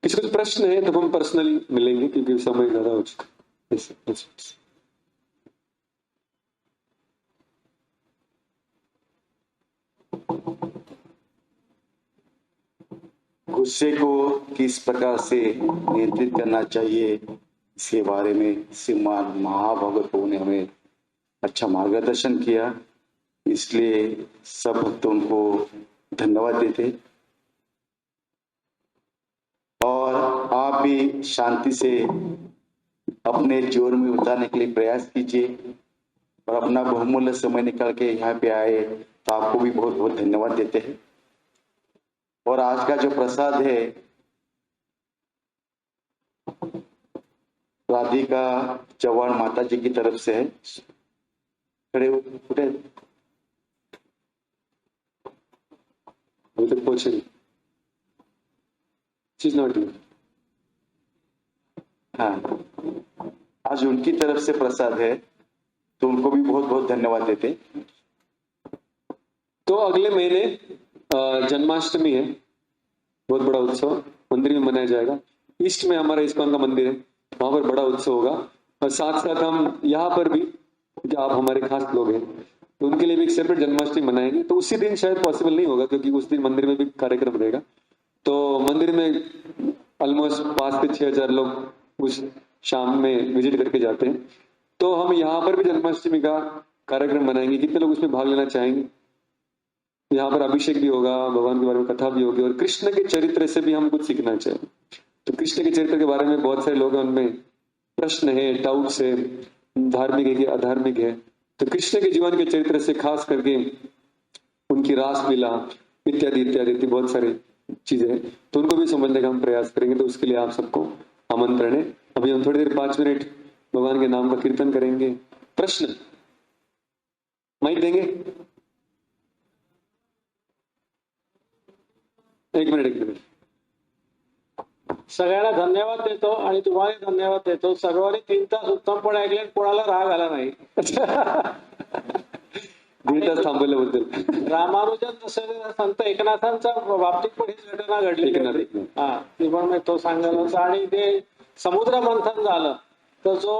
E: किसी कुछ प्रश्न है तो हम पर्सनली मिलेंगे क्योंकि समय ज्यादा हो चुका। yes.
B: गुस्से को किस प्रकार से नियंत्रित करना चाहिए, इसके बारे में श्रीमान महाभागवत ने हमें अच्छा मार्गदर्शन किया। इसलिए सब भक्तों को धन्यवाद देते। और आप भी शांति से अपने जीवन में उतारने के लिए प्रयास कीजिए और अपना बहुमूल्य समय निकाल के यहाँ पे आए तो आपको भी बहुत बहुत धन्यवाद देते हैं। और आज का जो प्रसाद है राधिका चौहान माता जी की तरफ से है। खड़े उठे,
E: अभी तक पहुंचे नहीं। चीज नॉट।
B: हाँ, आज उनकी तरफ से प्रसाद है तो उनको भी बहुत बहुत धन्यवाद देते।
E: तो अगले महीने जन्माष्टमी है, बहुत बड़ा उत्सव मंदिर में मनाया जाएगा। ईस्ट में हमारा इस्कॉन का मंदिर है, वहां पर बड़ा उत्सव होगा। और साथ साथ हम यहाँ पर भी, जो आप हमारे खास लोग हैं तो उनके लिए भी एक सेपरेट जन्माष्टमी मनाएंगे। तो उसी दिन शायद पॉसिबल नहीं होगा क्योंकि उस दिन मंदिर में भी कार्यक्रम रहेगा। तो मंदिर में ऑलमोस्ट 5 से 6 हजार लोग उस शाम में विजिट करके जाते हैं। तो हम यहाँ पर भी जन्माष्टमी का कार्यक्रम मनाएंगे। कितने लोग उसमें भाग लेना चाहेंगे? यहाँ पर अभिषेक भी होगा, भगवान के बारे में कथा भी होगी और कृष्ण के चरित्र से भी हम कुछ सीखना चाहिए। तो कृष्ण के चरित्र के बारे में बहुत सारे लोग हैं, उनमें प्रश्न है, डाउट्स है, धार्मिक है कि अधार्मिक है। तो कृष्ण के जीवन के चरित्र से खास करके उनकी रासलीला इत्यादि इत्यादि बहुत सारी चीजें, तो उनको भी समझने का हम प्रयास करेंगे। तो उसके लिए आप सबको आमंत्रण है। अभी हम थोड़ी देर 5 मिनट भगवान के नाम का कीर्तन करेंगे। प्रश्न माइक देंगे? 1 मिनिट।
F: सगळ्यांना धन्यवाद देतो आणि तुम्हाला धन्यवाद देतो। सर्वांनी 3 तास उत्तमपणे ऐकले, कोणाला राग आला नाही।
E: 1.5 तास थांबवल्याबद्दल
F: रामानुजन जसं संत एकनाथांच्या बाबतीत पण हीच घटना घडली होती। हा, ती पण मी तो सांगायला होता। आणि ते समुद्र मंथन झालं तर जो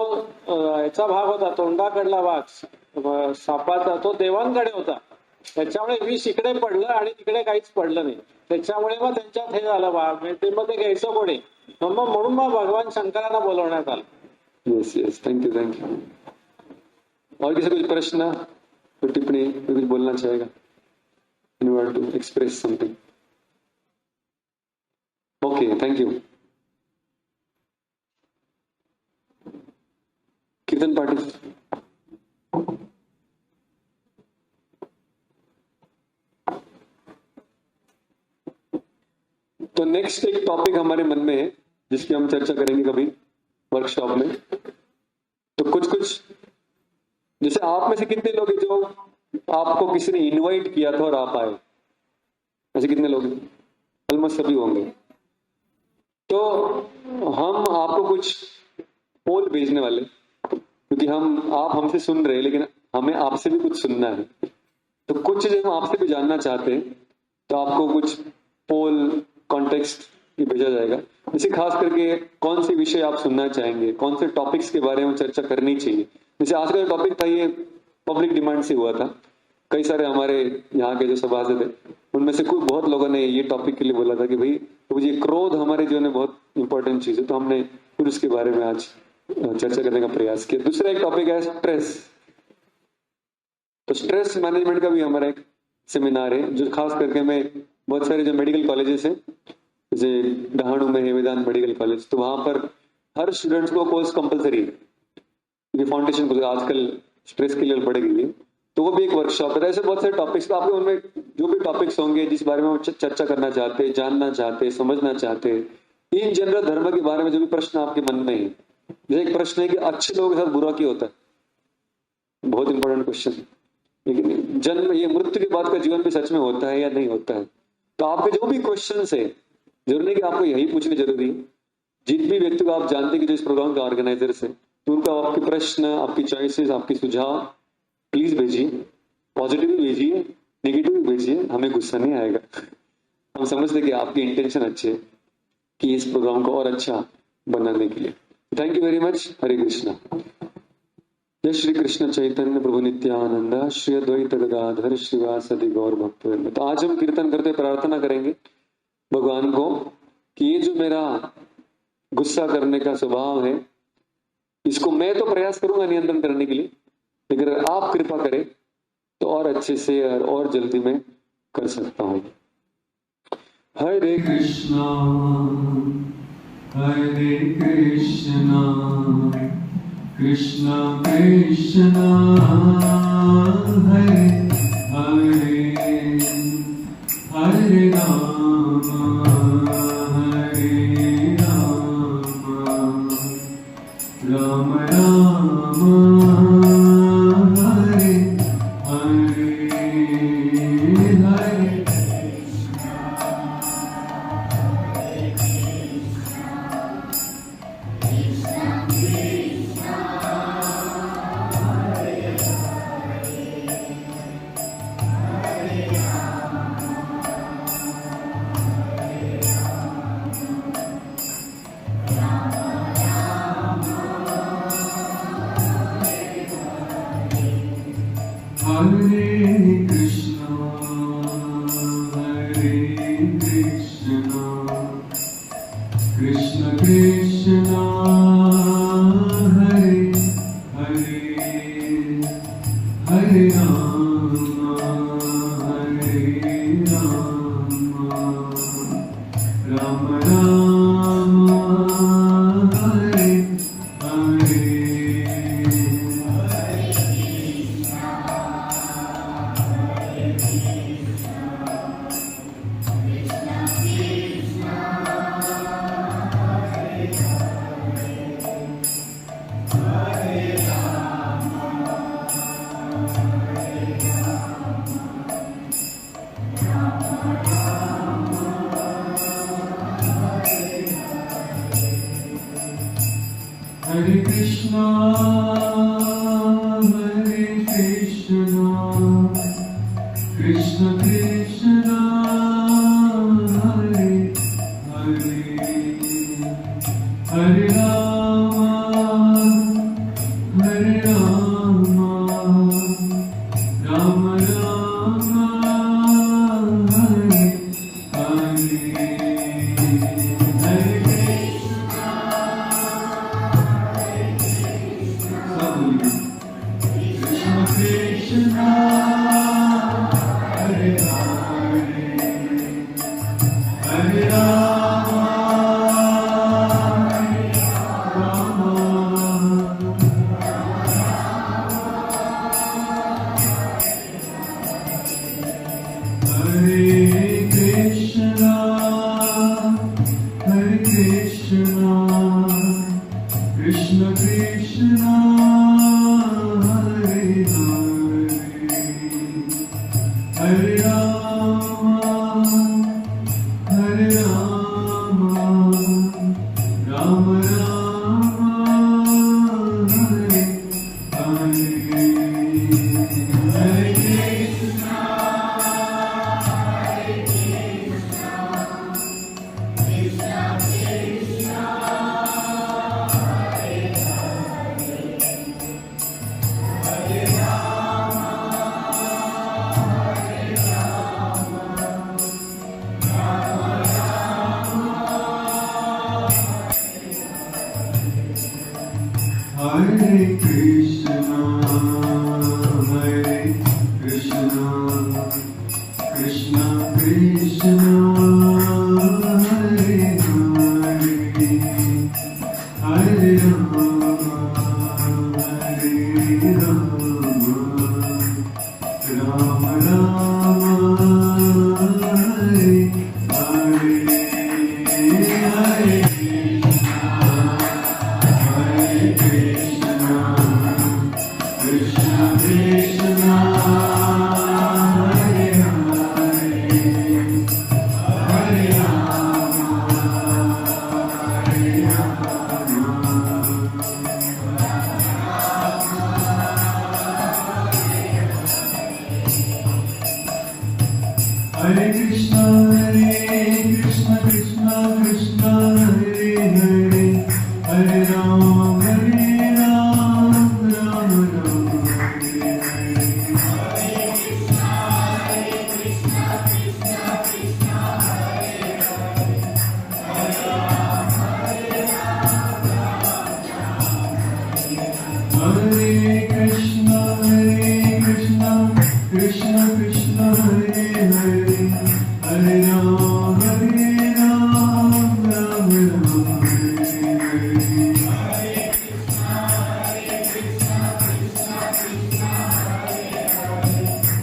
F: याचा भाग होता, तोंडाकडला भाग सापाचा, तो देवांकडे होता। त्याच्यामुळे विष इकडे पडलं आणि तिकडे काहीच पडलं नाही। त्याच्यामुळे मग त्यांच्यात हे झालं भाग, ते मग ते घ्यायचं कोणी, म्हणून मग भगवान शंकरांना बोलवण्यात आलं।
E: Yes, thank you. और किसी कुछ प्रश्न, कोई टिप्पणी, कोई कुछ बोलना चाहेगा? You want to express something? Okay, thank you. कीर्तन पार्टी तो नेक्स्ट एक टॉपिक हमारे मन में है जिसकी हम चर्चा करेंगे कभी वर्कशॉप में। तो कुछ जैसे आप में से कितने लोग हैं जो आपको किसी ने इनवाइट किया था और आप आए? ऐसे कितने लोग हैं? ऑलमोस्ट सभी होंगे। तो हम आपको कुछ पोल भेजने वाले, क्योंकि आप हमसे सुन रहे हैं लेकिन हमें आपसे भी कुछ सुनना है। तो कुछ चीजें हम आपसे भी जानना चाहते हैं, तो आपको कुछ पोल कॉन्टेक्स्ट भेजा जाएगा। जैसे खास करके कौन से विषय आप सुनना चाहेंगे, कौन से टॉपिक्स के बारे में चर्चा करनी चाहिए। जैसे आज का जो टॉपिक था ये पब्लिक डिमांड से हुआ था, कई सारे हमारे यहाँ के जो सभासद है उनमें से कुछ बहुत लोगों ने ये टॉपिक के लिए बोला था कि भाई तो ये क्रोध हमारे जीवन में बहुत इंपॉर्टेंट चीज है, तो हमने फिर उसके बारे में आज चर्चा करने का प्रयास किया। दूसरा एक टॉपिक है स्ट्रेस। तो स्ट्रेस मैनेजमेंट का भी हमारा एक सेमिनार है जो खास करके मैं बहुत सारे जो मेडिकल कॉलेजेस है जैसे डहाणु में है वेदांत मेडिकल कॉलेज, तो वहां पर हर स्टूडेंट्स को कोर्स कंपलसरी है क्योंकि फाउंडेशन को आजकल स्ट्रेस के लिए बढ़ गई है, तो वो भी एक वर्कशॉप है। ऐसे बहुत सारे टॉपिक्स तो आपके उनमें जो भी टॉपिक्स होंगे जिस बारे में हम चर्चा करना चाहते हैं, जानना चाहते हैं, समझना चाहते हैं, इन जनरल धर्म के बारे में जो भी प्रश्न आपके मन में है। जैसे एक प्रश्न है कि अच्छे लोगों के साथ बुरा क्यों होता है, बहुत इंपॉर्टेंट क्वेश्चन है। लेकिन जन्म ये मृत्यु के बाद का जीवन भी सच में होता है या नहीं होता है, तो आपके जो भी क्वेश्चन है जरूरी नहीं कि आपको यही पूछने जरूरी है। जिन भी व्यक्ति को आप जानते हैं कि जो इस प्रोग्राम के ऑर्गेनाइजर्स है, तो उनका आपके प्रश्न, आपकी चॉइसेस, आपकी सुझाव प्लीज भेजिए। पॉजिटिव भी भेजिए, नेगेटिव भी भेजिए, हमें गुस्सा नहीं आएगा। हम समझते कि आपकी इंटेंशन अच्छे है कि इस प्रोग्राम को और अच्छा बनाने के लिए। Thank you very much. Hare Krishna. जय श्री कृष्ण चैतन्य प्रभु नित्यानंद श्री अद्वैत गदाधर श्रीवासदि गौर भक्तवृंद। तो आज हम कीर्तन करते प्रार्थना करेंगे भगवान को कि ये जो मेरा गुस्सा करने का स्वभाव है इसको मैं तो प्रयास करूंगा नियंत्रण करने के लिए, लेकिन अगर आप कृपा करें तो और अच्छे से और जल्दी मैं कर सकता हूं। हरे
D: कृष्णा हरे कृष्णा कृष्णा कृष्णा हरे हरे हरे राम हरे Ram Ram Ram Hare Hare Hare Hare Krishna, Hare Krishna, Krishna Krishna, Hare Hare, Hare Rama, Hare Rama, Rama Rama, Hare Hare. Hare Krishna, Hare Krishna, Krishna Krishna, Hare Hare, Hare Rama, Hare Rama, Rama Rama, Hare Hare, Hare Krishna, Hare Hare, Hare Rama, Rama, Hare Krishna, Hare Krishna, Krishna Krishna, Hare Hare. Krishna Krishna Hare Hare Rama Hare Rama Rama Rama Hare Hare Hare Krishna Krishna Krishna Hare Hare Hare Krishna Krishna Krishna Hare Hare Hare Ram Ram Ram Hare Hare Krishna Krishna Krishna Hare Hare Hare Ram Ram Ram Hare Hare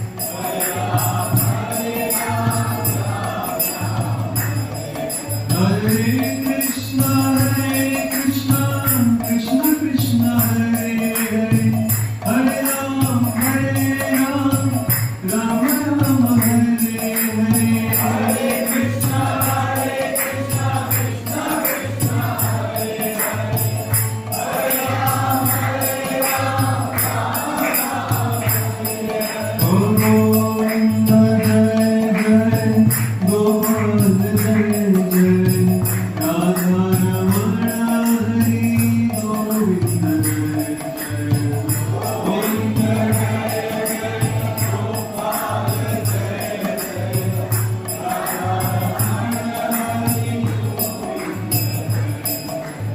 D: Krishna Krishna Krishna Hare Hare Hare Ram Ram Ram Hare Hare Krishna Krishna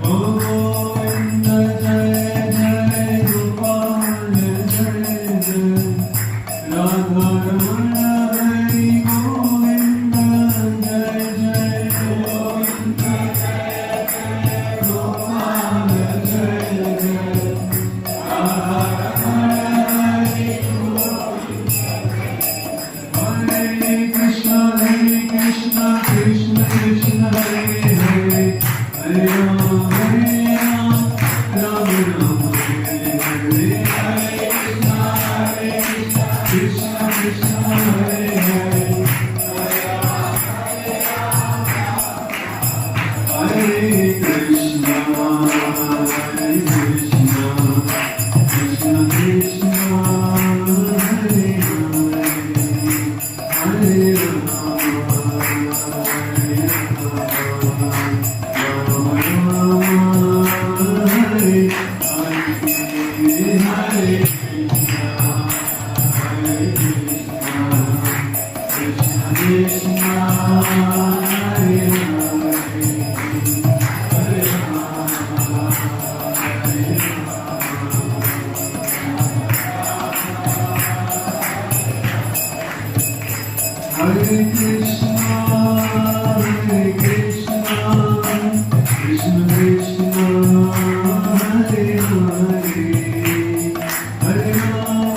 D: Govinda Jai Jai Gopal Jai Jai Radha Ramana Hari Govinda Jai Jai Govinda Govinda Jai Jai Gopal Jai Jai Radha Ramana Hari Govinda Jai Jai Govinda Gopal Jai Jai Radha Ramana Hare Krishna Krishna Krishna Hare Hare Hare Ram Ram Hare Hare Krishna Krishna Hare Hare Hare Krishna Krishna Krishna Hare Hare Hare Hare Krishna Krishna Krishna Hare Hare Hare Rama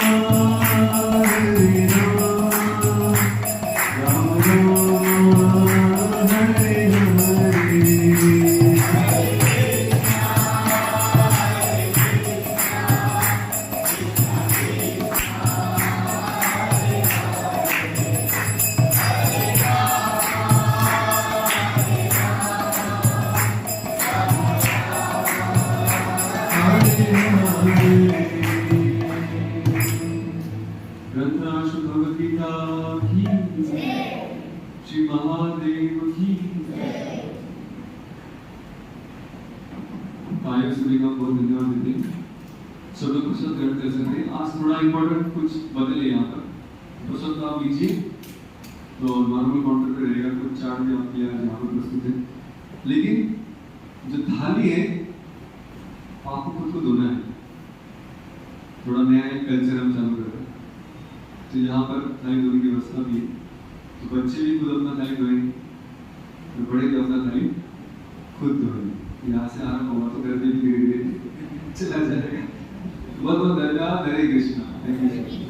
D: Rama Hare ग्रंथराज Bhagavad Gita की श्री महादेव की आयोग सभी का बहुत धन्यवाद देते हैं। सब लोग प्रसाद ग्रहण कर सकते हैं। आज थोड़ा इम्पोर्टेंट कुछ बदले यहाँ पर प्रसाद आप लीजिए तो नॉर्मल काउंटर पे रहेगा, कुछ चार्ट में आपके यहाँ पर प्रस्तुत है, लेकिन जो थाली है आपको खुद को धोना है। थोड़ा नया एक कल्चर हम चालू कर रहे हैं। तो यहाँ पर थाली धोने की व्यवस्था भी है, तो बच्चे भी खुद अपना थाली धोएंगे, तो बड़े भी अपना थाली खुद धोएंगे। यहाँ से आरंभ होगा तो घर में भी धीरे धीरे चला जाएगा। बहुत बहुत धन्यवाद। हरे कृष्णा। Thank you.